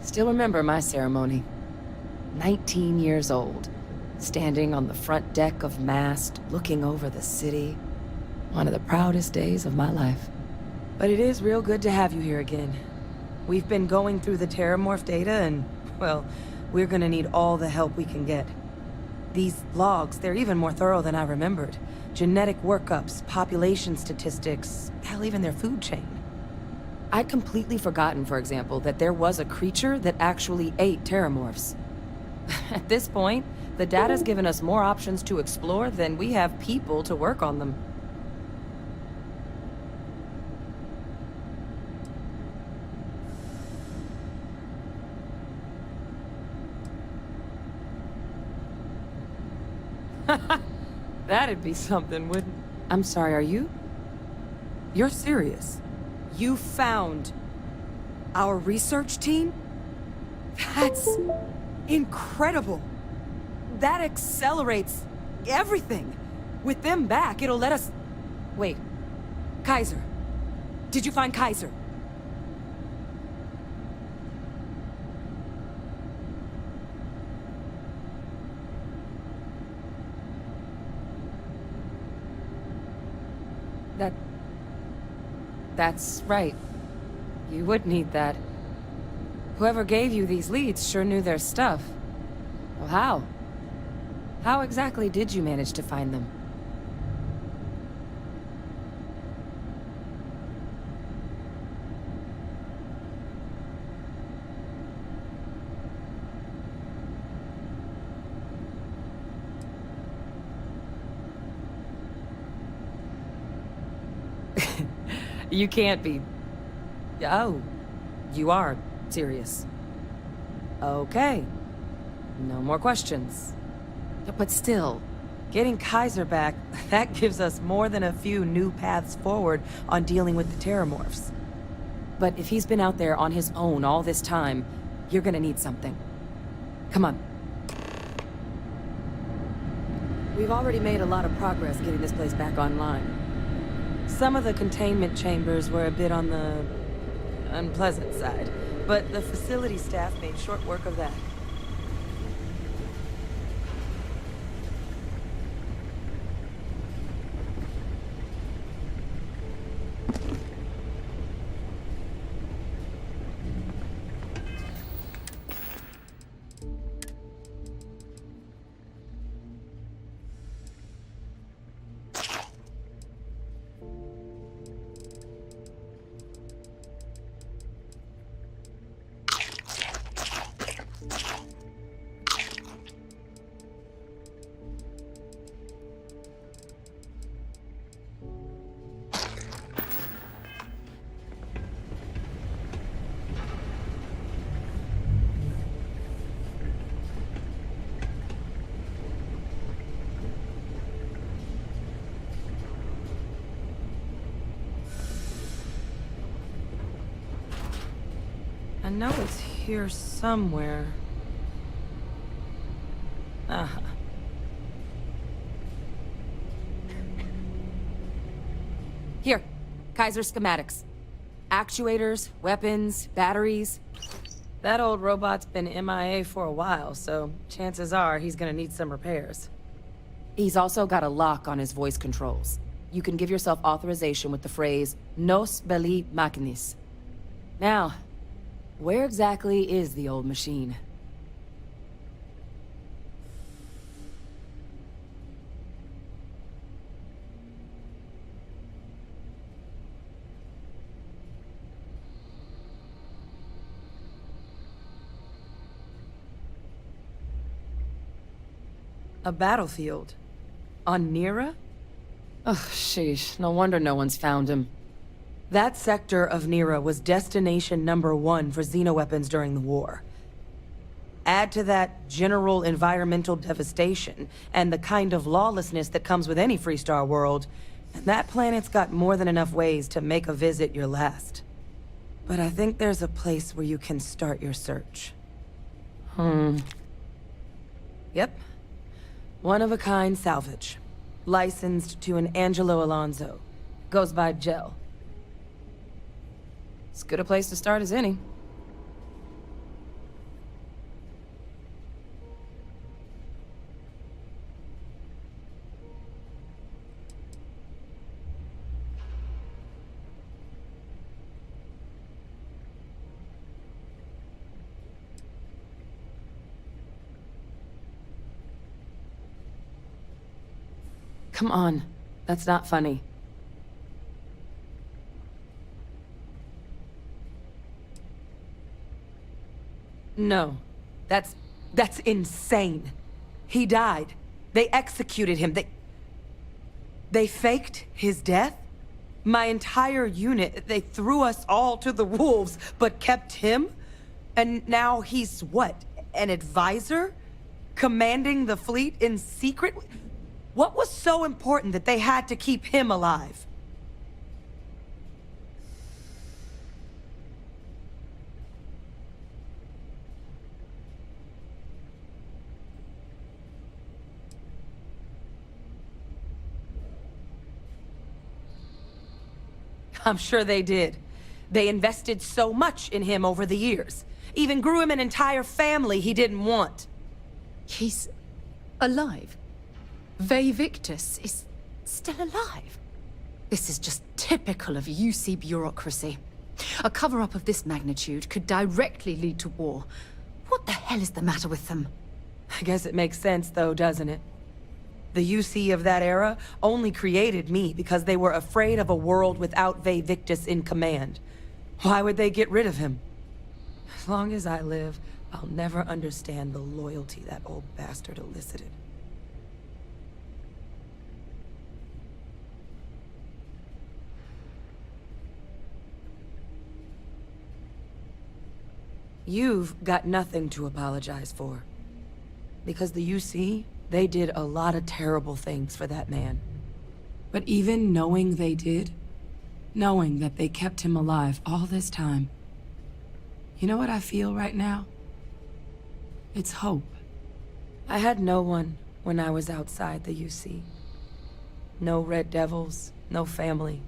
Still remember my ceremony. 19 years old, standing on the front deck of Mast, looking over the city. One of the proudest days of my life. But it is real good to have you here again. We've been going through the Terramorph data and, well, we're gonna need all the help we can get. These logs, they're even more thorough than I remembered. Genetic workups, population statistics, hell, even their food chain. I'd completely forgotten, for example, that there was a creature that actually ate Terramorphs. At this point, the data's given us more options to explore than we have people to work on them. That'd be something, wouldn't... I'm sorry, are you? You're serious? You found our research team? That's incredible. That accelerates everything. With them back, it'll let us... Wait. Kaiser. Did you find Kaiser? That's right. You would need that. Whoever gave you these leads sure knew their stuff. Well, how? How exactly did you manage to find them? You can't be... Oh, you are serious. Okay. No more questions. But still, getting Kaiser back, that gives us more than a few new paths forward on dealing with the Terramorphs. But if he's been out there on his own all this time, you're gonna need something. Come on. We've already made a lot of progress getting this place back online. Some of the containment chambers were a bit on the... unpleasant side, but the facility staff made short work of that. I know it's here somewhere. Uh-huh. Here, Kaiser schematics. Actuators, weapons, batteries. That old robot's been MIA for a while, so chances are he's gonna need some repairs. He's also got a lock on his voice controls. You can give yourself authorization with the phrase, Nos belli machinis. Now, where exactly is the old machine? A battlefield? On Nira? Ugh, sheesh. No wonder no one's found him. That sector of Nira was destination #1 for xenoweapons during the war. Add to that general environmental devastation, and the kind of lawlessness that comes with any Freestar world, and that planet's got more than enough ways to make a visit your last. But I think there's a place where you can start your search. Yep. One-of-a-kind salvage. Licensed to an Angelo Alonso. Goes by Gel. As good a place to start as any. Come on, that's not funny. No, that's insane. He died. They executed him. They faked his death? My entire unit, they threw us all to the wolves, but kept him? And now he's what, an advisor? Commanding the fleet in secret? What was so important that they had to keep him alive? I'm sure they did. They invested so much in him over the years. Even grew him an entire family he didn't want. He's alive. Ve Victus is still alive. This is just typical of UC bureaucracy. A cover-up of this magnitude could directly lead to war. What the hell is the matter with them? I guess it makes sense, though, doesn't it? The UC of that era only created me because they were afraid of a world without Ve Victus in command. Why would they get rid of him? As long as I live, I'll never understand the loyalty that old bastard elicited. You've got nothing to apologize for. Because the UC, they did a lot of terrible things for that man. But even knowing they did, knowing that they kept him alive all this time, you know what I feel right now? It's hope. I had no one when I was outside the UC. No Red Devils, no family.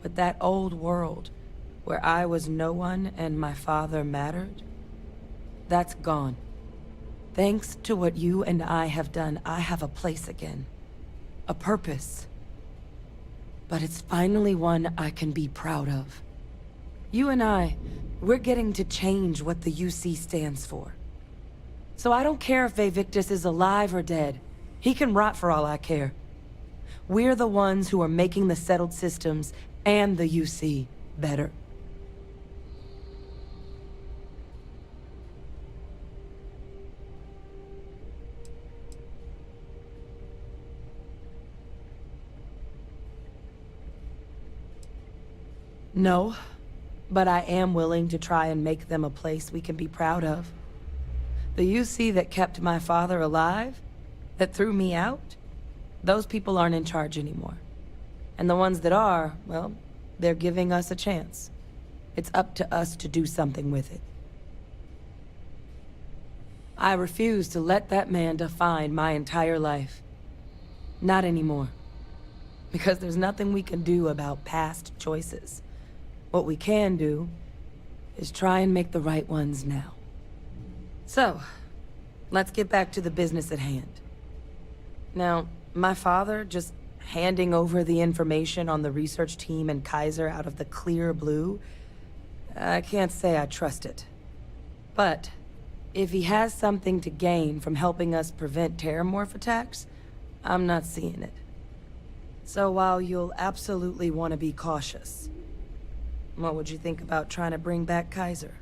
But that old world, where I was no one and my father mattered, that's gone. Thanks to what you and I have done, I have a place again. A purpose. But it's finally one I can be proud of. You and we're getting to change what the UC stands for. So I don't care if Vivictus is alive or dead. He can rot for all I care. We're the ones who are making the settled systems and the UC better. No, but I am willing to try and make them a place we can be proud of. The UC that kept my father alive, that threw me out, those people aren't in charge anymore. And the ones that are, well, they're giving us a chance. It's up to us to do something with it. I refuse to let that man define my entire life. Not anymore. Because there's nothing we can do about past choices. What we can do is try and make the right ones now. So, let's get back to the business at hand. Now, my father just handing over the information on the research team and Kaiser out of the clear blue, I can't say I trust it. But if he has something to gain from helping us prevent terramorph attacks, I'm not seeing it. So while you'll absolutely want to be cautious, what would you think about trying to bring back Kaiser?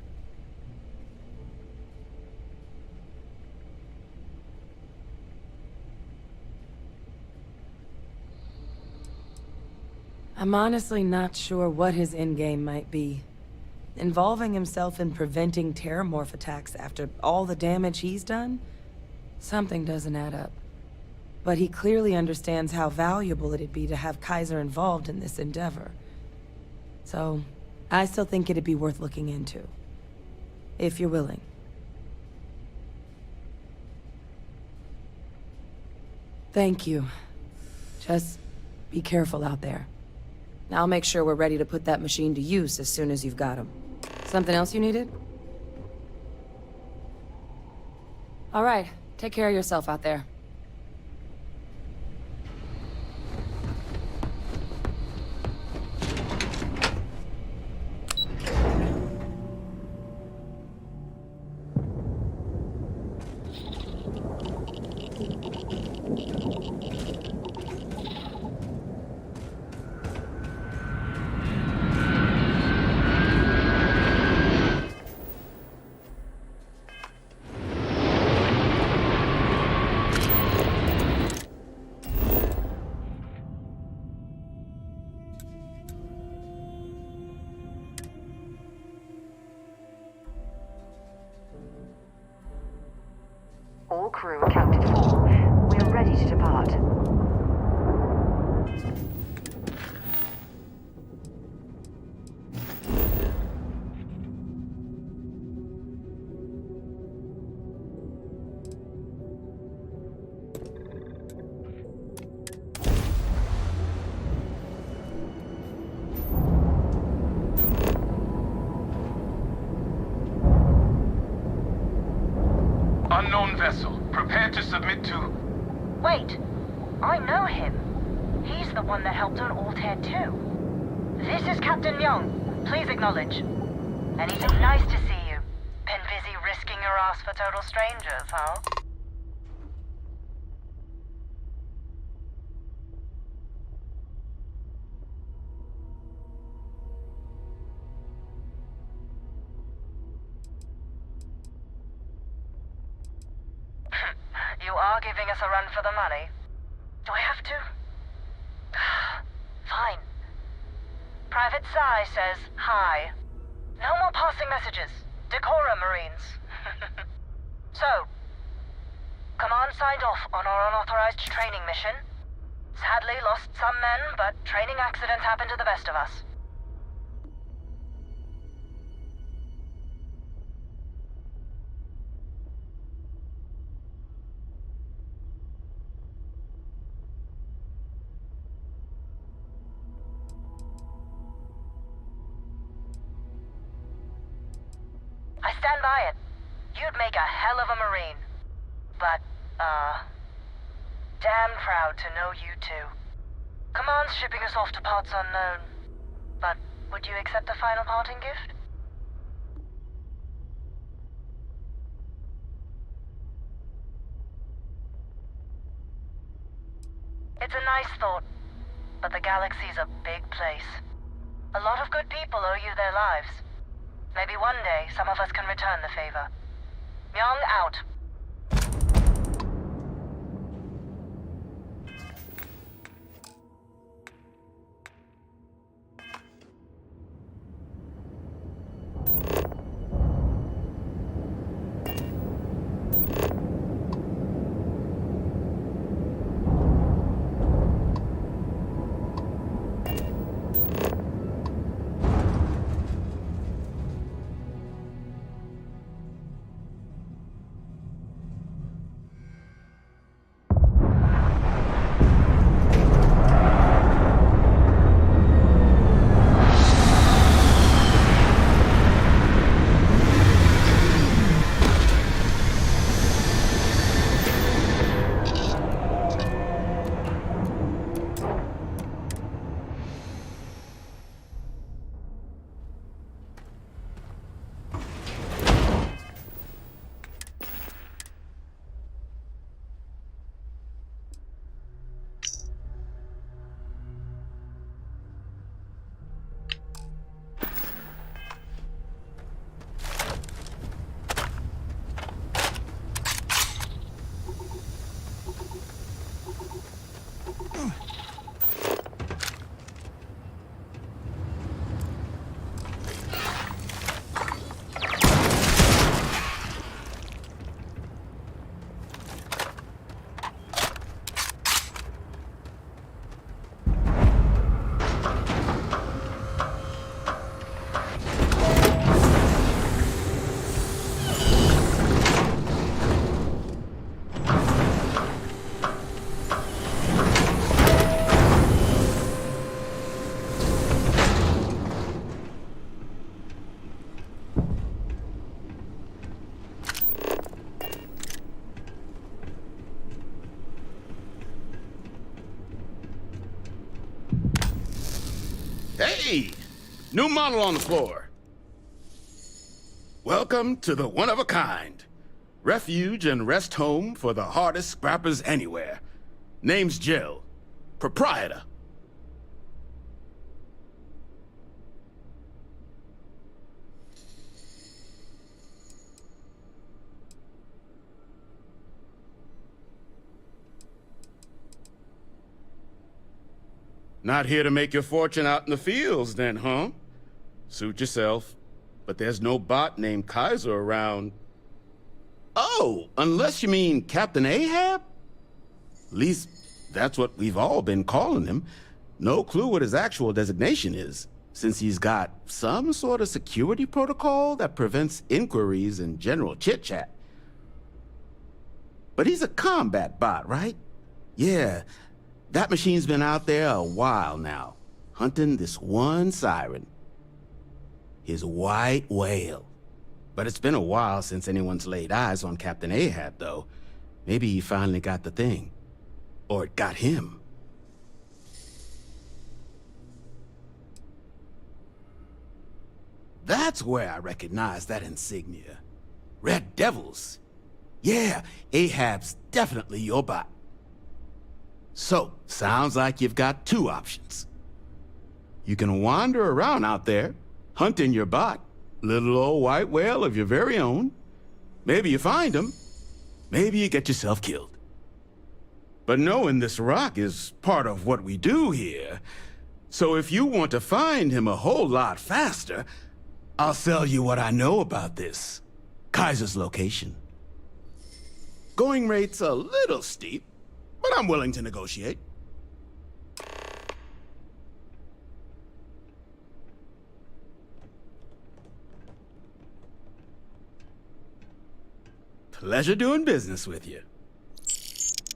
I'm honestly not sure what his endgame might be. Involving himself in preventing terramorph attacks after all the damage he's done? Something doesn't add up. But he clearly understands how valuable it'd be to have Kaiser involved in this endeavor. So, I still think it'd be worth looking into. If you're willing. Thank you. Just be careful out there. I'll make sure we're ready to put that machine to use as soon as you've got him. Something else you needed? All right, take care of yourself out there. All crew accounted for. We are ready to depart. Unknown vessel. Prepare to submit to... Wait, I know him. He's the one that helped on Altair 2. This is Captain Young. Please acknowledge. Anything nice to see you? Been busy risking your ass for total strangers, huh? You are giving us a run for the money. Do I have to? Fine. Private Psy says hi. No more passing messages. Decorum, Marines. So, Command signed off on our unauthorized training mission. Sadly lost some men, but training accidents happen to the best of us. stand by it. You'd make a hell of a Marine. But, damn proud to know you too. Command's shipping us off to parts unknown. But would you accept a final parting gift? It's a nice thought, but the galaxy's a big place. A lot of good people owe you their lives. Maybe one day some of us can return the favor. Myung out. Hey! New model on the floor. Welcome to the one-of-a-kind. Refuge and rest home for the hardest scrappers anywhere. Name's Jill. Proprietor. Not here to make your fortune out in the fields, then, huh? Suit yourself. But there's no bot named Kaiser around. Oh, unless you mean Captain Ahab? At least, that's what we've all been calling him. No clue what his actual designation is, since he's got some sort of security protocol that prevents inquiries and general chit-chat. But he's a combat bot, right? Yeah. That machine's been out there a while now, hunting this one siren. His white whale. But it's been a while since anyone's laid eyes on Captain Ahab, though. Maybe he finally got the thing. Or it got him. That's where I recognize that insignia. Red Devils. Yeah, Ahab's definitely your bot. So, sounds like you've got two options. You can wander around out there, hunting your bot, little old white whale of your very own. Maybe you find him, maybe you get yourself killed. But knowing this rock is part of what we do here, so if you want to find him a whole lot faster, I'll sell you what I know about this. Kaiser's location. Going rate's a little steep, but I'm willing to negotiate. Pleasure doing business with you.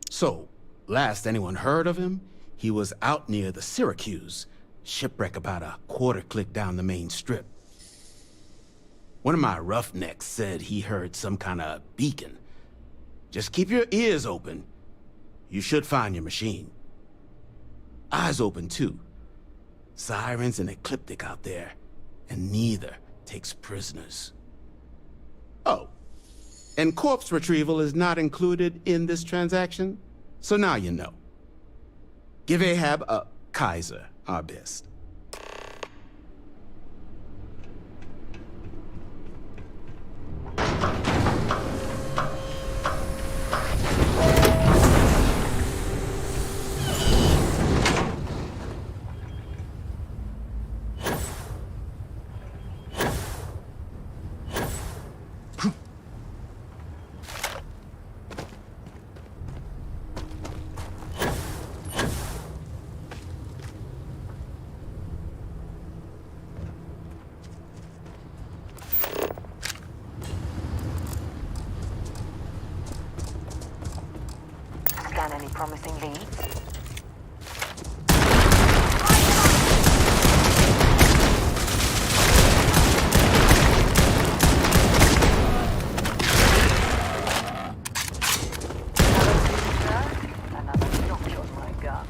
So, last anyone heard of him, he was out near the Syracuse, shipwreck about a quarter click down the main strip. One of my roughnecks said he heard some kind of beacon. Just keep your ears open. You should find your machine. Eyes open, too. Sirens and Ecliptic out there, and neither takes prisoners. Oh, and corpse retrieval is not included in this transaction, so now you know. Give Ahab a Kaiser our best. Scan any promising leads? Another notch on my gun.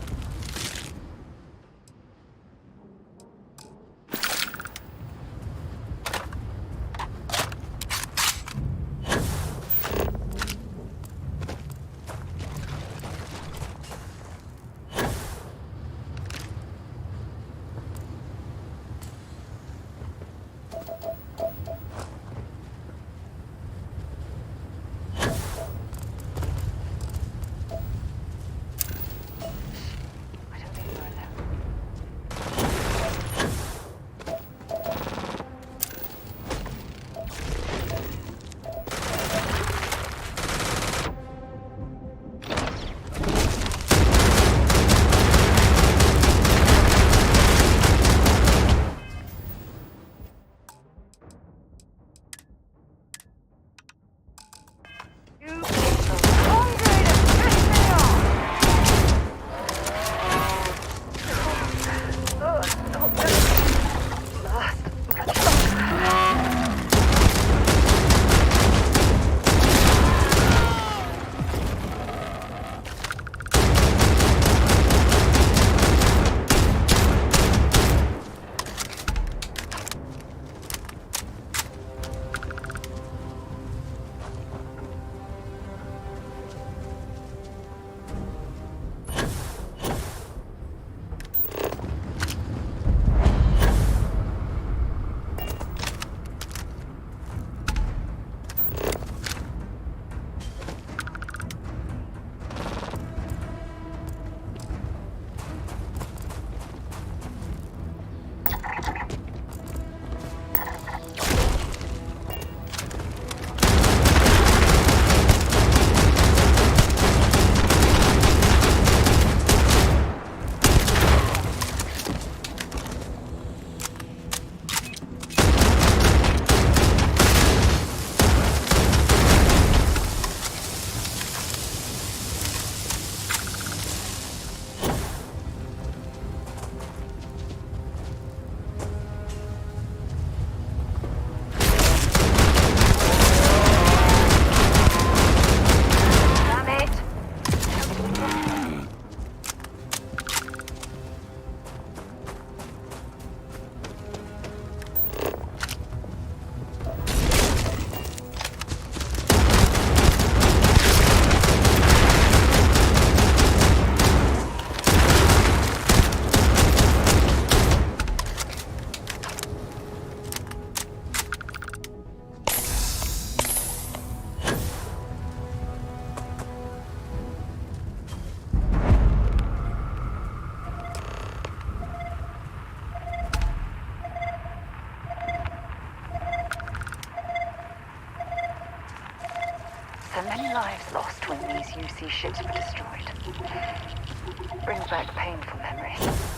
So many lives lost when these UC ships were destroyed. Brings back painful memories.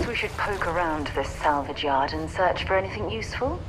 we should poke around this salvage yard and search for anything useful?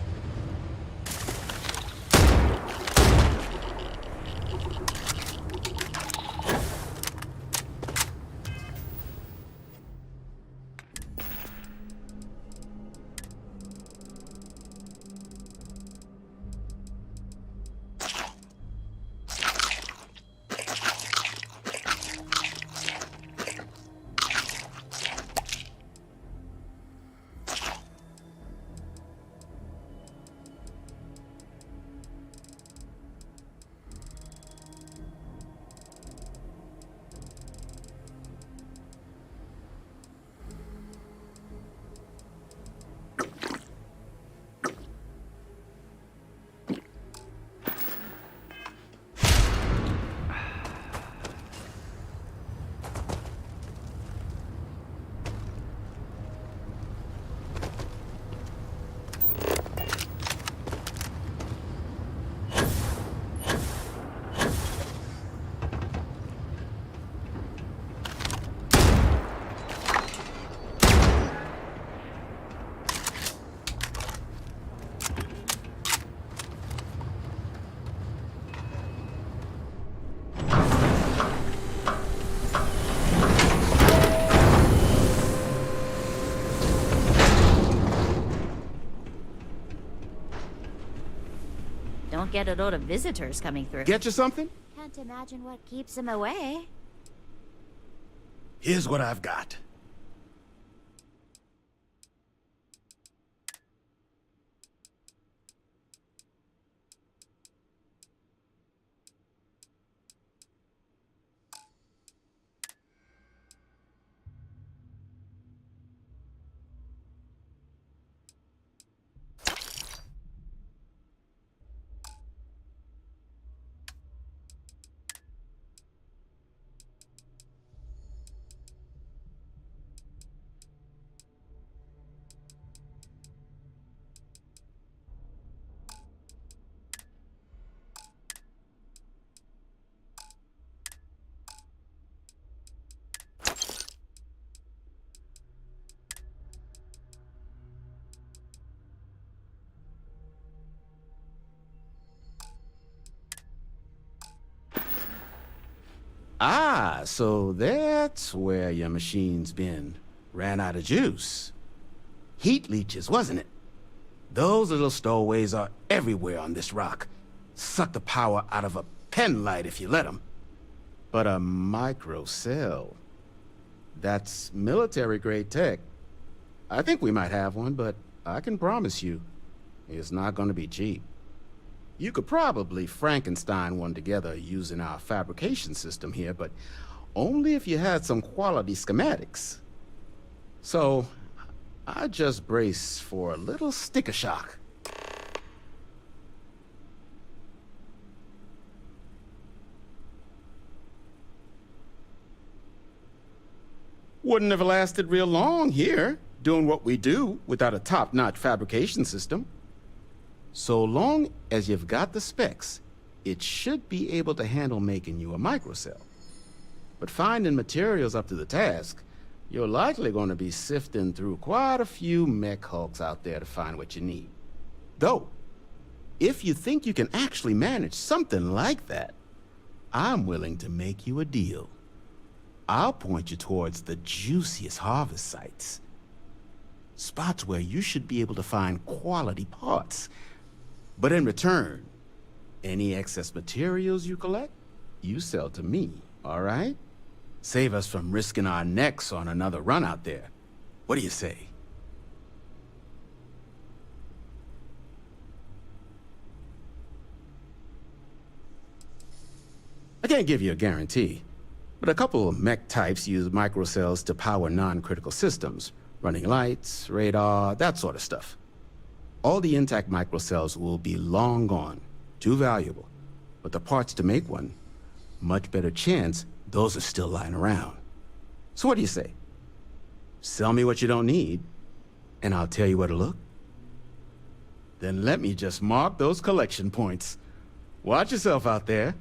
Don't get a lot of visitors coming through. Get you something? Can't imagine what keeps them away. Here's what I've got. Ah, so that's where your machine's been. Ran out of juice. Heat leeches, wasn't it? Those little stowaways are everywhere on this rock. Suck the power out of a pen light if you let them. But a microcell. That's military-grade tech. I think we might have one, but I can promise you, it's not gonna be cheap. You could probably Frankenstein one together using our fabrication system here, but only if you had some quality schematics. So, I just brace for a little sticker shock. Wouldn't have lasted real long here, doing what we do without a top-notch fabrication system. So long as you've got the specs, it should be able to handle making you a microcell. But finding materials up to the task, you're likely going to be sifting through quite a few mech hulks out there to find what you need. Though, if you think you can actually manage something like that, I'm willing to make you a deal. I'll point you towards the juiciest harvest sites. Spots where you should be able to find quality parts. But in return, any excess materials you collect, you sell to me, all right? Save us from risking our necks on another run out there. What do you say? I can't give you a guarantee, but a couple of mech types use microcells to power non-critical systems, running lights, radar, that sort of stuff. All the intact microcells will be long gone, too valuable. But the parts to make one, much better chance those are still lying around. So what do you say? Sell me what you don't need, and I'll tell you where to look? Then let me just mark those collection points. Watch yourself out there.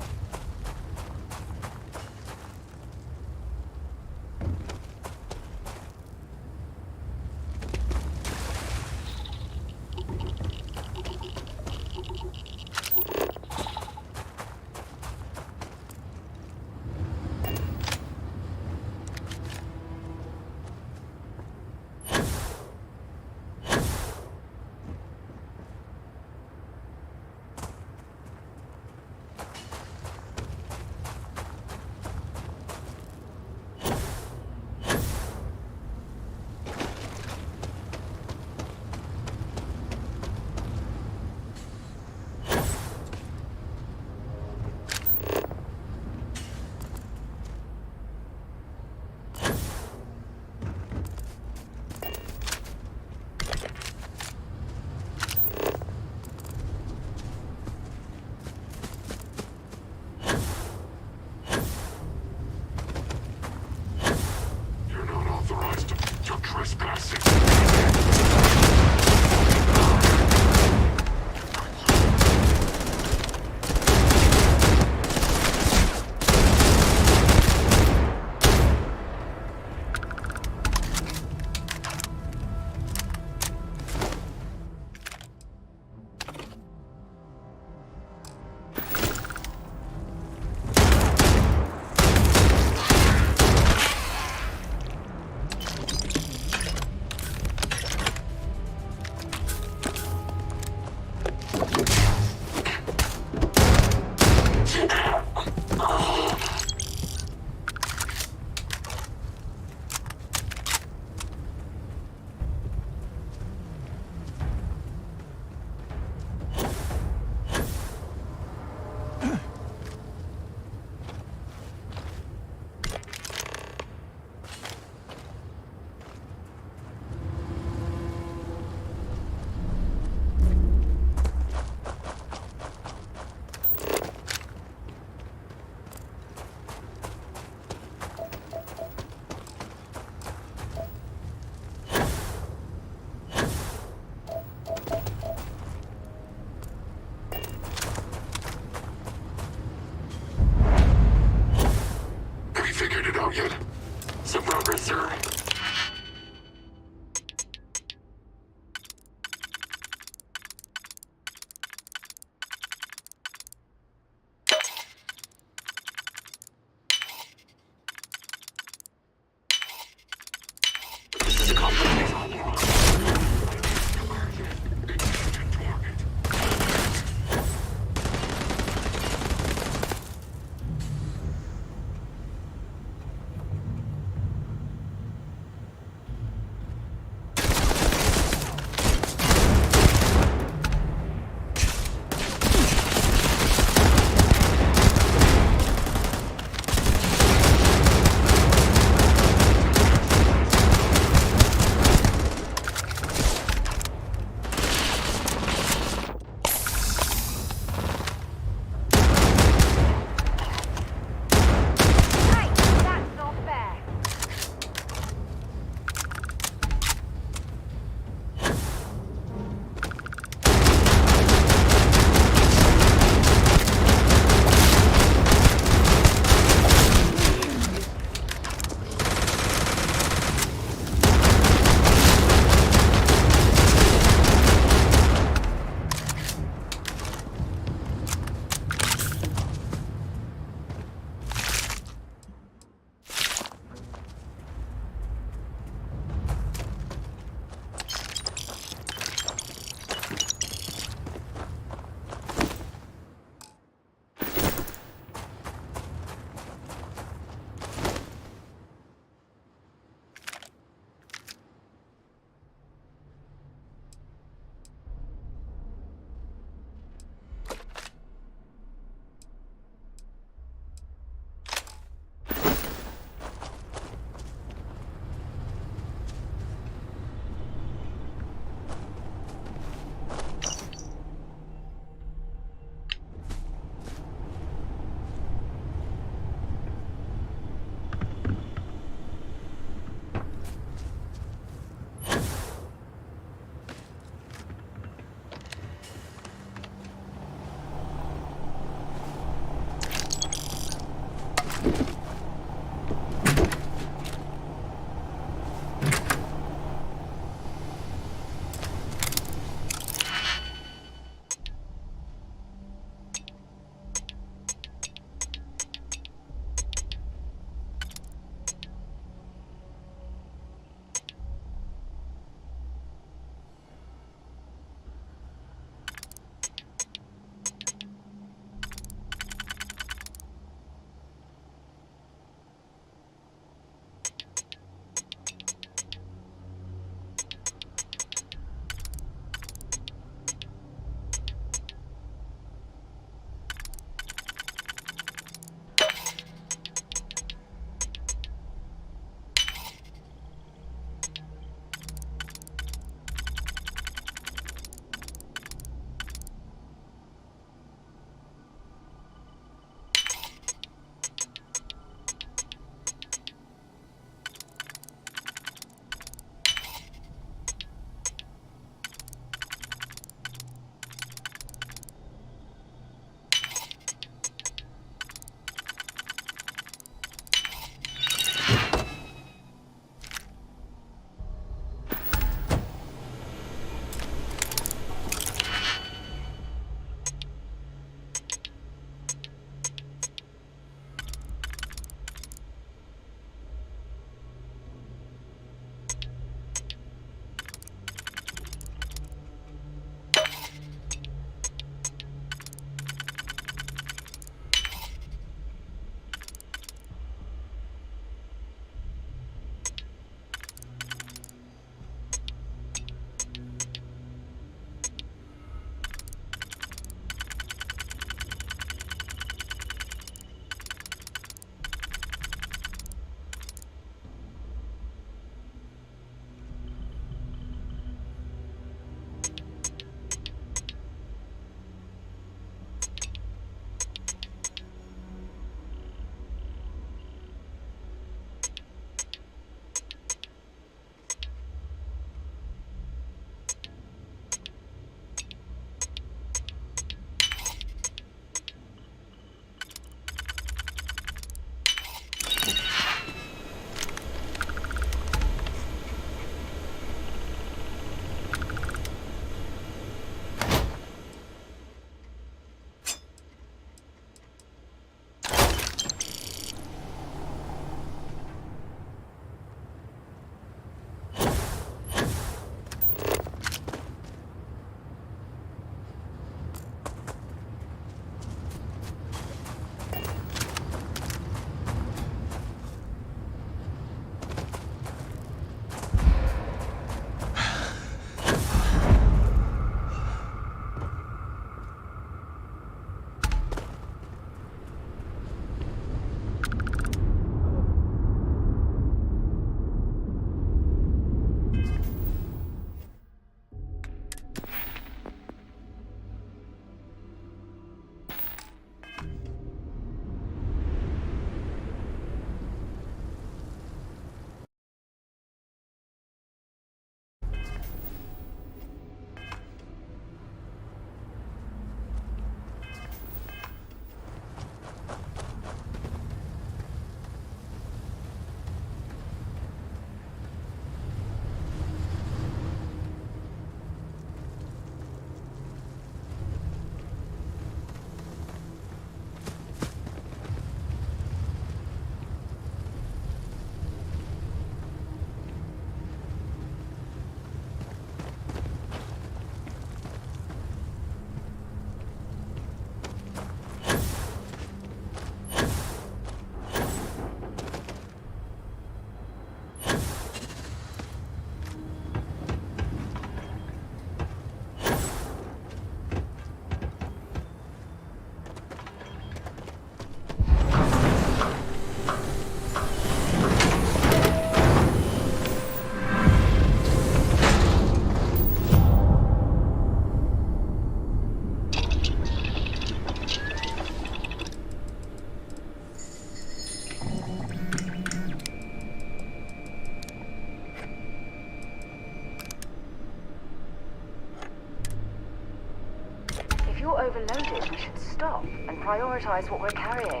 overloaded, we should stop and prioritize what we're carrying.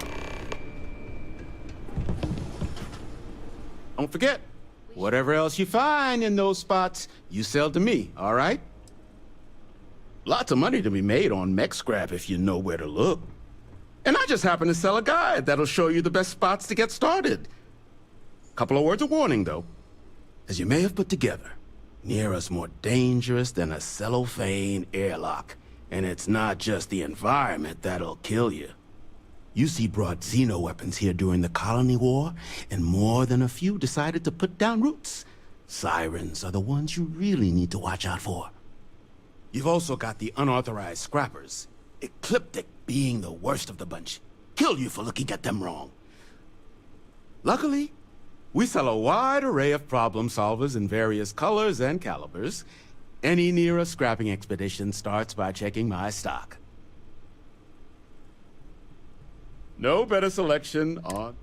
Don't forget, whatever else you find in those spots, you sell to me, all right? Lots of money to be made on mech scrap if you know where to look. And I just happen to sell a guide that'll show you the best spots to get started. Couple of words of warning, though. As you may have put together, Neera's more dangerous than a cellophane airlock. And it's not just the environment that'll kill you. UC brought xeno-weapons here during the Colony War, and more than a few decided to put down roots. Sirens are the ones you really need to watch out for. You've also got the unauthorized scrappers, Ecliptic being the worst of the bunch. Kill you for looking at them wrong. Luckily, we sell a wide array of problem solvers in various colors and calibers. Any Neera scrapping expedition starts by checking my stock. No better selection on...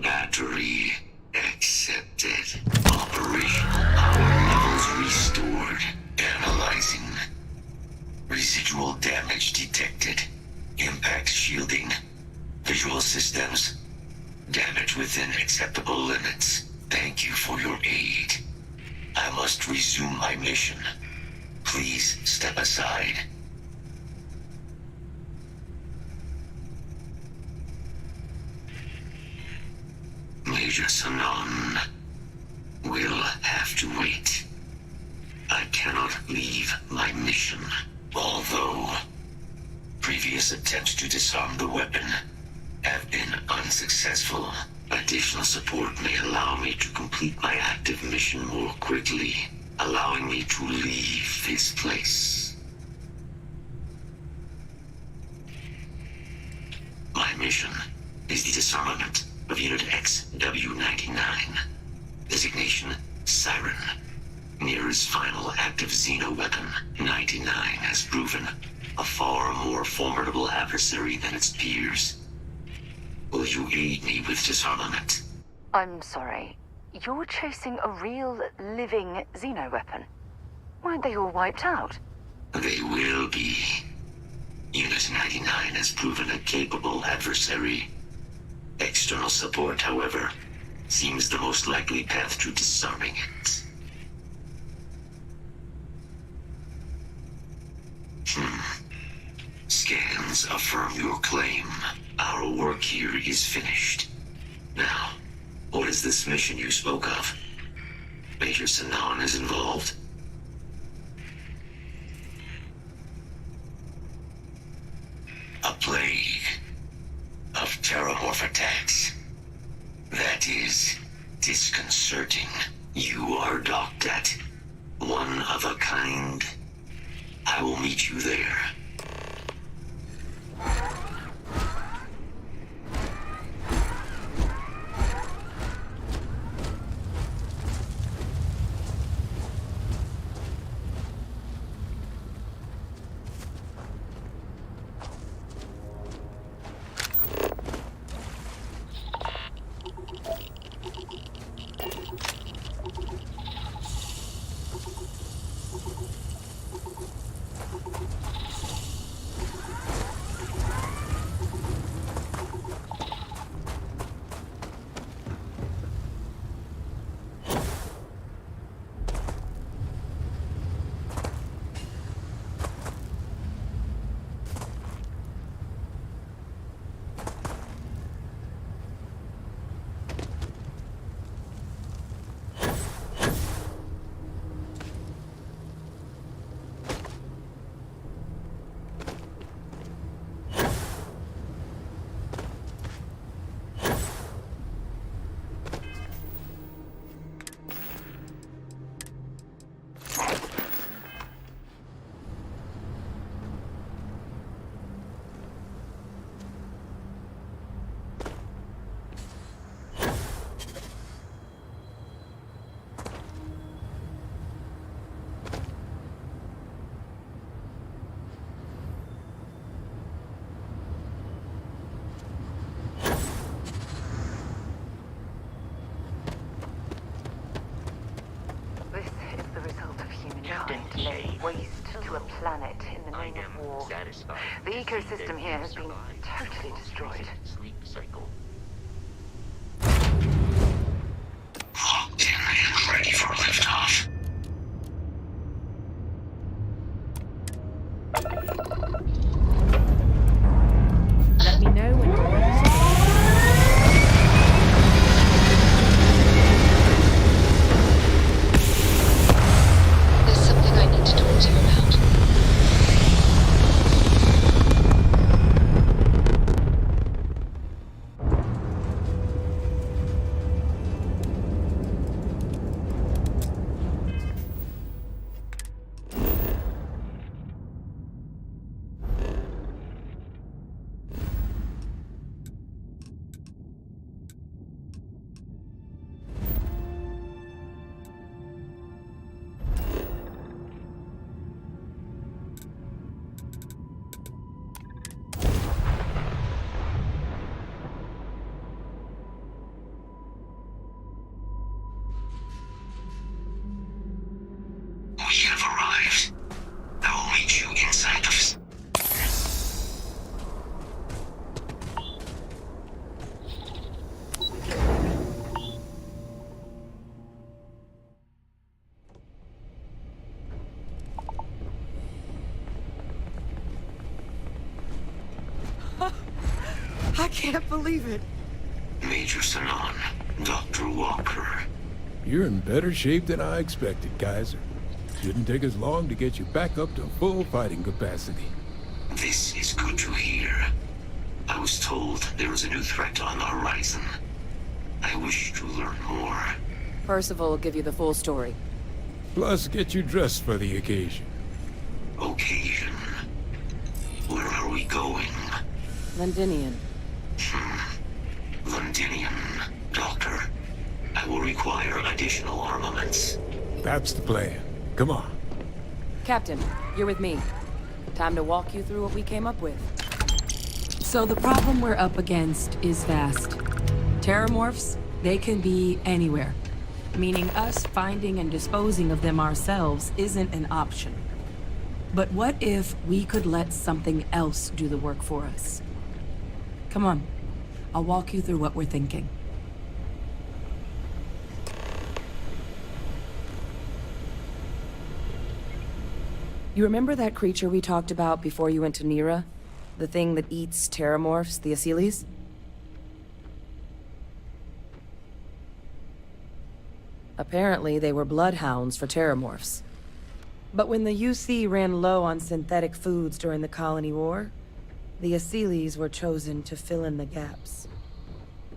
Battery accepted. Operational power levels restored. Analyzing. Residual damage detected. Impact shielding. Visual systems. Damage within acceptable limits. Thank you for your aid. I must resume my mission. Please step aside. Major Sanan will have to wait. I cannot leave my mission, although previous attempts to disarm the weapon have been unsuccessful. Additional support may allow me to complete my active mission more quickly, allowing me to leave this place. My mission is the disarmament of Unit XW-99. Designation, Siren. Neera's final active Xeno weapon, 99, has proven a far more formidable adversary than its peers. Will you aid me with disarmament? I'm sorry. You're chasing a real, living Xeno weapon. Weren't they all wiped out? They will be. Unit 99 has proven a capable adversary. External support, however, seems the most likely path to disarming it. Scans affirm your claim. Our work here is finished. Now, what is this mission you spoke of? Major Sanan is involved? A plague of terramorph attacks. That is disconcerting. You are docked at one of a kind. I will meet you there. waste to a planet in the name of war. The ecosystem here has been totally destroyed. Sleep cycle. Locked in and ready for liftoff. Let me know when you're ready. There's something I need to talk to you about. We have arrived. I will meet you inside the... I can't believe it. Major Sanon, Dr. Walker. You're in better shape than I expected, Kaiser. Shouldn't take us long to get you back up to full fighting capacity. This is good to hear. I was told there was a new threat on the horizon. I wish to learn more. Percival will give you the full story. Plus, get you dressed for the occasion. Occasion. Where are we going? Londinian. Londinian, Doctor. I will require additional armaments. That's the plan. Come on. Captain, you're with me. Time to walk you through what we came up with. So the problem we're up against is vast. Terramorphs, they can be anywhere. Meaning us finding and disposing of them ourselves isn't an option. But what if we could let something else do the work for us? Come on. I'll walk you through what we're thinking. You remember that creature we talked about before you went to Nira? The thing that eats terramorphs, the Asylees? Apparently, they were bloodhounds for terramorphs. But when the UC ran low on synthetic foods during the Colony War, the Asylees were chosen to fill in the gaps.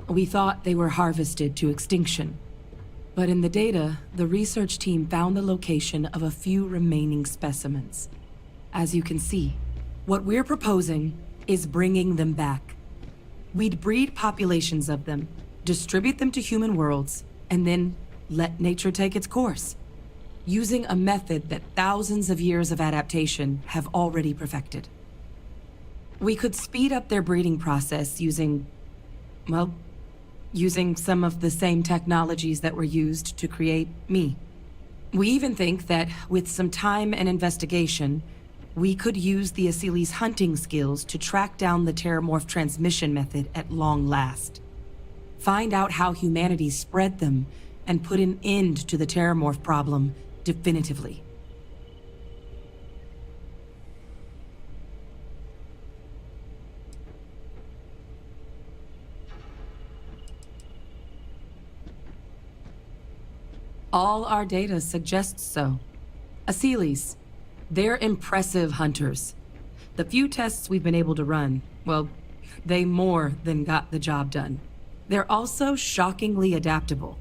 We thought they were harvested to extinction. But in the data, the research team found the location of a few remaining specimens. As you can see, what we're proposing is bringing them back. We'd breed populations of them, distribute them to human worlds, and then let nature take its course, using a method that thousands of years of adaptation have already perfected. We could speed up their breeding process using some of the same technologies that were used to create me. We even think that with some time and investigation, we could use the Asylees' hunting skills to track down the Terramorph transmission method at long last. Find out how humanity spread them and put an end to the Terramorph problem definitively. All our data suggests so. Asylees, they're impressive hunters. The few tests we've been able to run, well, they more than got the job done. They're also shockingly adaptable.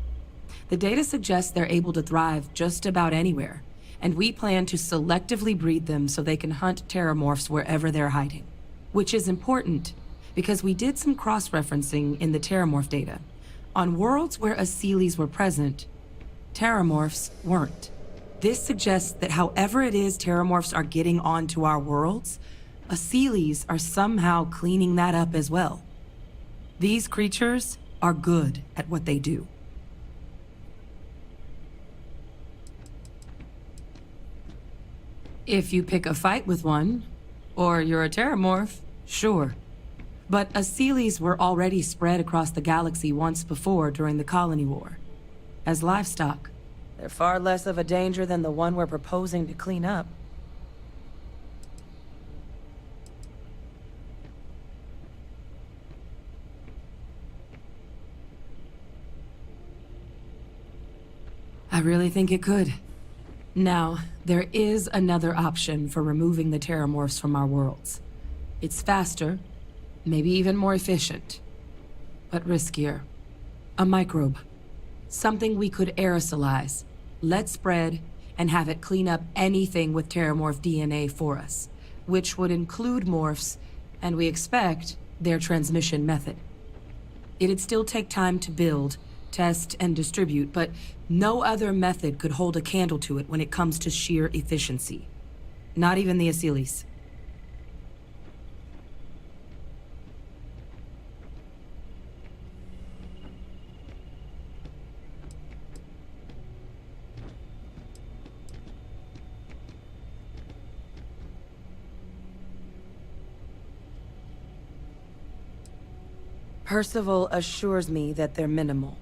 The data suggests they're able to thrive just about anywhere, and we plan to selectively breed them so they can hunt terramorphs wherever they're hiding. Which is important, because we did some cross-referencing in the terramorph data. On worlds where Asylees were present, terramorphs weren't. This suggests that however it is terramorphs are getting onto our worlds, Asylees are somehow cleaning that up as well. These creatures are good at what they do. If you pick a fight with one, or you're a terramorph, sure. But Asylees were already spread across the galaxy once before during the Colony War. As livestock, they're far less of a danger than the one we're proposing to clean up. I really think it could. Now, there is another option for removing the terramorphs from our worlds. It's faster, maybe even more efficient, but riskier. A microbe. Something we could aerosolize, let spread, and have it clean up anything with terramorph DNA for us, which would include morphs, and we expect their transmission method. It'd still take time to build, test, and distribute, but no other method could hold a candle to it when it comes to sheer efficiency. Not even the Asylees. Percival assures me that they're minimal.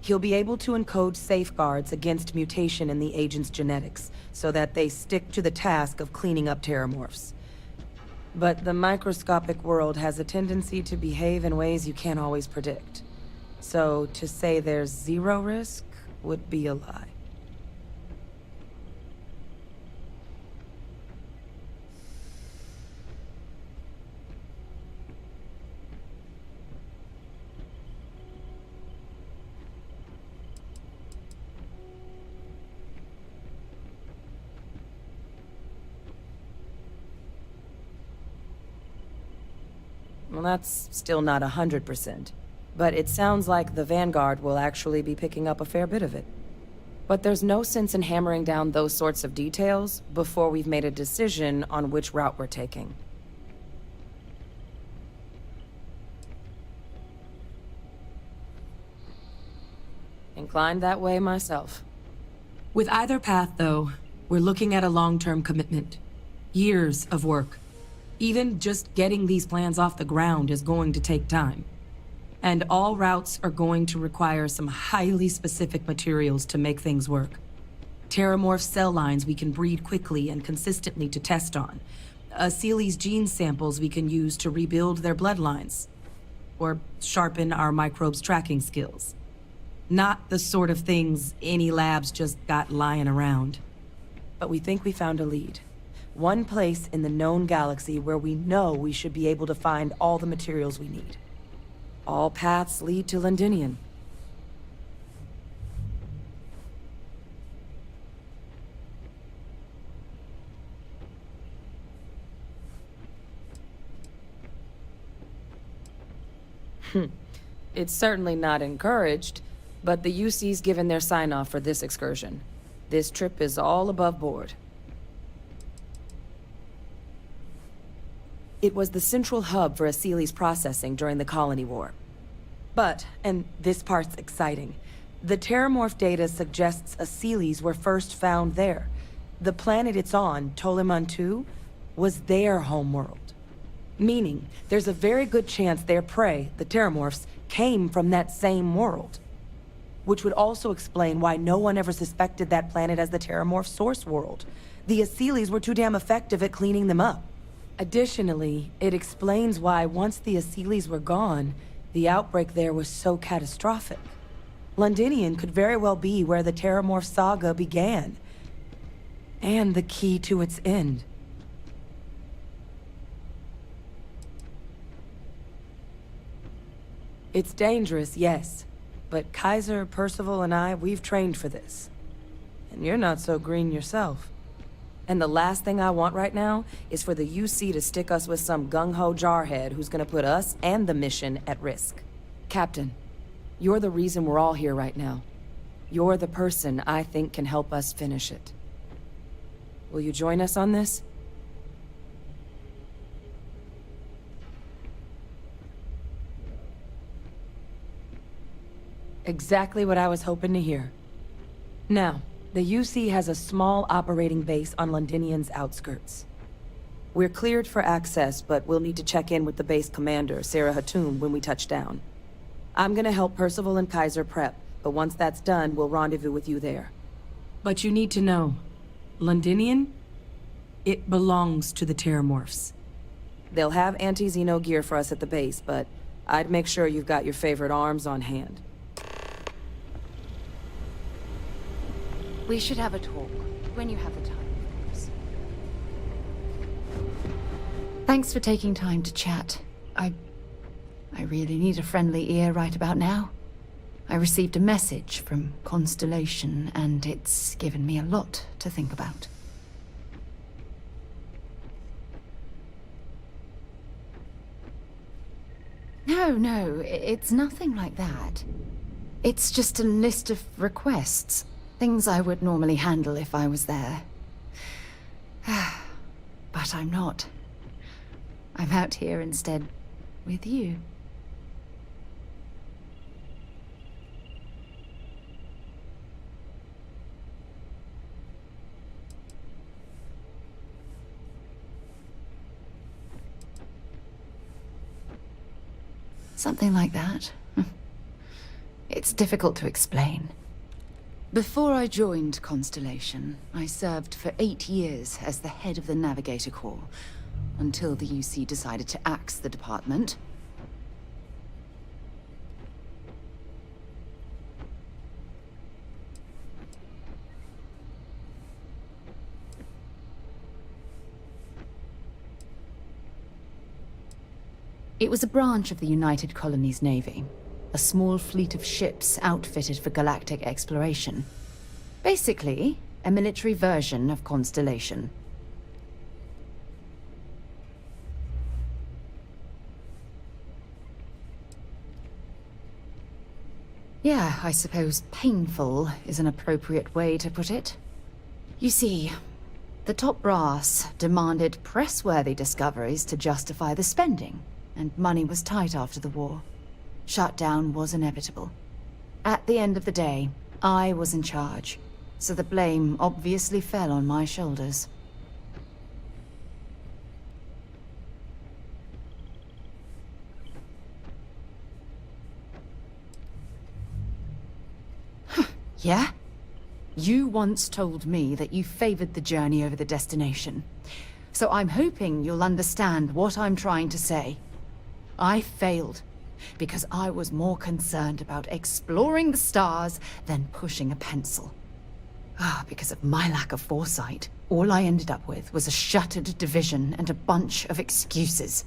He'll be able to encode safeguards against mutation in the agent's genetics, so that they stick to the task of cleaning up terramorphs. But the microscopic world has a tendency to behave in ways you can't always predict. So to say there's zero risk would be a lie. Well, that's still not 100%. But it sounds like the Vanguard will actually be picking up a fair bit of it. But there's no sense in hammering down those sorts of details before we've made a decision on which route we're taking. Inclined that way myself. With either path, though, we're looking at a long-term commitment. Years of work. Even just getting these plans off the ground is going to take time. And all routes are going to require some highly specific materials to make things work. Terramorph cell lines we can breed quickly and consistently to test on. Asylees gene samples we can use to rebuild their bloodlines. Or sharpen our microbes' tracking skills. Not the sort of things any labs just got lying around. But we think we found a lead. One place in the known galaxy where we know we should be able to find all the materials we need. All paths lead to Londinian. It's certainly not encouraged, but the UC's given their sign-off for this excursion. This trip is all above board. It was the central hub for Asylees processing during the Colony War. But, and this part's exciting, the terramorph data suggests Asylees were first found there. The planet it's on, Toliman 2, was their homeworld. Meaning, there's a very good chance their prey, the terramorphs, came from that same world. Which would also explain why no one ever suspected that planet as the terramorph source world. The Asylees were too damn effective at cleaning them up. Additionally, it explains why once the Asylees were gone, the outbreak there was so catastrophic. Londinian could very well be where the Terramorph saga began. And the key to its end. It's dangerous, yes. But Kaiser, Percival, and I, we've trained for this. And you're not so green yourself. And the last thing I want right now is for the UC to stick us with some gung-ho jarhead who's gonna put us and the mission at risk. Captain, you're the reason we're all here right now. You're the person I think can help us finish it. Will you join us on this? Exactly what I was hoping to hear. Now, The UC has a small operating base on Londinian's outskirts. We're cleared for access, but we'll need to check in with the base commander, Sarah Hatum, when we touch down. I'm gonna help Percival and Kaiser prep, but once that's done, we'll rendezvous with you there. But you need to know, Londinian, it belongs to the Terramorphs. They'll have anti-Xeno gear for us at the base, but I'd make sure you've got your favorite arms on hand. We should have a talk, when you have the time, of course. Thanks for taking time to chat. I really need a friendly ear right about now. I received a message from Constellation, and it's given me a lot to think about. No, it's nothing like that. It's just a list of requests. Things I would normally handle if I was there. But I'm not. I'm out here instead, with you. Something like that. It's difficult to explain. Before I joined Constellation, I served for 8 years as the head of the Navigator Corps, until the UC decided to axe the department. It was a branch of the United Colonies Navy, a small fleet of ships outfitted for galactic exploration. Basically, a military version of Constellation. Yeah, I suppose painful is an appropriate way to put it. You see, the top brass demanded press-worthy discoveries to justify the spending, and money was tight after the war. Shutdown was inevitable. At the end of the day, I was in charge, so the blame obviously fell on my shoulders. Yeah? You once told me that you favored the journey over the destination. So I'm hoping you'll understand what I'm trying to say. I failed, because I was more concerned about exploring the stars than pushing a pencil. Because of my lack of foresight, all I ended up with was a shattered division and a bunch of excuses.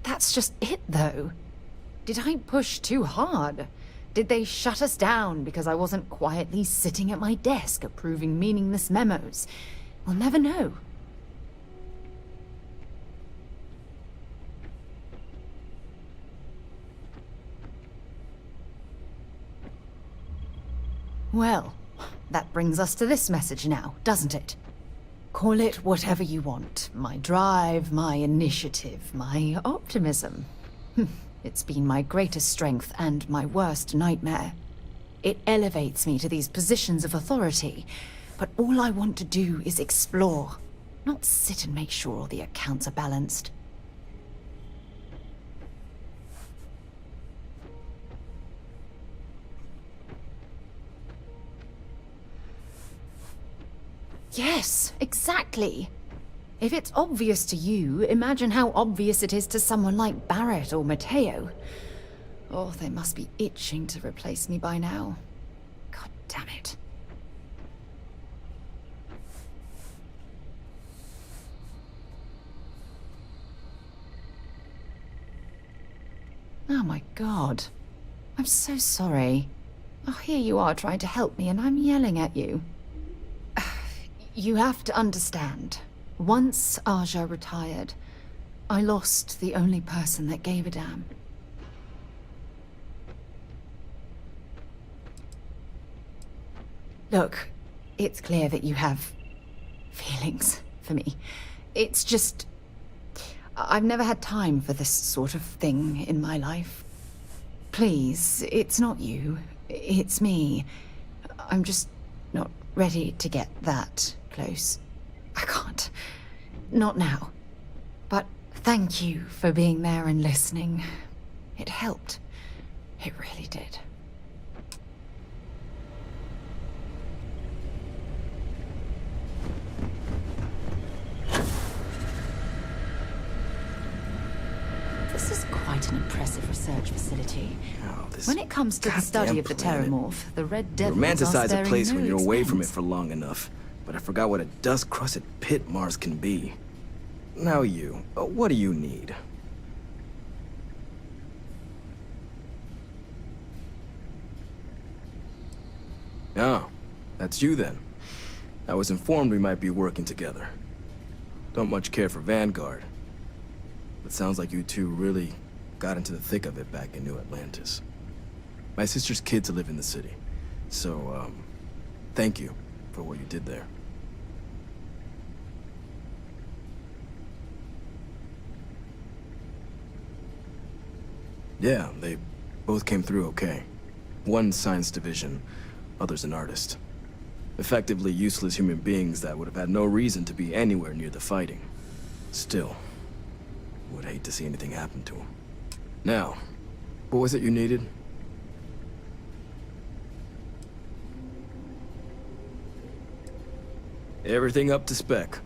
That's just it, though. Did I push too hard? Did they shut us down because I wasn't quietly sitting at my desk approving meaningless memos? We'll never know. Well, that brings us to this message now, doesn't it? Call it whatever you want. My drive, my initiative, my optimism. It's been my greatest strength and my worst nightmare. It elevates me to these positions of authority, but all I want to do is explore, not sit and make sure all the accounts are balanced. Yes, exactly. If it's obvious to you, imagine how obvious it is to someone like Barrett or Mateo. Oh, they must be itching to replace me by now. God damn it. Oh my God. I'm so sorry. Oh, here you are trying to help me and I'm yelling at you. You have to understand. Once Aja retired, I lost the only person that gave a damn. Look, it's clear that you have feelings for me. It's just... I've never had time for this sort of thing in my life. Please, it's not you. It's me. I'm just not ready to get that close. I can't. Not now. But thank you for being there and listening. It helped. It really did. This is quite an impressive research facility. When it comes to the study of the Terramorph, the Red Devils Romanticize a sparing place no when you're away from it expense. for long enough, but I forgot what a dust-crusted pit Mars can be. Now you, what do you need? Oh, that's you then. I was informed we might be working together. Don't much care for Vanguard. But sounds like you two really got into the thick of it back in New Atlantis. My sister's kids live in the city, so, thank you for what you did there. Yeah, they both came through okay. One science division, other's an artist. Effectively useless human beings that would have had no reason to be anywhere near the fighting. Still, would hate to see anything happen to them. Now, what was it you needed? Everything up to spec.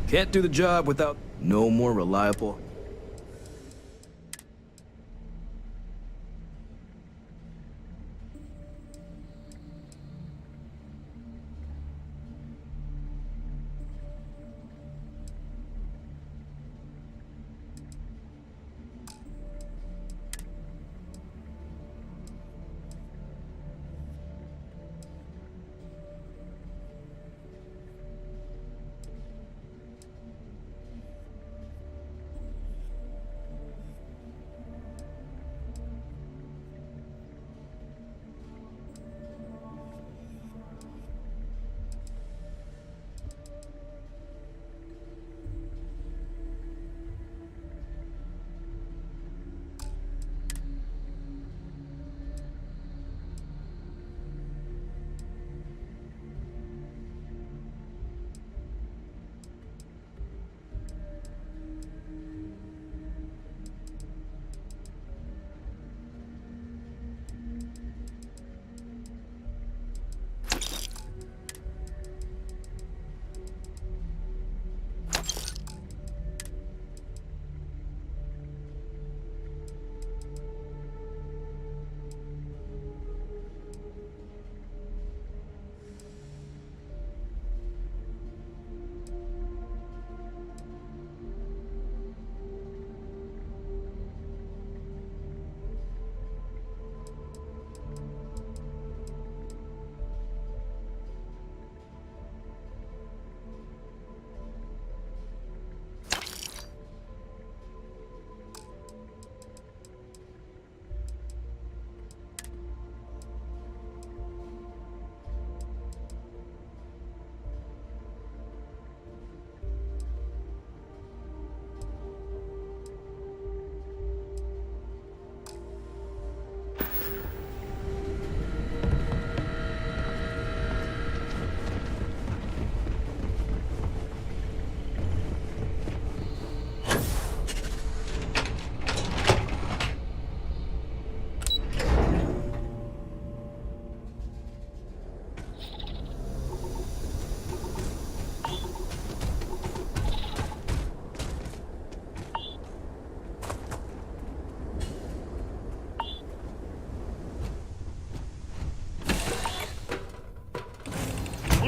Can't do the job without no more reliable.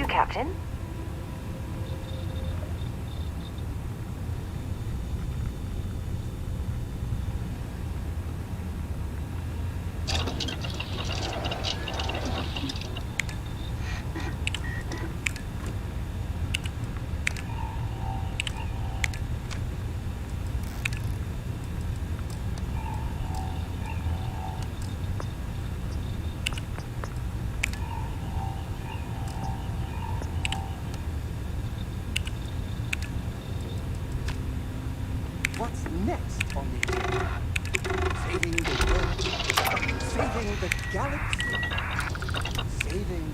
Captain? What's next on the agenda? Saving the world, saving the galaxy, saving...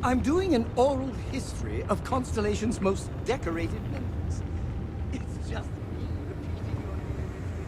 I'm doing an oral history of Constellation's most decorated members. It's just me repeating your name with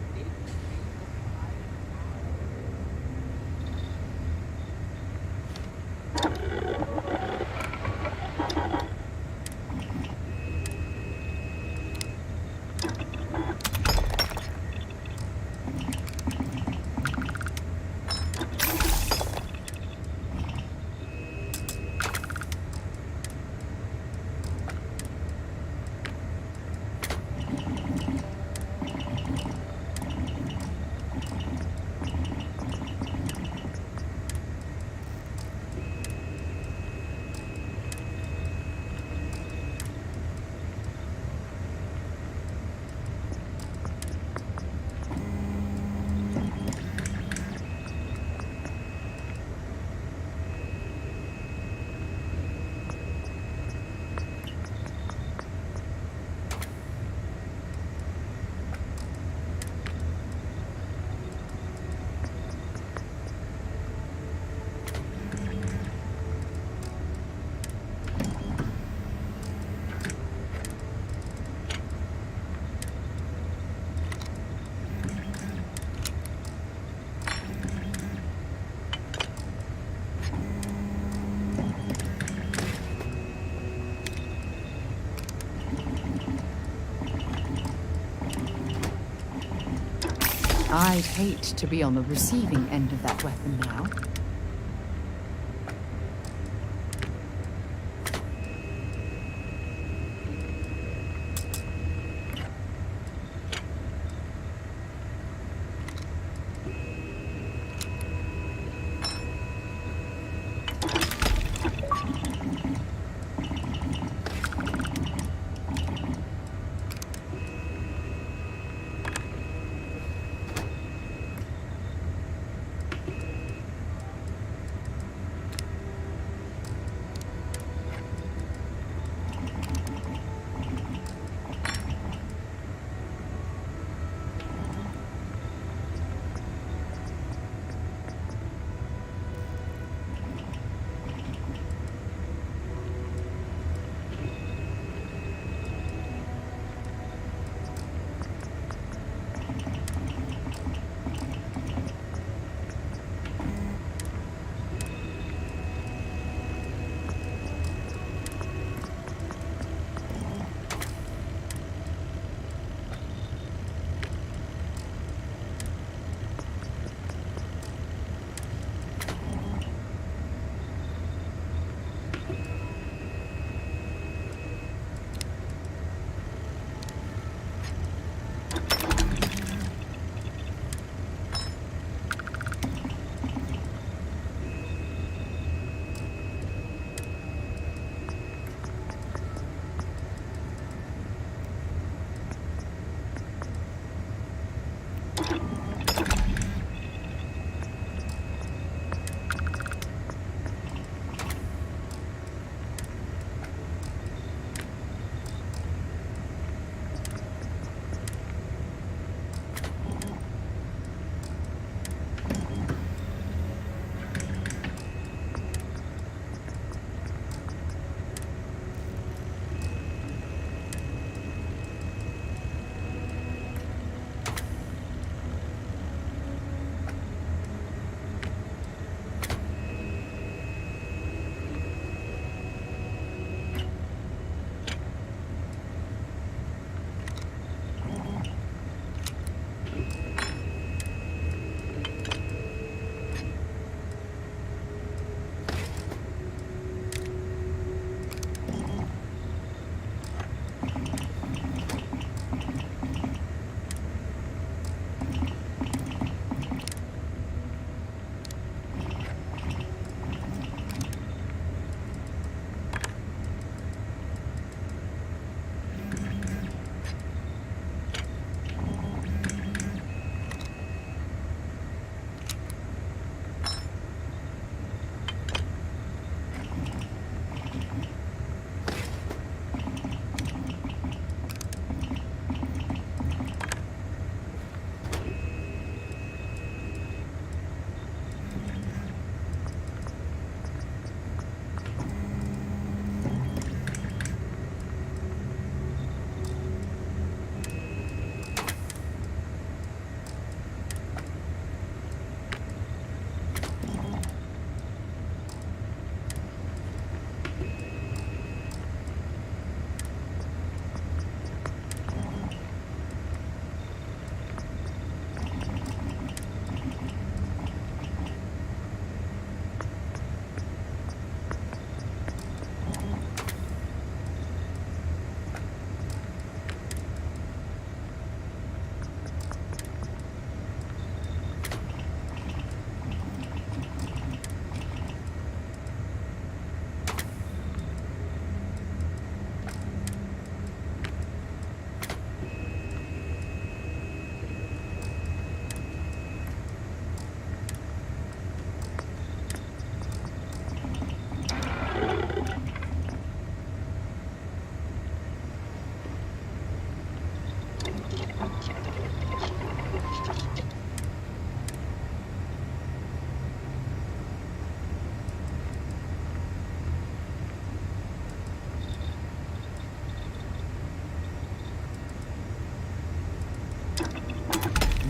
I'd hate to be on the receiving end of that weapon now.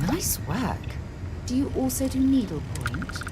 Nice work. Do you also do needlepoint?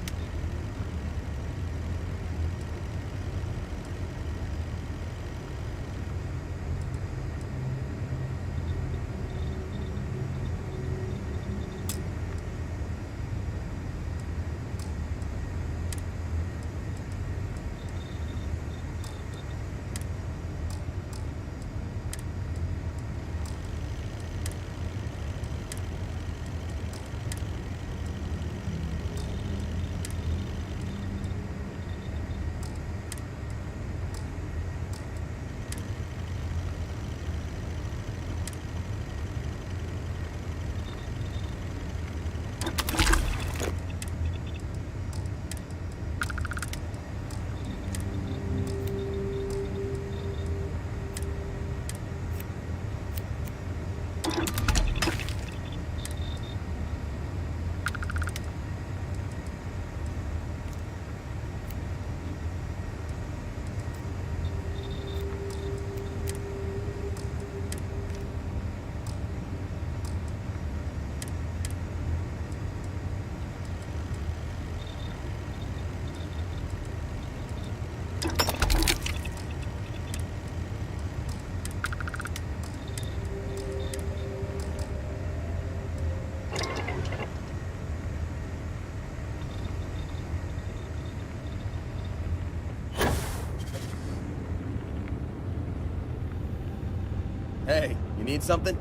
Hey, you need something?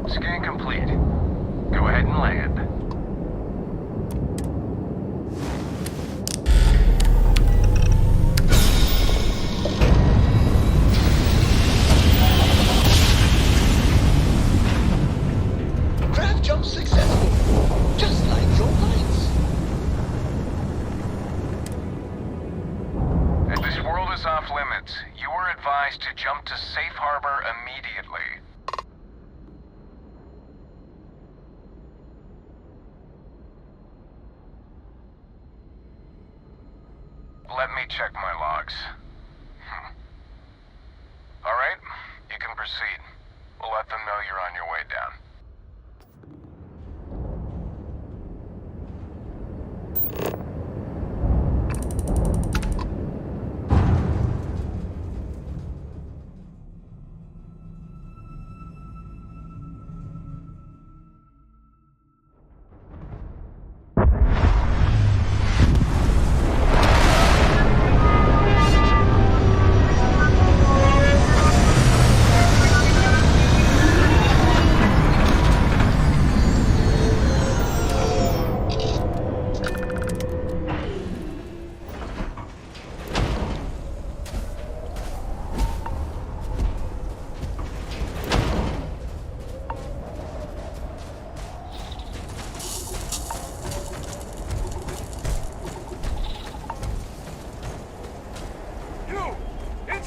Scan complete. Go ahead and land. Craft jump successful, just like your lights. As this world is off limits, you are advised to jump to safe harbor immediately. Let me check my logs. All right, you can proceed. We'll let them know you're on your way down.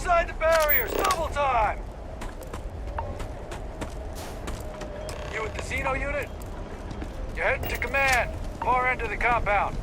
inside the barriers! Double time! You with the Xeno unit? You're heading to command. Far end of the compound.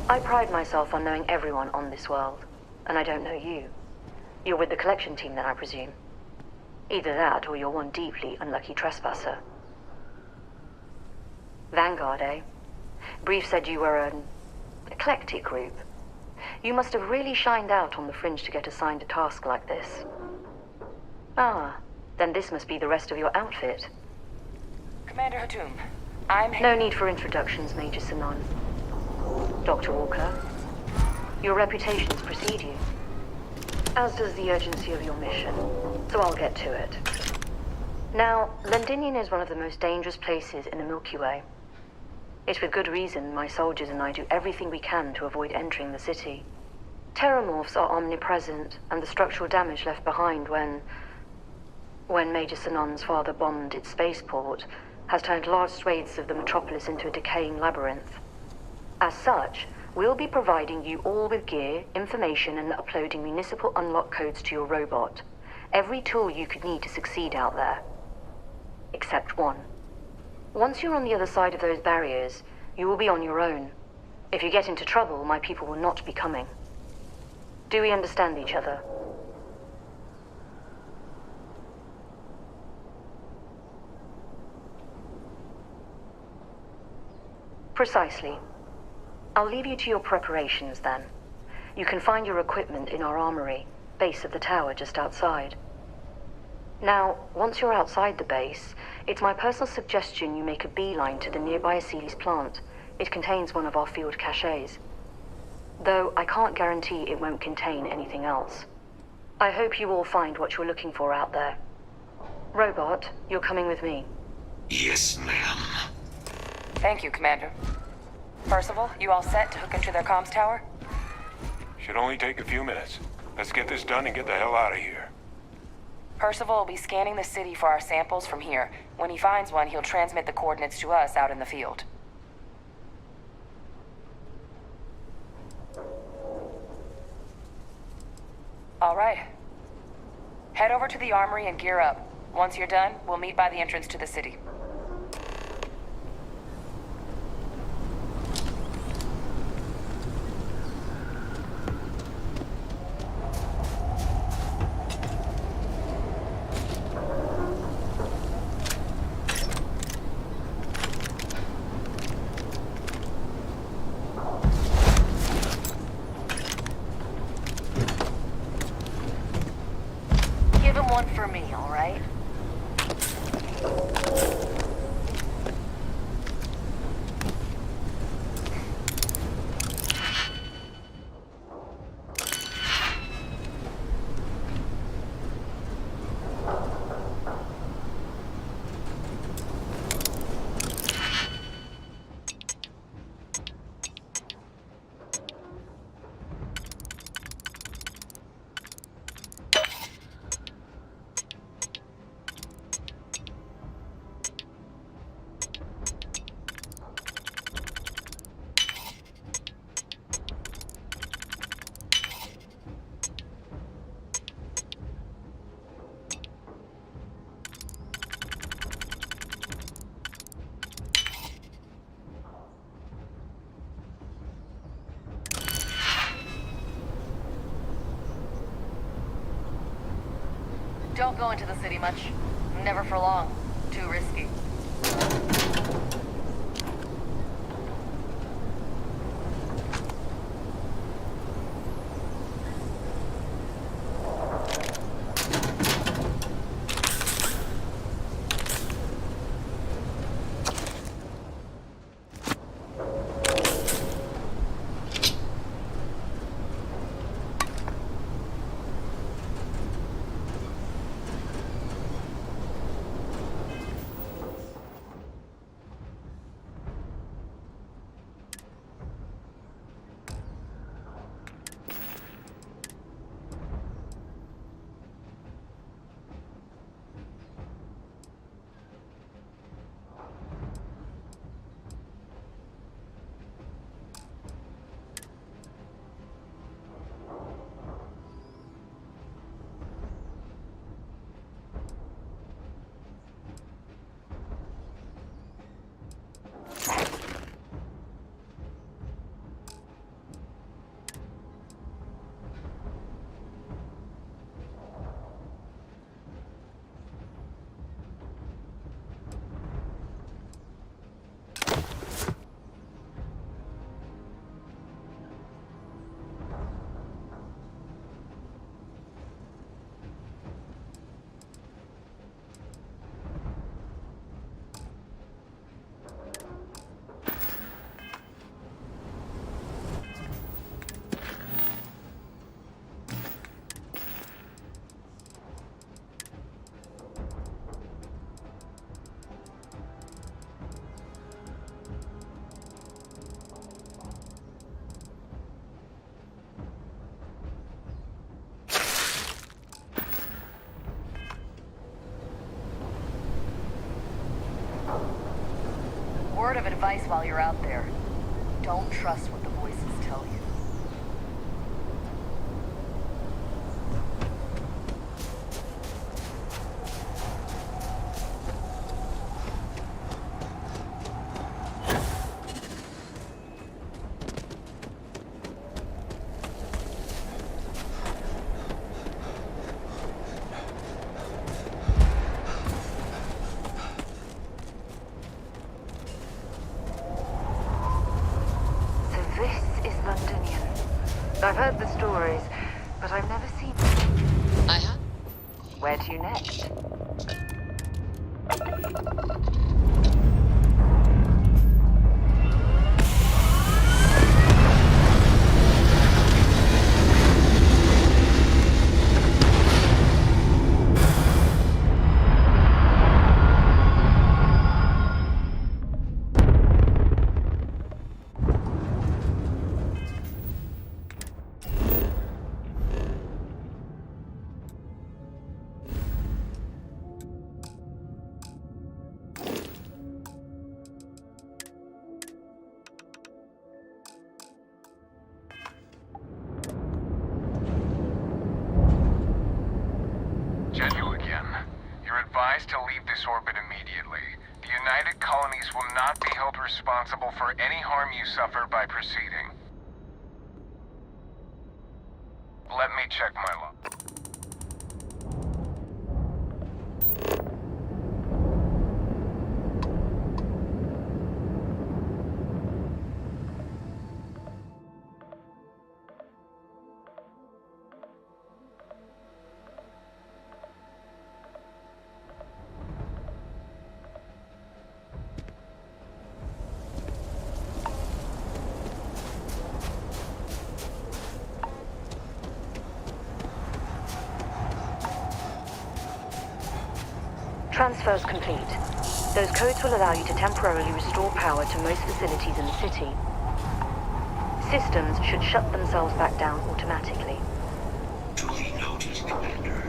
I pride myself on knowing everyone on this world, and I don't know you. You're with the collection team then, I presume. Either that, or you're one deeply unlucky trespasser. Vanguard, eh? Brief said you were an eclectic group. You must have really shined out on the fringe to get assigned a task like this. Ah, then this must be the rest of your outfit. Commander Hatum, I'm... No need for introductions, Major Sanon. Dr. Walker, your reputations precede you, as does the urgency of your mission, so I'll get to it. Now, Londinium is one of the most dangerous places in the Milky Way. It's with good reason my soldiers and I do everything we can to avoid entering the city. Terramorphs are omnipresent, and the structural damage left behind when Major Sanon's father bombed its spaceport has turned large swathes of the metropolis into a decaying labyrinth. As such, we'll be providing you all with gear, information, and uploading municipal unlock codes to your robot. Every tool you could need to succeed out there. Except one. Once you're on the other side of those barriers, you will be on your own. If you get into trouble, my people will not be coming. Do we understand each other? Precisely. I'll leave you to your preparations then. You can find your equipment in our armory, base of the tower just outside. Now, once you're outside the base, it's my personal suggestion you make a beeline to the nearby Aceles plant. It contains one of our field caches. Though I can't guarantee it won't contain anything else. I hope you all find what you're looking for out there. Robot, you're coming with me. Yes, ma'am. Thank you, Commander. Percival, you all set to hook into their comms tower? Should only take a few minutes. Let's get this done and get the hell out of here. Percival will be scanning the city for our samples from here. When he finds one, he'll transmit the coordinates to us out in the field. All right. Head over to the armory and gear up. Once you're done, we'll meet by the entrance to the city. Give him one for me, all right? Don't go into the city much. Never for long. Too risky. Word of advice while you're out there. Don't trust what the voices tell you. I've heard the stories, but I've never seen them. I have. Where to next? To leave this orbit immediately. The United Colonies will not be held responsible for any harm you suffer by proceeding. Let me check my log. Transfers complete. Those codes will allow you to temporarily restore power to most facilities in the city. Systems should shut themselves back down automatically. Duly noted, Commander.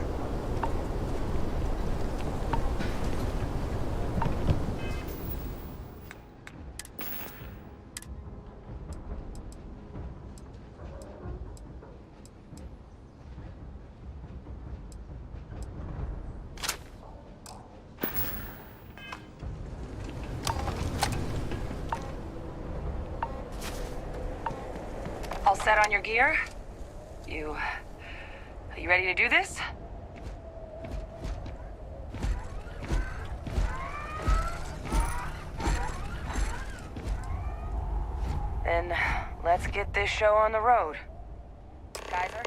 All set on your gear? You ready to do this? Then let's get this show on the road. Kaiser?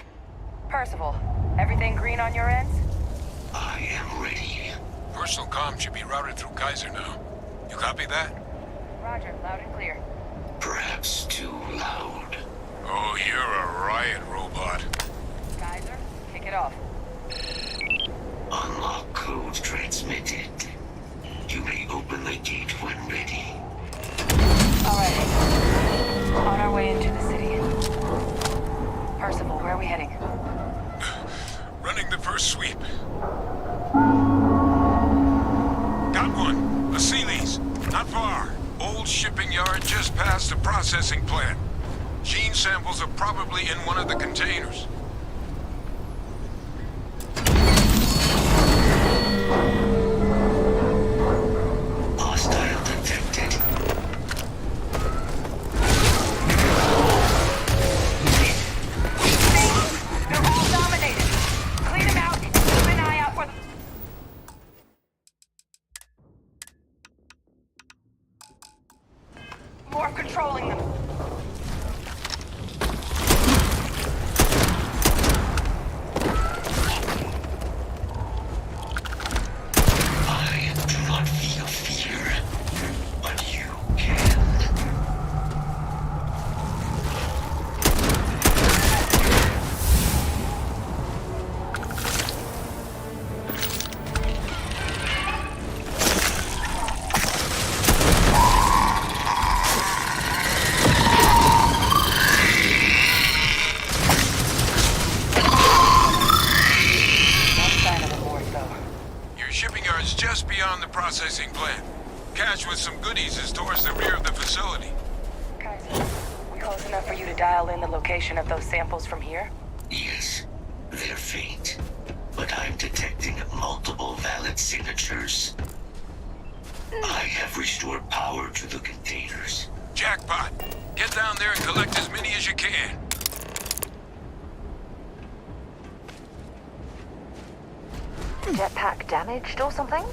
Percival, everything green on your ends? I am ready. Personal comm should be routed through Kaiser now. You copy that? Roger, loud and clear. Perhaps too loud. Oh, you're a riot robot. Kaiser, kick it off. Unlock code transmitted. You may open the gate when ready. Alright. On our way into the city. Percival, where are we heading? Running the first sweep. Got one. A Sealy's. Not far. Old shipping yard just past the processing plant. Gene samples are probably in one of the containers. Hostile detected. They're all dominated. Clean them out. Keep an eye out for them. More controlling them. I do not feel fear, but you can. Your shipping yard's just beyond the processing plant. Cache with some goodies is towards the rear of the facility. Kaiser, we close enough for you to dial in the location of those samples from here? Yes, they're faint, but I'm detecting multiple valid signatures. I have restored power to the containers. Jackpot! Get down there and collect as many as you can. Jetpack damaged or something?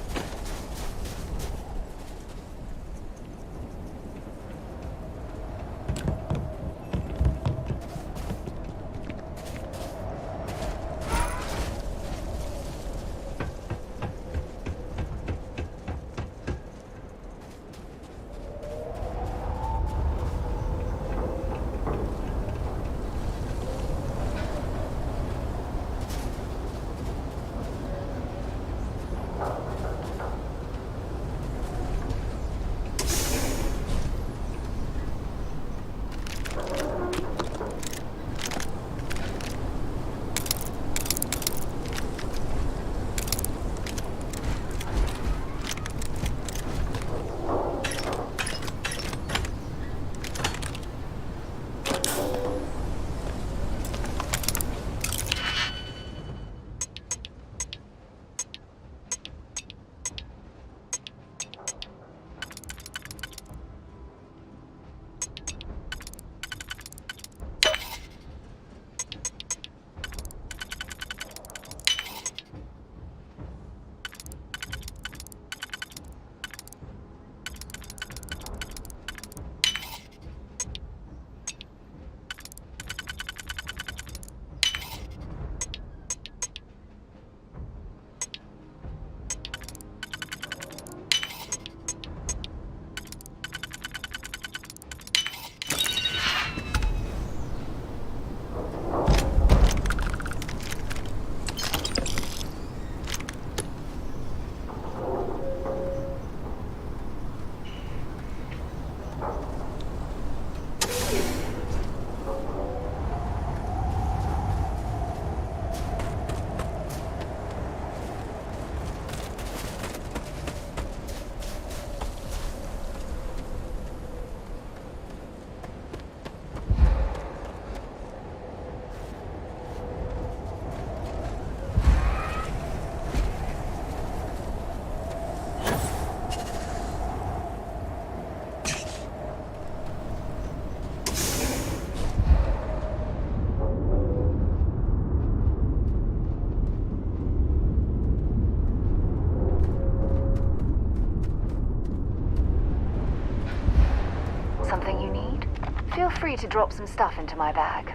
to drop some stuff into my bag.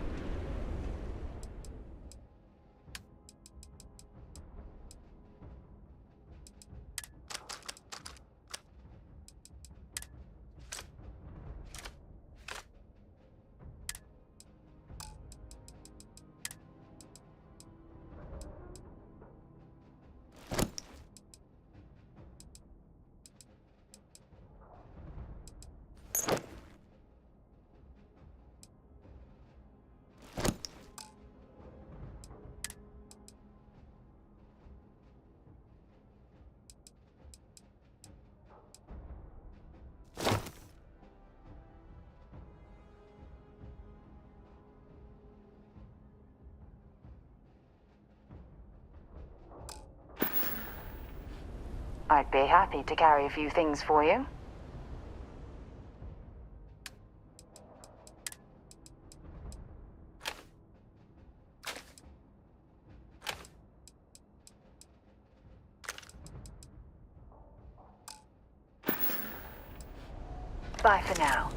I'd be happy to carry a few things for you. Bye for now.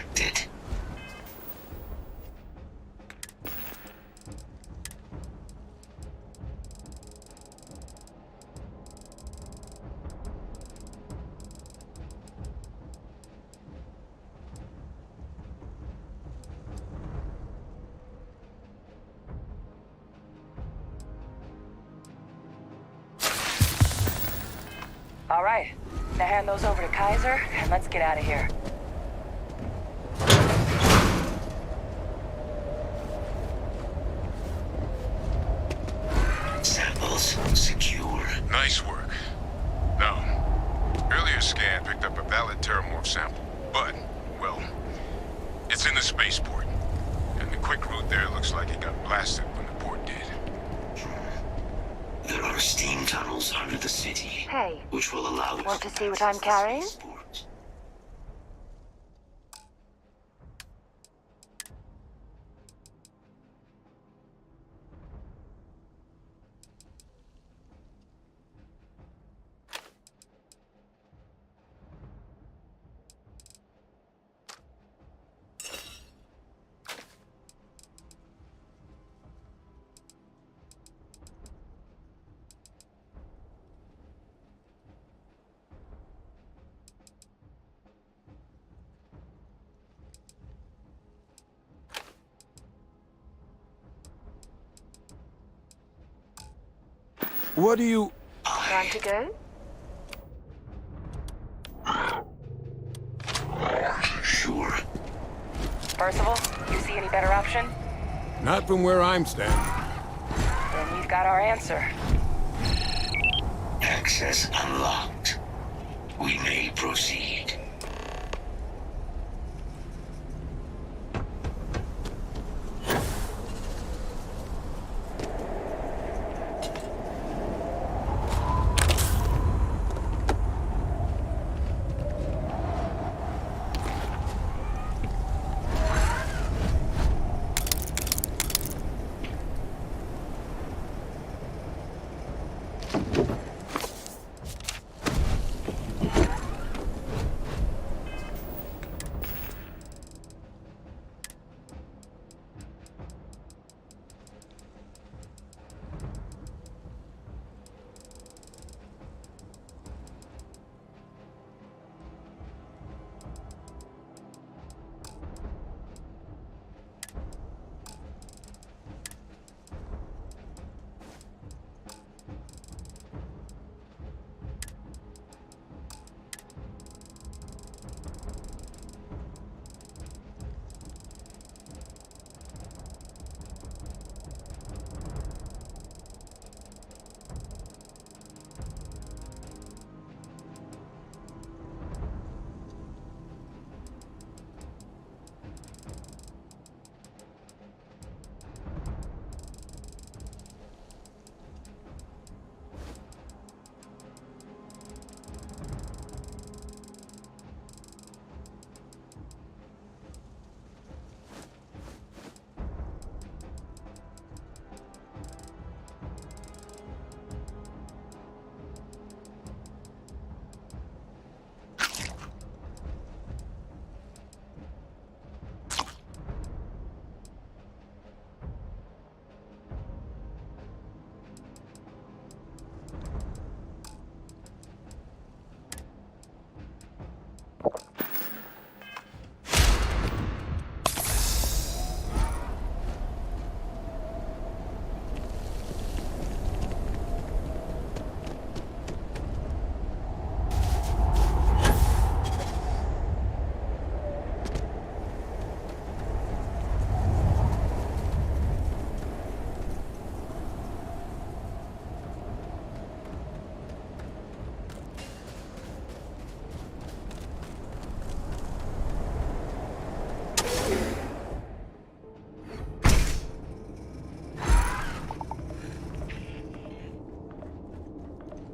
expected. All right, now hand those over to Kaiser, and let's get out of here. Samples secure. Nice work. Now, earlier scan picked up a valid terramorph sample, but, well, it's in the spaceport. And the quick route there looks like it got blasted when the port did. There are steam tunnels under the city. Hey, which will allow us want to see what I'm carrying? What do you... Time to go? Sure. Percival, you see any better option? Not from where I'm standing. Then you've got our answer. Access unlocked. We may proceed.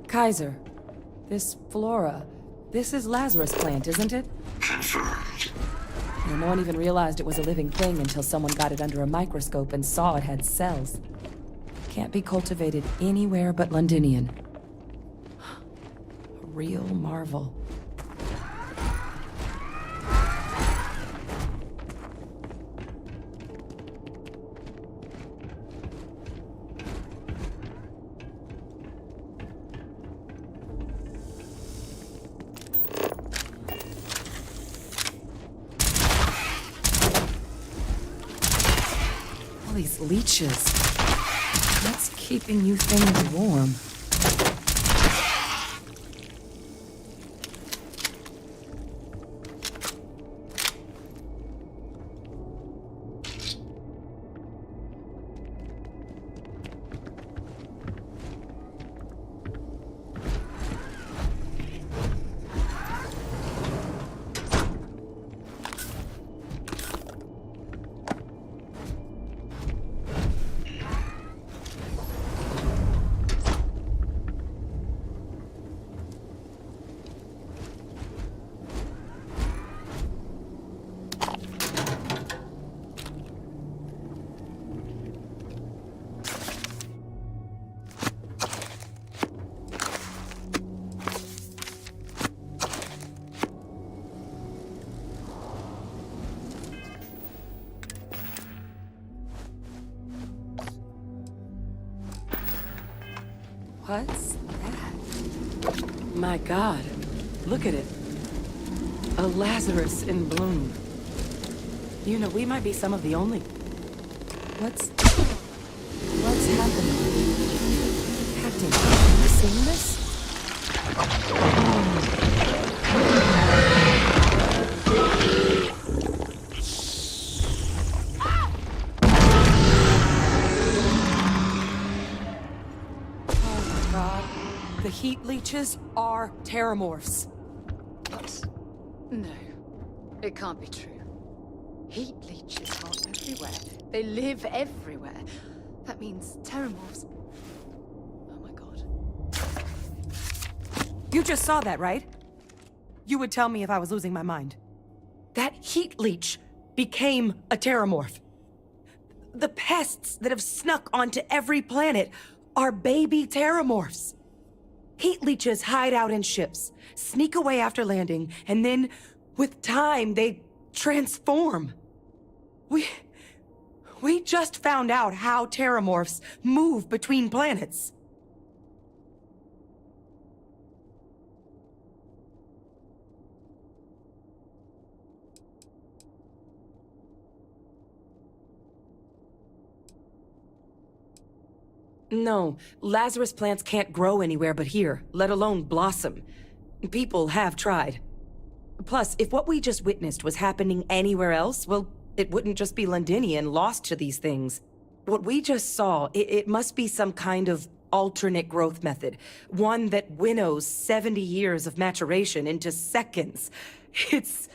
Kaiser, this flora, this is Lazarus plant, isn't it? Confirmed. Yeah, no one even realized it was a living thing until someone got it under a microscope and saw it had cells. Can't be cultivated anywhere but Londinian. A real marvel. these leeches. What's keeping you things warm? What's that? My God, look at it. A Lazarus in bloom. You know, we might be some of the only... What's happening? Captain, have you seen this? The heat leeches are terramorphs. What? No. It can't be true. Heat leeches are everywhere. They live everywhere. That means terramorphs... Oh my god. You just saw that, right? You would tell me if I was losing my mind. That heat leech became a terramorph. The pests that have snuck onto every planet are baby terramorphs. Heat leeches hide out in ships, sneak away after landing, and then, with time, they transform. We just found out how terramorphs move between planets. No, Lazarus plants can't grow anywhere but here, let alone blossom. People have tried. Plus, if what we just witnessed was happening anywhere else, well, it wouldn't just be Londinian lost to these things. What we just saw, it must be some kind of alternate growth method. One that winnows 70 years of maturation into seconds. It's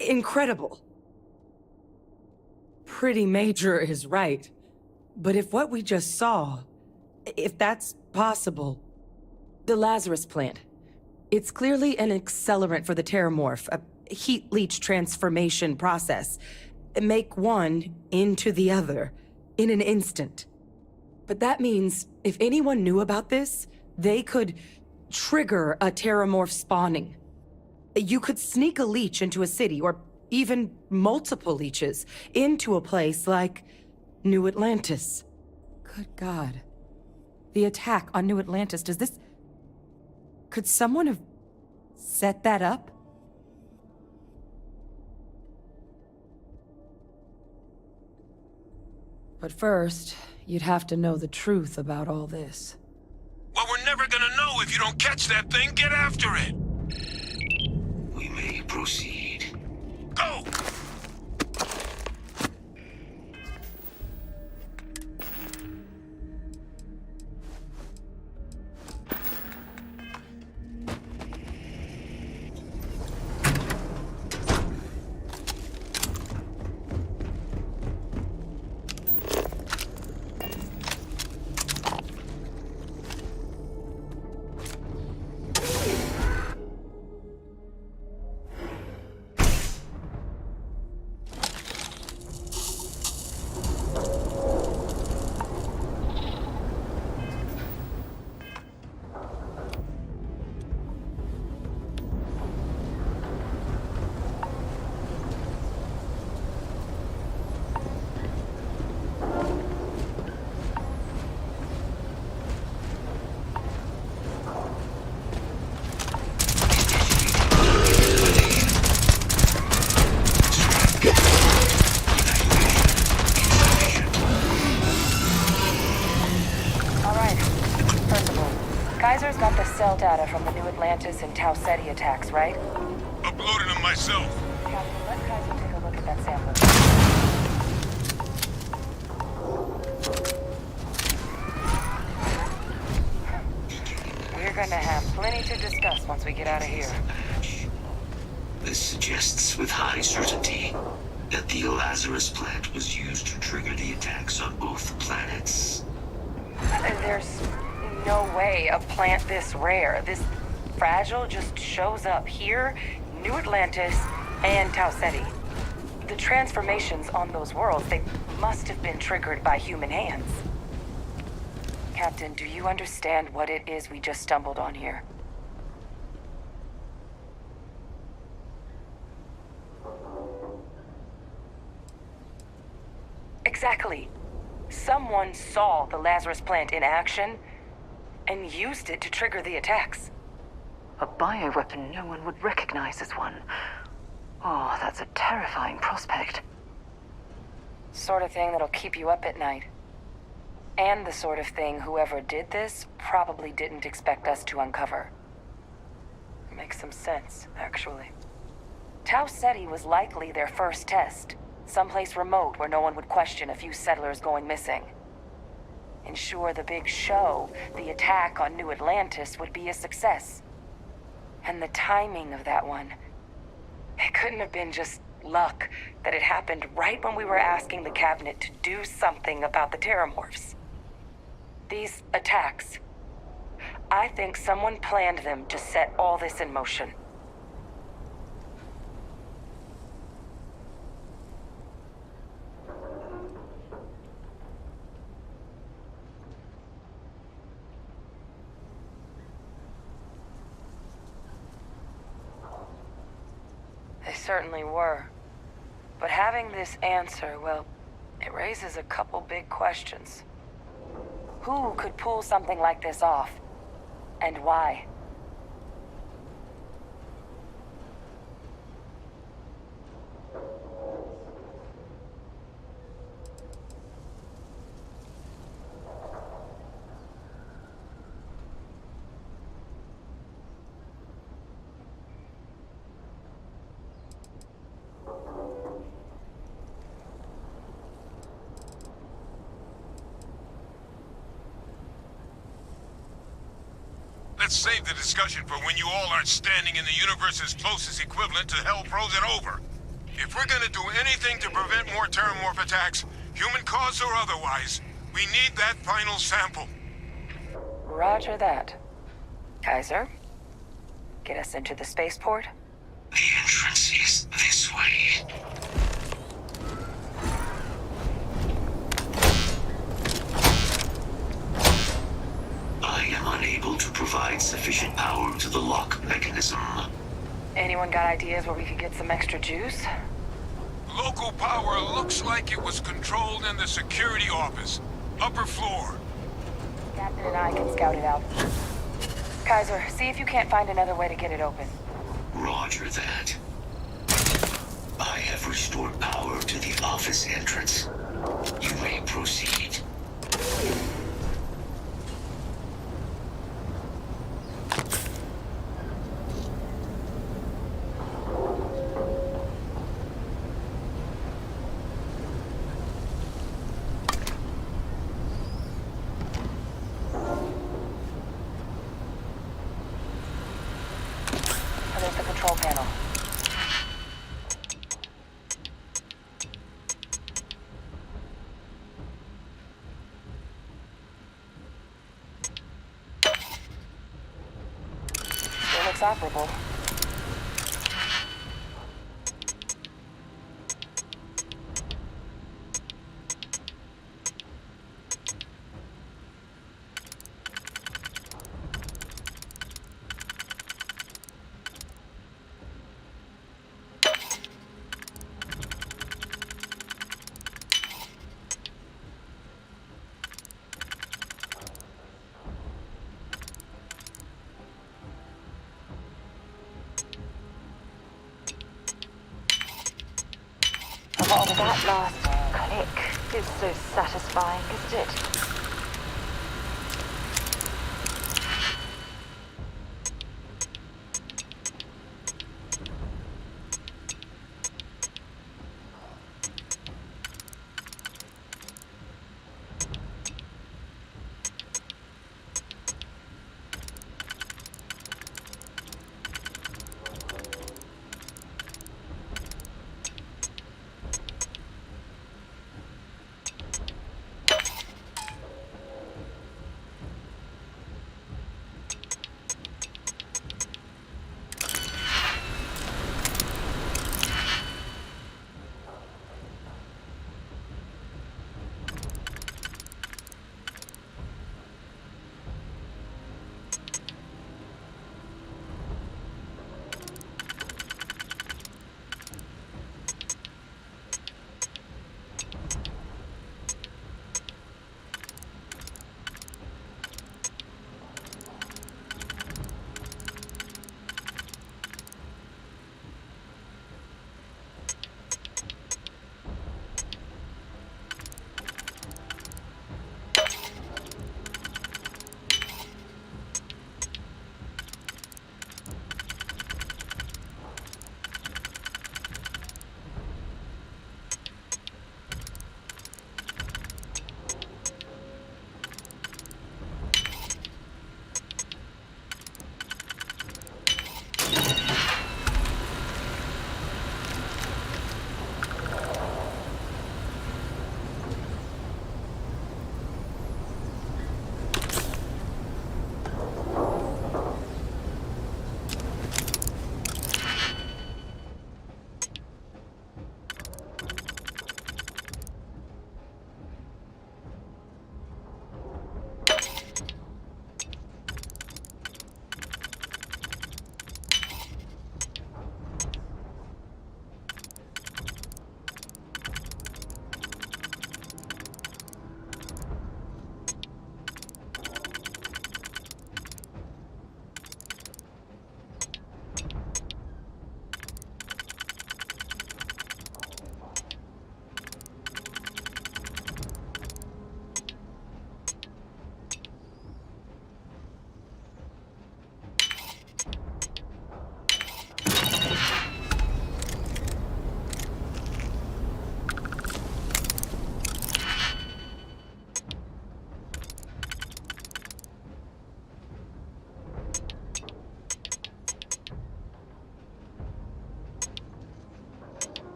incredible. Pretty Major is right. But if what we just saw... if that's possible... The Lazarus plant. It's clearly an accelerant for the terramorph, a heat leech transformation process. Make one into the other in an instant. But that means if anyone knew about this, they could trigger a terramorph spawning. You could sneak a leech into a city, or even multiple leeches, into a place like New Atlantis. Good God. The attack on New Atlantis, does this... Could someone have set that up? But first, you'd have to know the truth about all this. Well, we're never gonna know if you don't catch that thing. Get after it! We may proceed. Go! the cell data from the New Atlantis and Tau Ceti attacks, right? Uploaded them myself. Captain, let Kaiser take a look at that sample. We're gonna have plenty to discuss once we get out of here. This suggests with high certainty that the Lazarus plant was used to trigger the attacks on both planets. There's no way a plant this rare, this fragile, just shows up here, New Atlantis, and Tau Ceti. The transformations on those worlds, they must have been triggered by human hands. Captain, do you understand what it is we just stumbled on here? Exactly. Someone saw the Lazarus plant in action and used it to trigger the attacks. A bioweapon no one would recognize as one. Oh, that's a terrifying prospect. Sort of thing that'll keep you up at night. And the sort of thing whoever did this probably didn't expect us to uncover. Makes some sense, actually. Tau Ceti was likely their first test. Someplace remote where no one would question a few settlers going missing. Ensure the big show, the attack on New Atlantis, would be a success. And the timing of that one, it couldn't have been just luck that it happened right when we were asking the cabinet to do something about the Terramorphs. These attacks, I think someone planned them to set all this in motion. They certainly were. But having this answer, well, it raises a couple big questions. Who could pull something like this off? And why? Let's save the discussion for when you all aren't standing in the universe's closest equivalent to hell frozen over. If we're gonna do anything to prevent more Terramorph attacks, human cause or otherwise, we need that final sample. Roger that. Kaiser, get us into the spaceport? The entrance is this way. I am unable to provide sufficient power to the lock mechanism. Anyone got ideas where we could get some extra juice? Local power looks like it was controlled in the security office. Upper floor. Captain and I can scout it out. Kaiser, see if you can't find another way to get it open. Roger that. I have restored power to the office entrance. You may proceed. There's the control panel. Still looks operable. Oh, that last click is so satisfying, isn't it?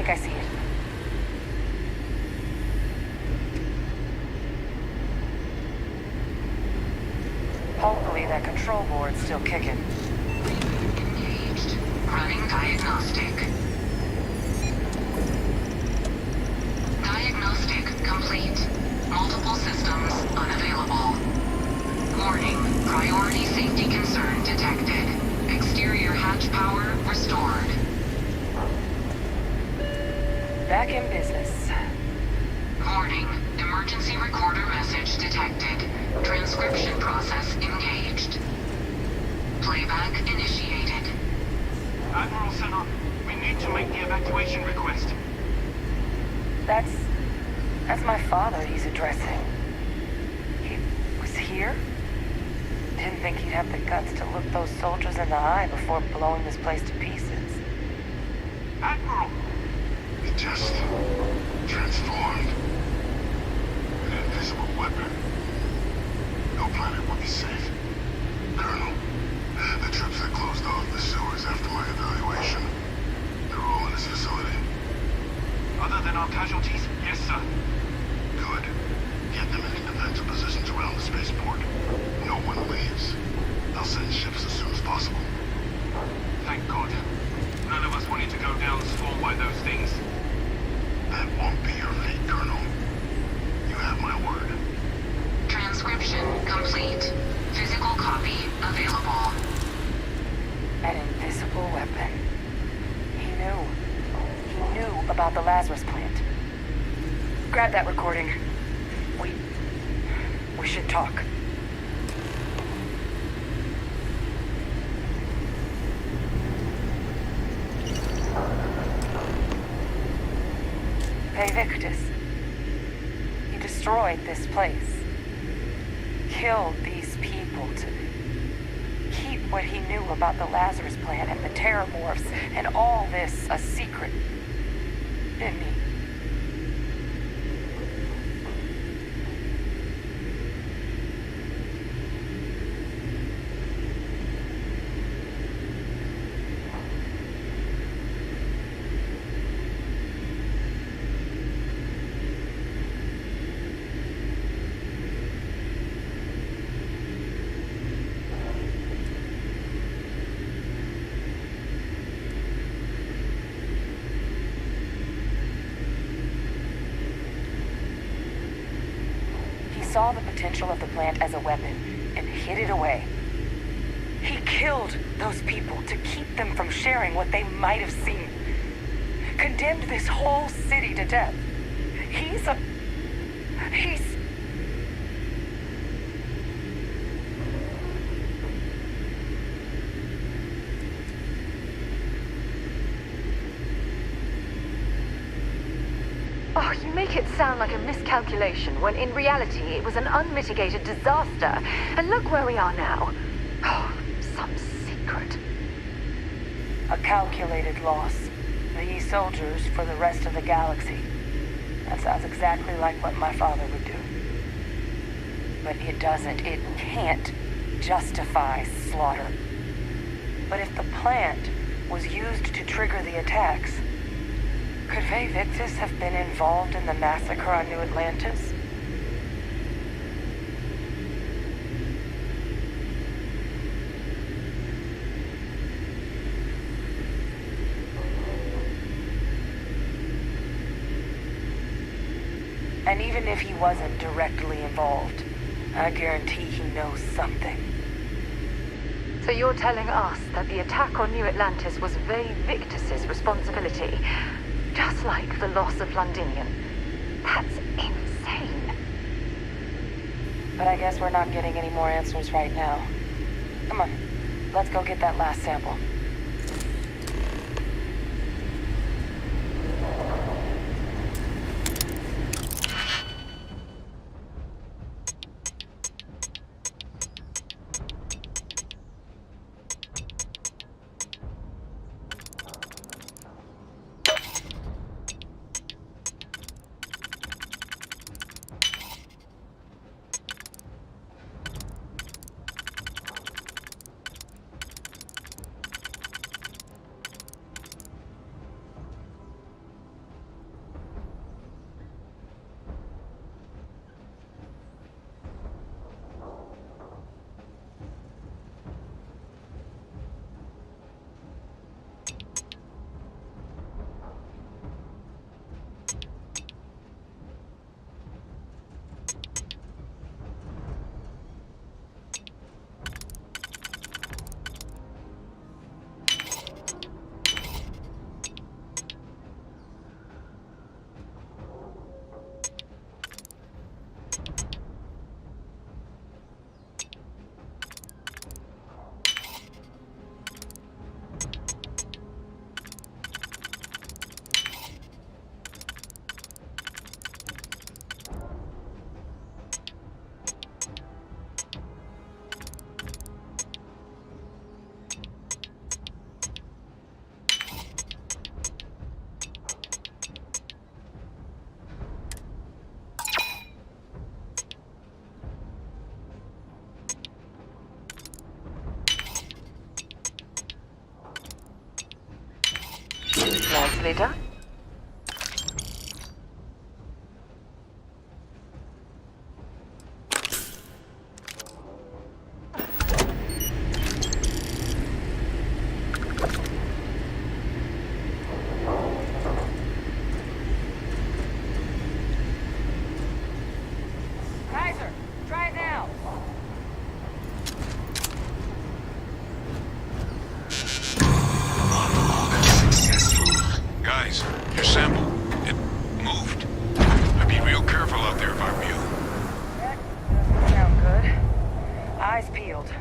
think I see it. Hopefully that control board's still kicking. Engaged. Running diagnostic. Diagnostic complete. Multiple systems unavailable. Warning. Priority safety concern detected. Exterior hatch power restored. Back in business. Warning. Emergency recorder message detected. Transcription process engaged. Playback initiated. Admiral Senon, we need to make the evacuation request. That's my father he's addressing. He was here? Didn't think he'd have the guts to look those soldiers in the eye before blowing this place to pieces. Admiral! It just transformed. An invisible weapon. No planet will be safe. Colonel, the troops that closed off the sewers after my evaluation, they're all in this facility. Other than our casualties? Yes, sir. Good. Get them into defensive positions around the spaceport. No one leaves. I'll send ships as soon as possible. Thank God. None of us wanted to go down swarmed by those things. That won't be your fate, Colonel. You have my word. Transcription complete. Physical copy available. An invisible weapon. He knew. He knew about the Lazarus plant. Grab that recording. We should talk. Victus. He destroyed this place. Killed these people to keep what he knew about the Lazarus plant and the Terramorphs and all this a secret. Didn't he? Saw the potential of the plant as a weapon and hid it away. He killed those people to keep them from sharing what they might have seen. Condemned this whole city to death. He's Oh, you make it sound like a miscalculation, when in reality it was an unmitigated disaster. And look where we are now. Oh, some secret. a calculated loss. These soldiers for the rest of the galaxy. That sounds exactly like what my father would do. But it can't justify slaughter. But if the plant was used to trigger the attacks, could Victus have been involved in the massacre on New Atlantis? And even if he wasn't directly involved, I guarantee he knows something. So you're telling us that the attack on New Atlantis was Victus's responsibility? Just like the loss of Londinium. That's insane. But I guess we're not getting any more answers right now. Come on, let's go get that last sample. Nicely done. Kaiser, try it now. Guys, your sample, it moved. I'd be real careful out there if I were you. That doesn't sound good. Eyes peeled.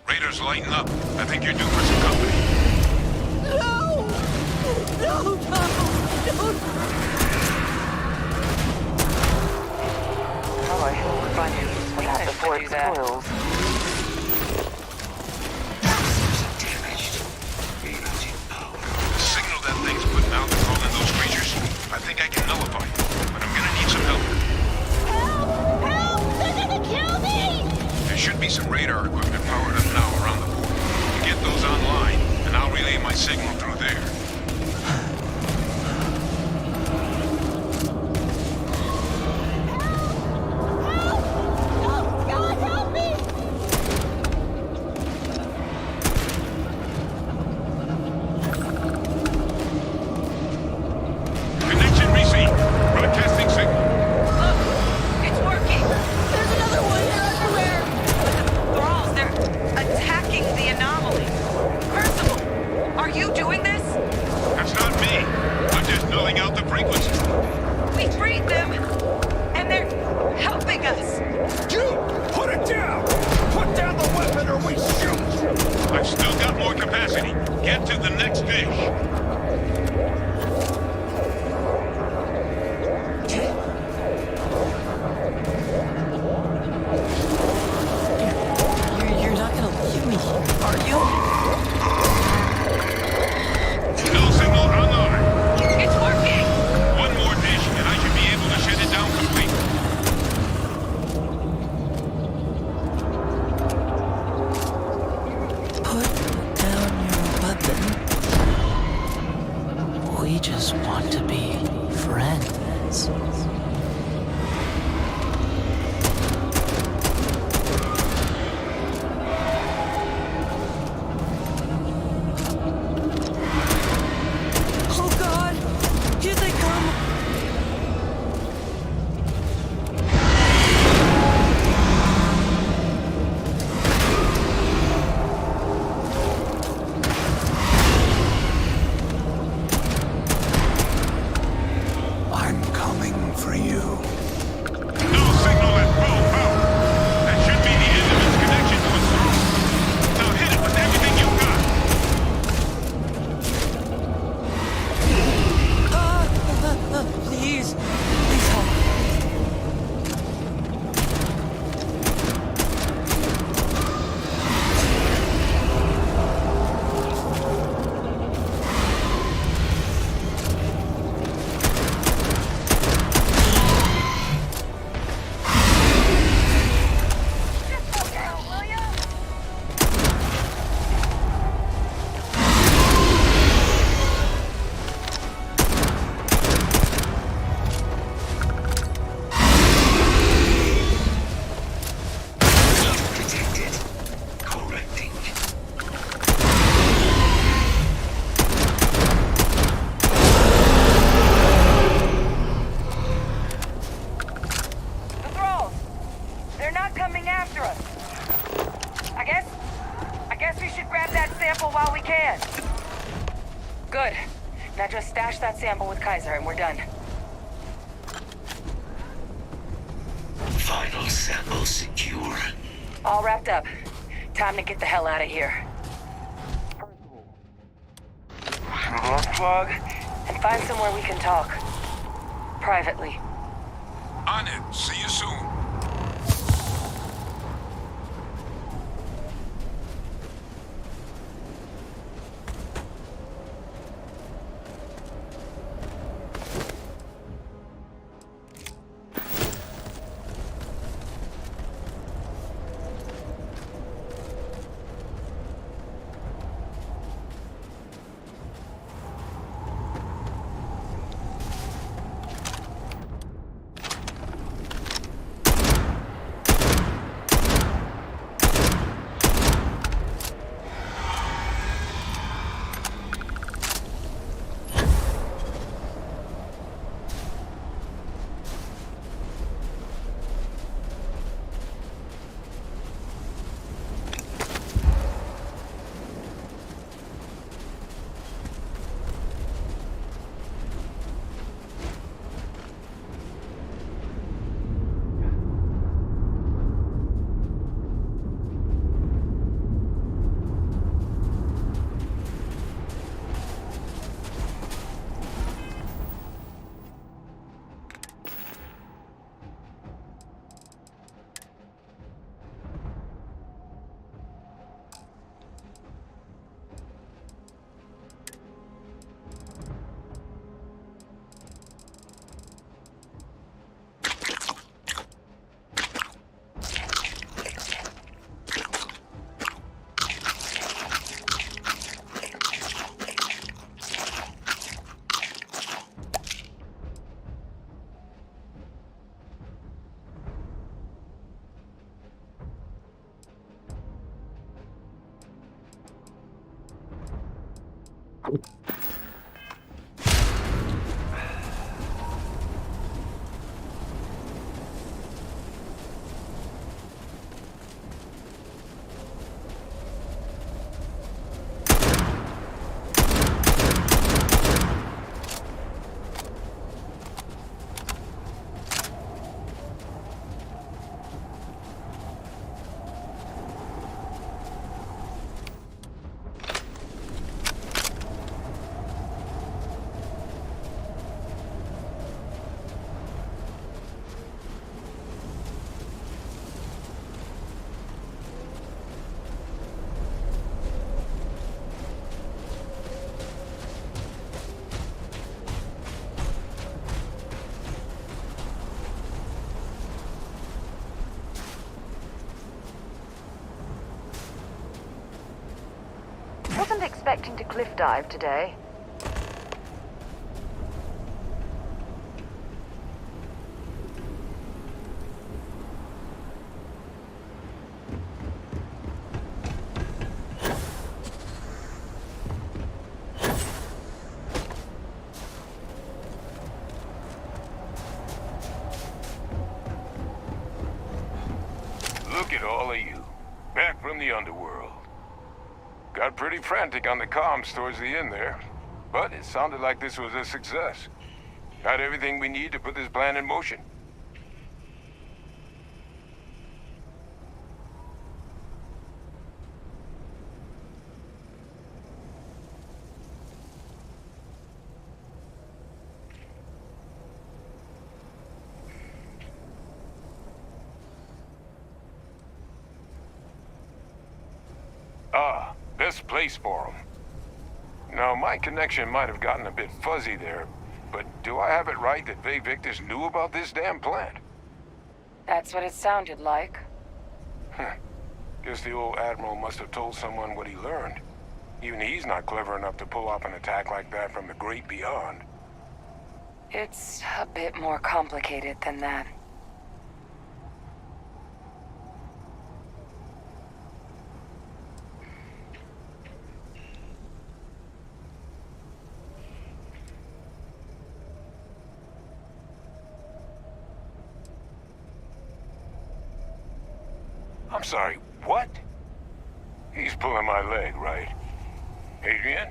Raiders, lighten up. I think you're due for some company. No! No, no! Oh, I hope we find use for that before it spoils. The signal that thing's putting out to call in those creatures, I think I can nullify it, but I'm gonna need some help. Help! Help! They're gonna kill me! There should be some radar equipment powered up now around the port. You get those online, and I'll relay my signal through there. Are you doing this? sample while we can. Good. Now just stash that sample with Kaiser and we're done. Final sample secure. All wrapped up. Time to get the hell out of here. Unplug and find somewhere we can talk. Privately. On it. See you soon. Wasn't expecting to cliff dive today. Look at all of you. Back from the underworld. Got pretty frantic on the comms towards the end there, but it sounded like this was a success. Got everything we need to put this plan in motion. Best place for them. Now, my connection might have gotten a bit fuzzy there, but do I have it right that Victus knew about this damn plant? That's what it sounded like. Guess the old Admiral must have told someone what he learned. Even he's not clever enough to pull off an attack like that from the great beyond. It's a bit more complicated than that. I'm sorry, what? He's pulling my leg, right? Adrian?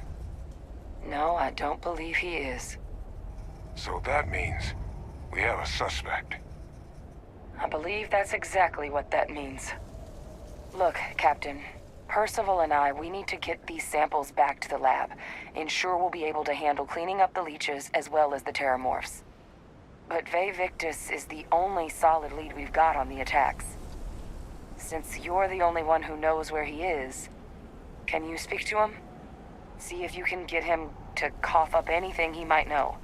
No, I don't believe he is. So that means we have a suspect. I believe that's exactly what that means. Look, Captain. Percival and we need to get these samples back to the lab. Ensure we'll be able to handle cleaning up the leeches as well as the terramorphs. But Victus is the only solid lead we've got on the attacks. Since you're the only one who knows where he is, can you speak to him? See if you can get him to cough up anything he might know.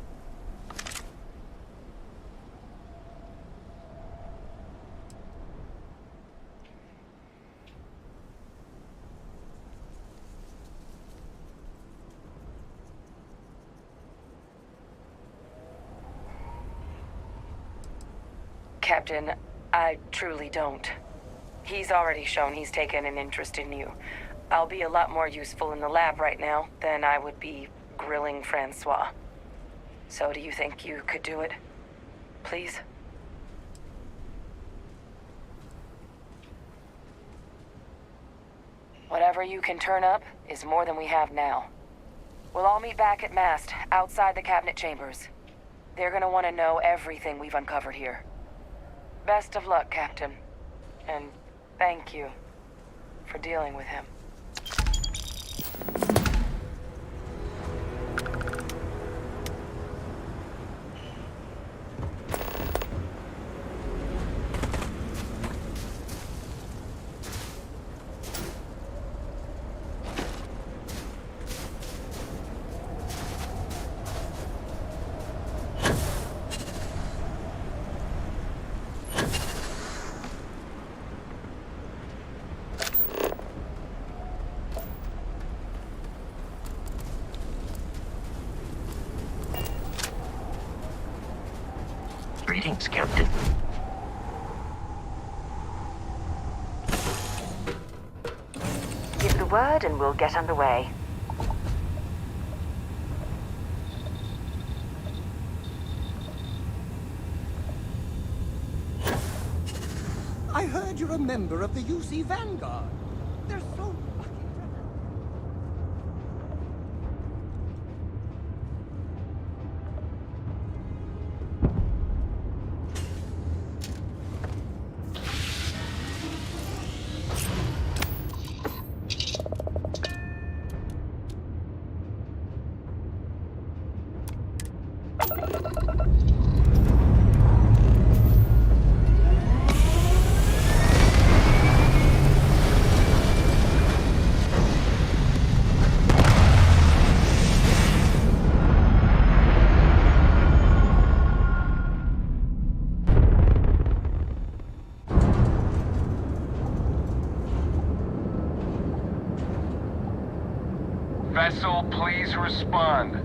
Captain, I truly don't. He's already shown he's taken an interest in you. I'll be a lot more useful in the lab right now than I would be grilling Francois. So do you think you could do it? Please? Whatever you can turn up is more than we have now. We'll all meet back at Mast, outside the cabinet chambers. They're gonna want to know everything we've uncovered here. Best of luck, Captain. And thank you for dealing with him. Greetings, Captain. Give the word and we'll get underway. I heard you're a member of the UC Vanguard. They're so lucky. Vessel, please respond.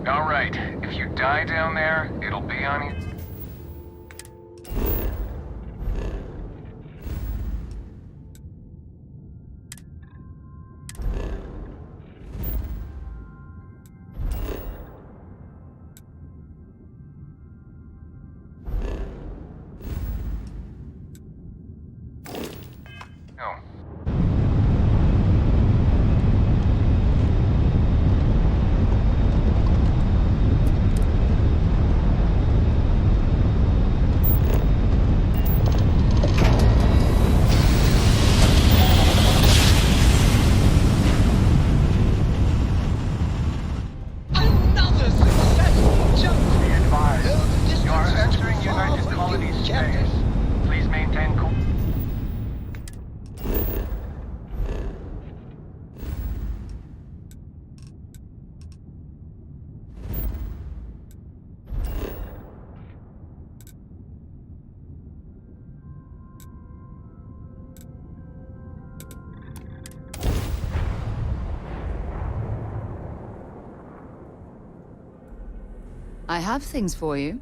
All right, if you die down there, it'll be on you. I have things for you.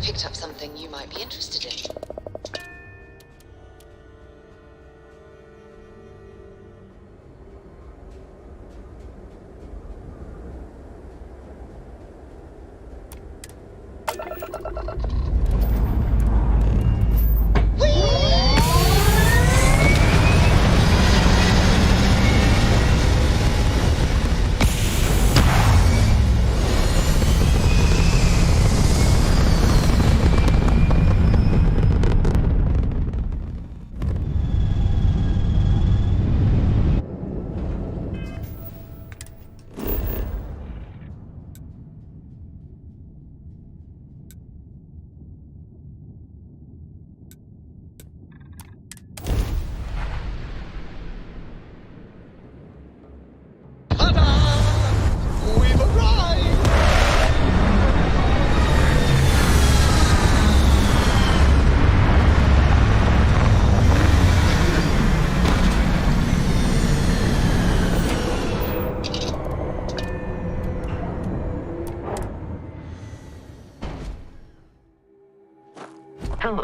Picked up something you might be interested in.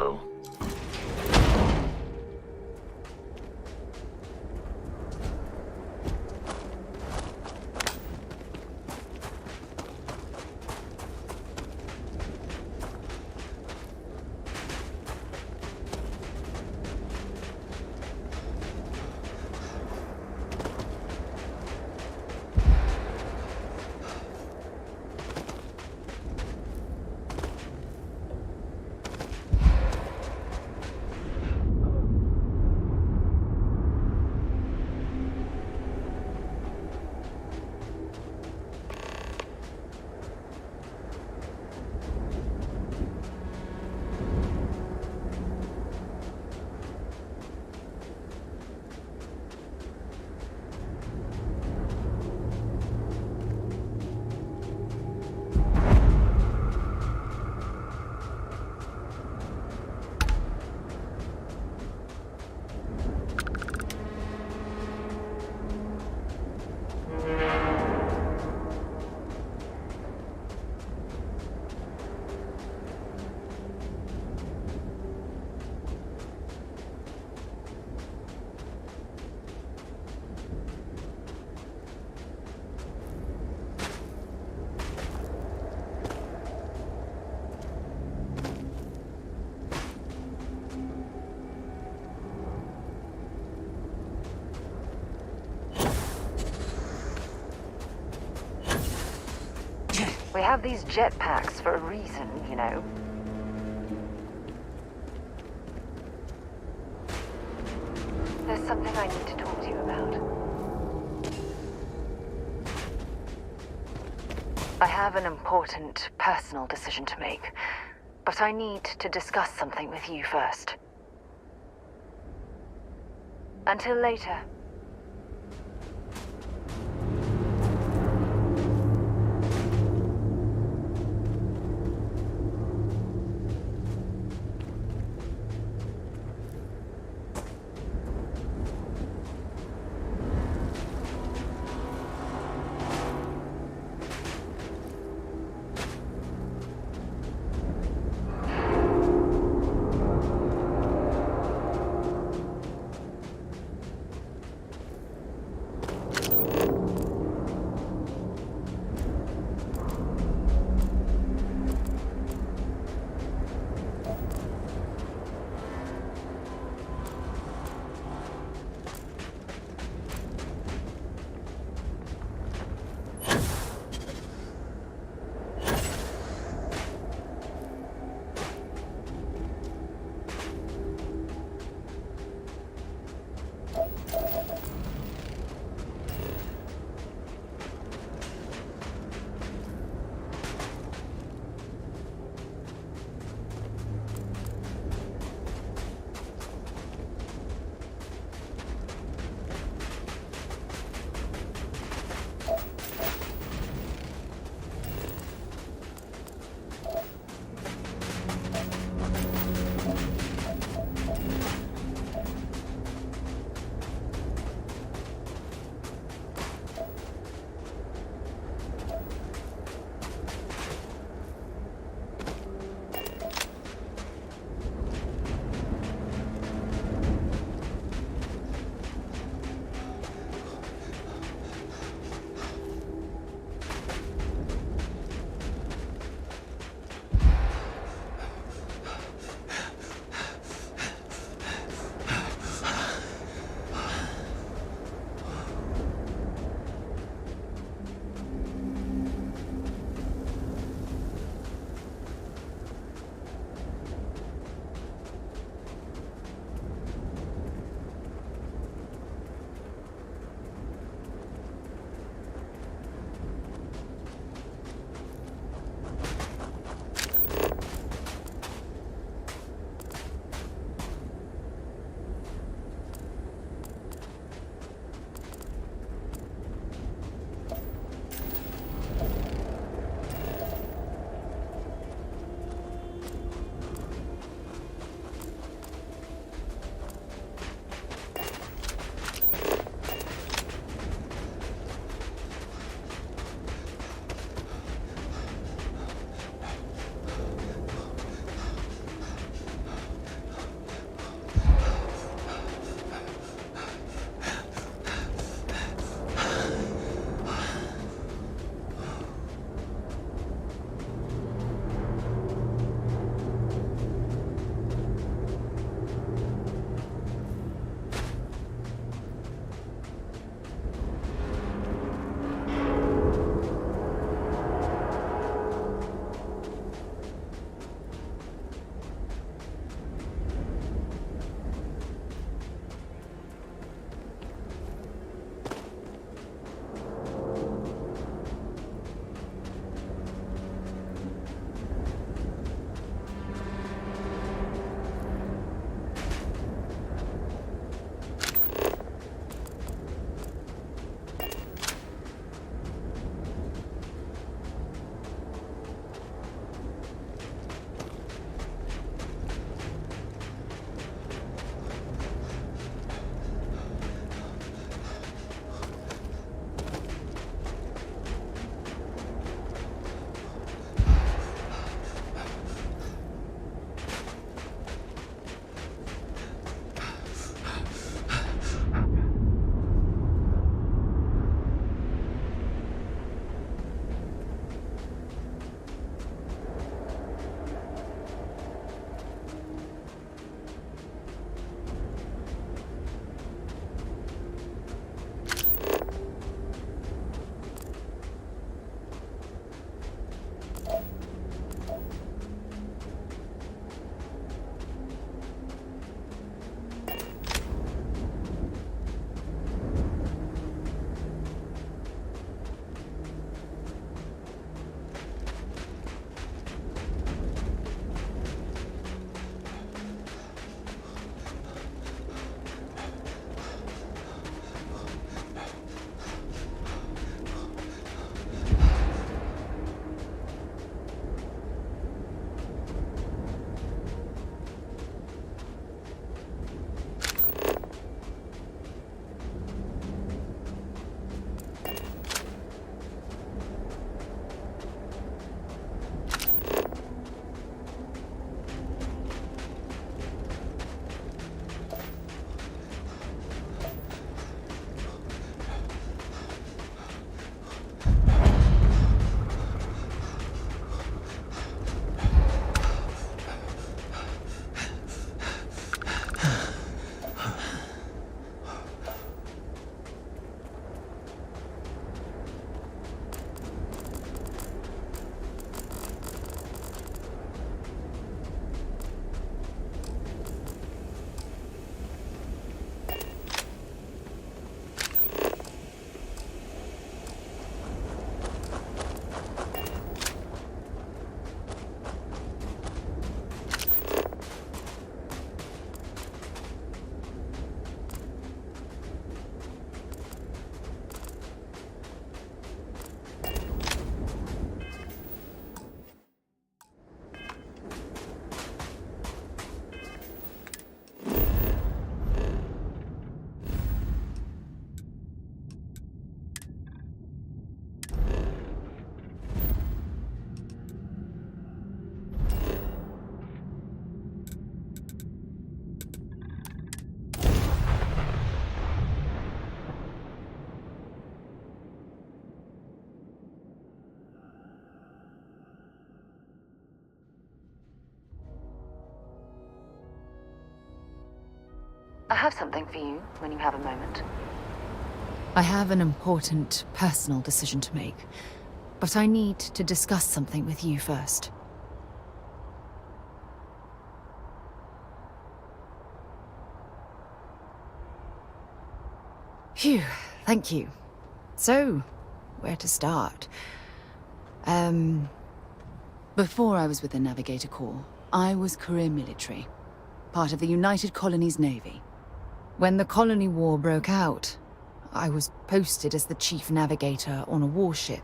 slow. We have these jetpacks for a reason, you know. There's something I need to talk to you about. I have an important personal decision to make, but I need to discuss something with you first. Until later. I have something for you when you have a moment. I have an important personal decision to make, but I need to discuss something with you first. Phew, thank you. So, where to start? Before I was with the Navigator Corps, I was career military, part of the United Colonies Navy. When the Colony War broke out, I was posted as the chief navigator on a warship,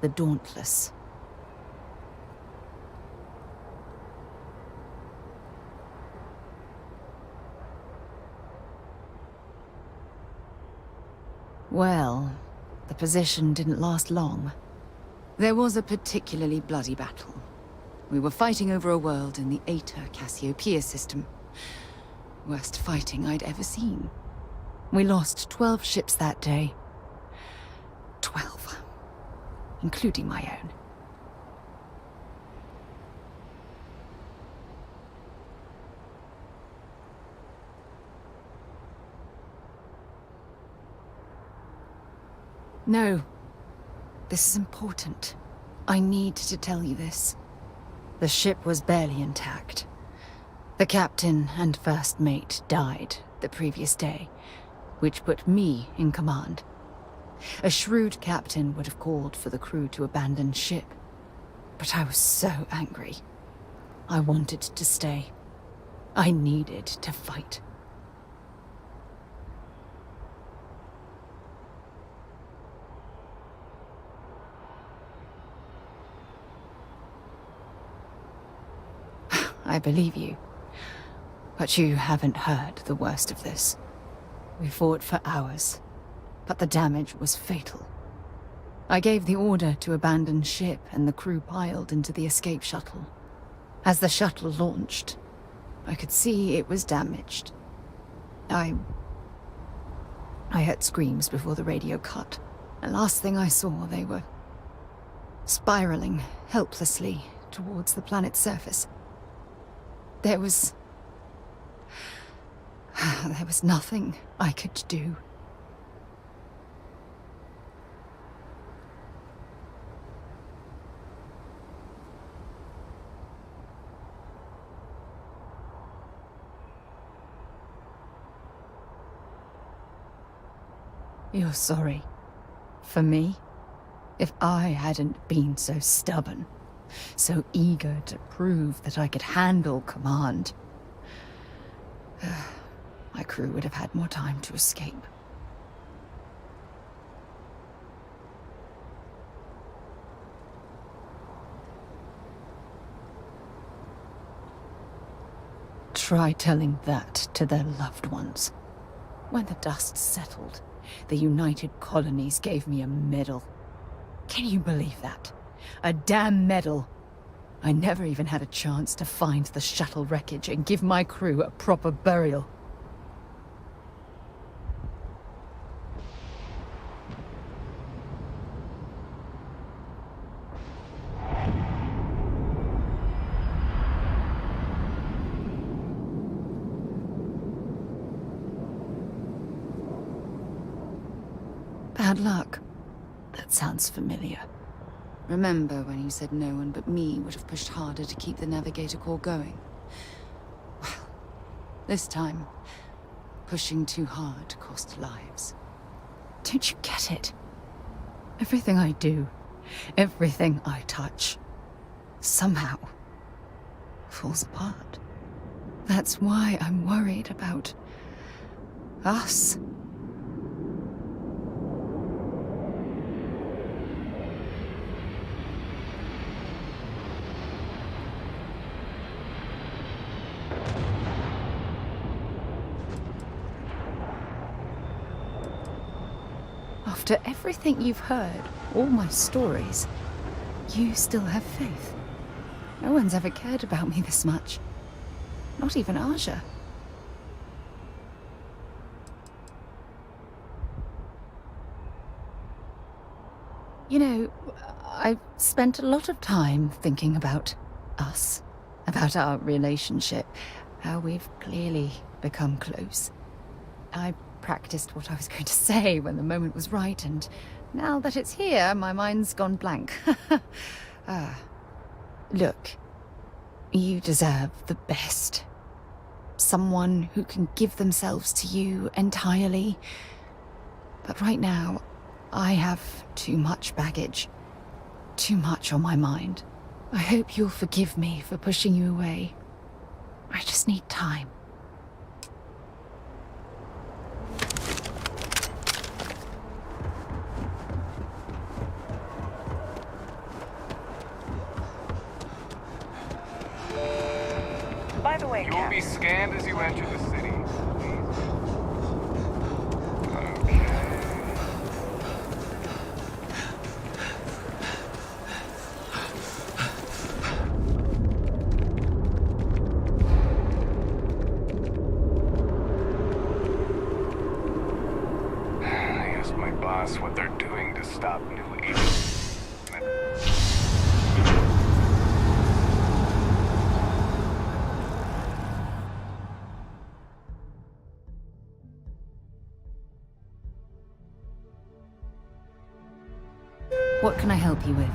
the Dauntless. Well, the position didn't last long. There was a particularly bloody battle. We were fighting over a world in the Eta Cassiopeia system. Worst fighting I'd ever seen. We lost 12 ships that day. 12. Including my own. No. This is important. I need to tell you this. The ship was barely intact. The captain and first mate died the previous day, which put me in command. A shrewd captain would have called for the crew to abandon ship, but I was so angry. I wanted to stay. I needed to fight. I believe you. But you haven't heard the worst of this. We fought for hours, but the damage was fatal. I gave the order to abandon ship and the crew piled into the escape shuttle. As the shuttle launched, I could see it was damaged. I heard screams before the radio cut. The last thing I saw, they were spiraling helplessly towards the planet's surface. There was nothing I could do. You're sorry. For me? If I hadn't been so stubborn, so eager to prove that I could handle command, my crew would have had more time to escape. Try telling that to their loved ones. When the dust settled, the United Colonies gave me a medal. Can you believe that? A damn medal. I never even had a chance to find the shuttle wreckage and give my crew a proper burial. Bad luck. That sounds familiar. Remember when you said no one but me would have pushed harder to keep the Navigator Corps going? Well, this time, pushing too hard cost lives. Don't you get it? Everything I do, everything I touch, somehow falls apart. That's why I'm worried about us. After everything you've heard, all my stories, you still have faith. No one's ever cared about me this much. Not even Aja. You know, I've spent a lot of time thinking about us, about our relationship, how we've clearly become close. I practiced what I was going to say when the moment was right, and now that it's here, my mind's gone blank. Look, you deserve the best. Someone who can give themselves to you entirely. But right now, I have too much baggage. Too much on my mind. I hope you'll forgive me for pushing you away. I just need time. By the way, You will be scanned as you enter the city. I asked my boss what they're doing to stop new agents. What can I help you with?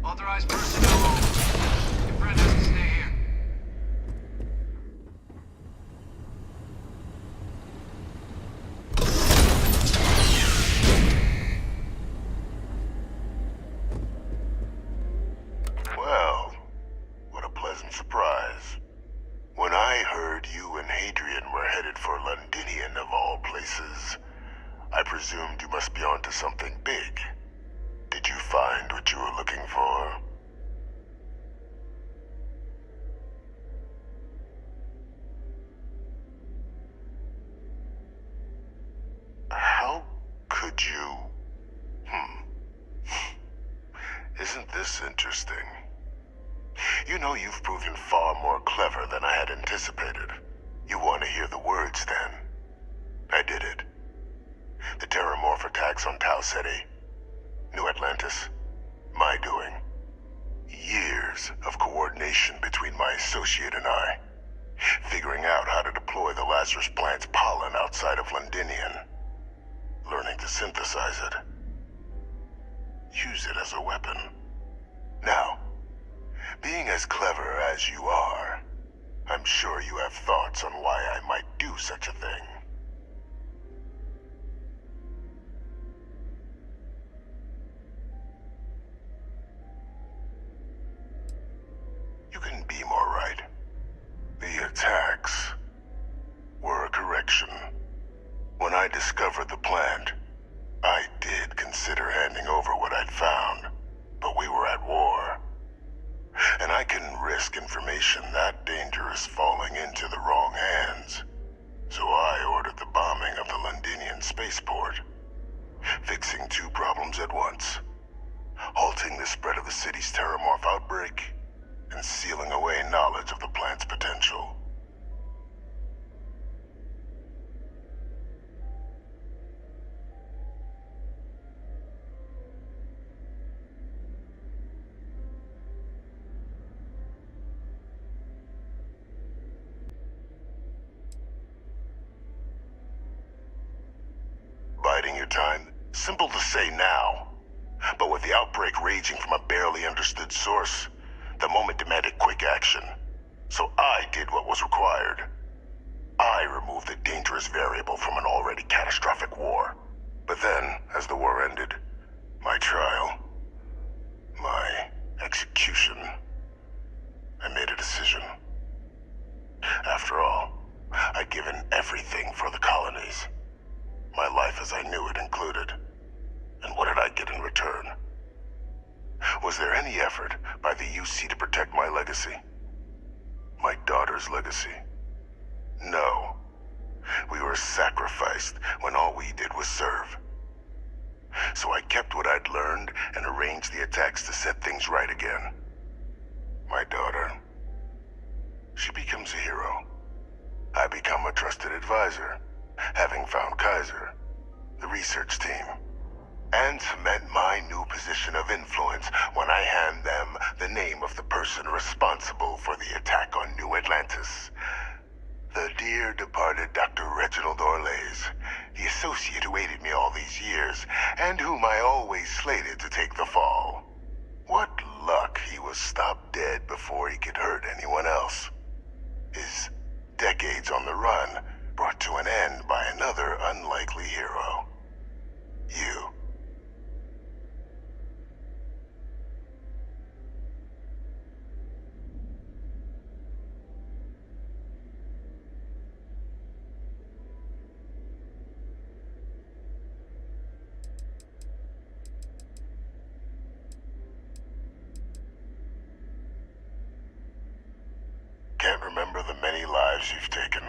Authorized personnel only. Your friend has to stay here. Well, what a pleasant surprise. When I heard you and Hadrian were headed for Londinian of all places, I presumed you must be onto something big. Did you find what you were looking for? How could you... Isn't this interesting? You know, you've proven far more clever than I had anticipated. You want to hear the words, then? I did it. The Terramorph attacks on Tau Ceti. New Atlantis. My doing. Years of coordination between my associate and I. Figuring out how to deploy the Lazarus plant's pollen outside of Londinian. Learning to synthesize it. Use it as a weapon. Now, being as clever as you are, I'm sure you have thoughts on why I might do such a thing. You can be more right. The attacks were a correction. When I discovered the plant, I did consider handing over what I'd found, but we were at war. And I couldn't risk information that dangerous falling into the wrong hands. So I ordered the bombing of the Londinian spaceport, fixing two problems at once. Halting the spread of the city's Terramorph outbreak, and sealing away knowledge of the plant's potential. Biding your time? Simple to say now. But with the outbreak raging from a barely understood source, the moment demanded quick action. So I did what was required. I removed the dangerous variable from an already catastrophic war. But then, as the war ended, my trial, my execution, I made a decision. After all, I'd given everything for the colonies. My life as I knew it included. And what did I get in return? Was there any effort by the UC to protect my legacy? my daughter's legacy? No. We were sacrificed when all we did was serve. So I kept what I'd learned and arranged the attacks to set things right again. My daughter, she becomes a hero. I become a trusted advisor, having found Kaiser, the research team, and cement my new position of influence when I hand them the name of the person responsible for the attack on New Atlantis. The dear departed Dr. Reginald Orlays, the associate who aided me all these years, and whom I always slated to take the fall. What luck he was stopped dead before he could hurt anyone else. His decades on the run brought to an end by another unlikely hero. You. Can't remember the many lives you've taken.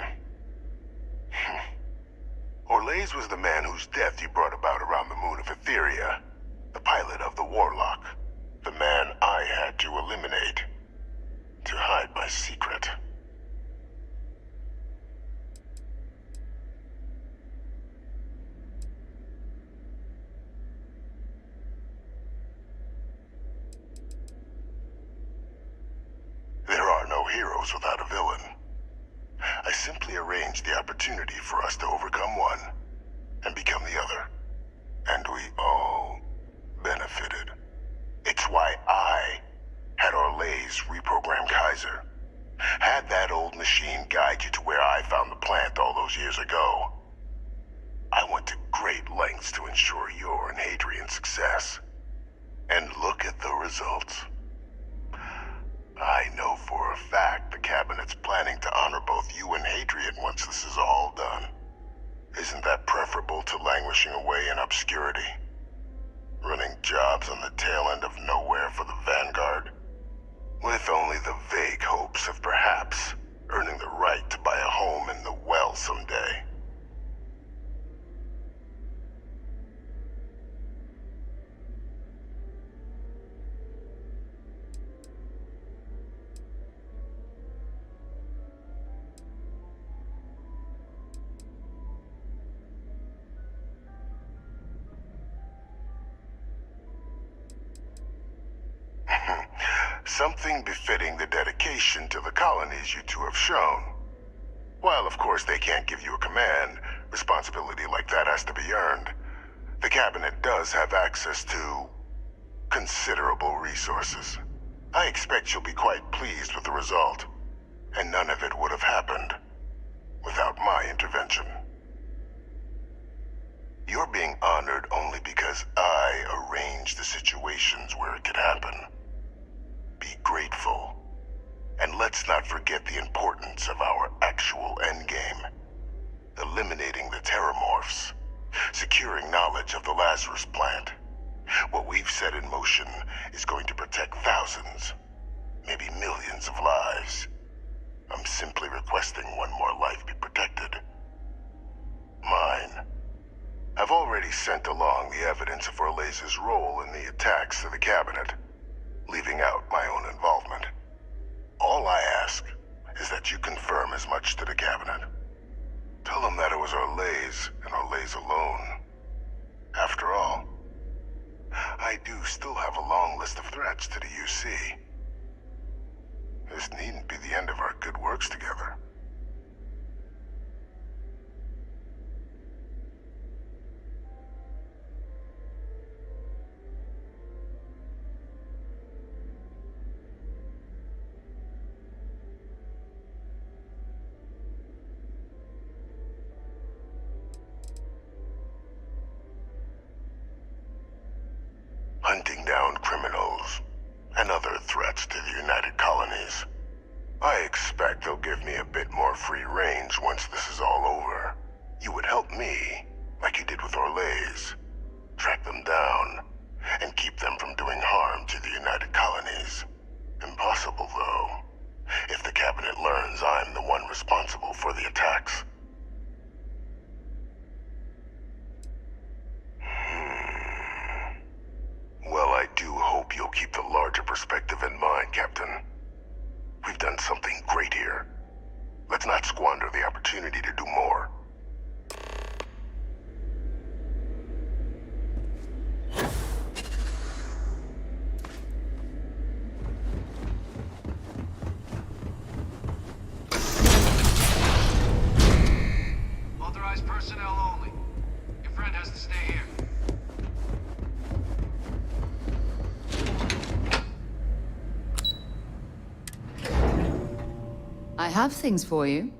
Orlays was the man whose death you brought about around the moon of Etheria, the pilot of the Warlock, the man I had to eliminate, to hide my secret. There are no heroes without a villain. I simply arranged the opportunity for us to overcome one and become the other. And we all benefited. It's why I had Orlays reprogram Kaiser. Had that old machine guide you to where I found the plant all those years ago. I went to great lengths to ensure your and Hadrian's success. And look at the results. I know for a fact the Cabinet's planning to honor both you and Hadrian once this is all done. Isn't that preferable to languishing away in obscurity? Running jobs on the tail end of nowhere for the Vanguard? With only the vague hopes of perhaps earning the right to buy a home in the well someday. Something befitting the dedication to the colonies you two have shown. While, of course, they can't give you a command, responsibility like that has to be earned. The Cabinet does have access to considerable resources. I expect you'll be quite pleased with the result, and none of it would have happened without my intervention. You're being honored only because I arranged the situations where it could happen. Be grateful. And let's not forget the importance of our actual endgame. Eliminating the Terramorphs. Securing knowledge of the Lazarus plant. What we've set in motion is going to protect thousands, maybe millions of lives. I'm simply requesting one more life be protected. Mine. I've already sent along the evidence of Orlays' role in the attacks to the Cabinet, leaving out my own involvement. All I ask is that you confirm as much to the Cabinet. Tell them that it was Orlays and Orlays alone. After all, I do still have a long list of threats to the UC. This needn't be the end of our good works together. Hunting down criminals and other threats to the United Colonies. I expect they'll give me a bit more free range once this is all over. You would help me, like you did with Orlays. Track them down and keep them from doing harm to the United Colonies. Impossible, though, if the Cabinet Cabinet learns I'm the one responsible for the attacks. Well, I do hope you'll keep the larger perspective in mind, Captain. We've done something great here. Let's not squander the opportunity to do more. Authorized personnel only. Your friend has to stay here. I have things for you.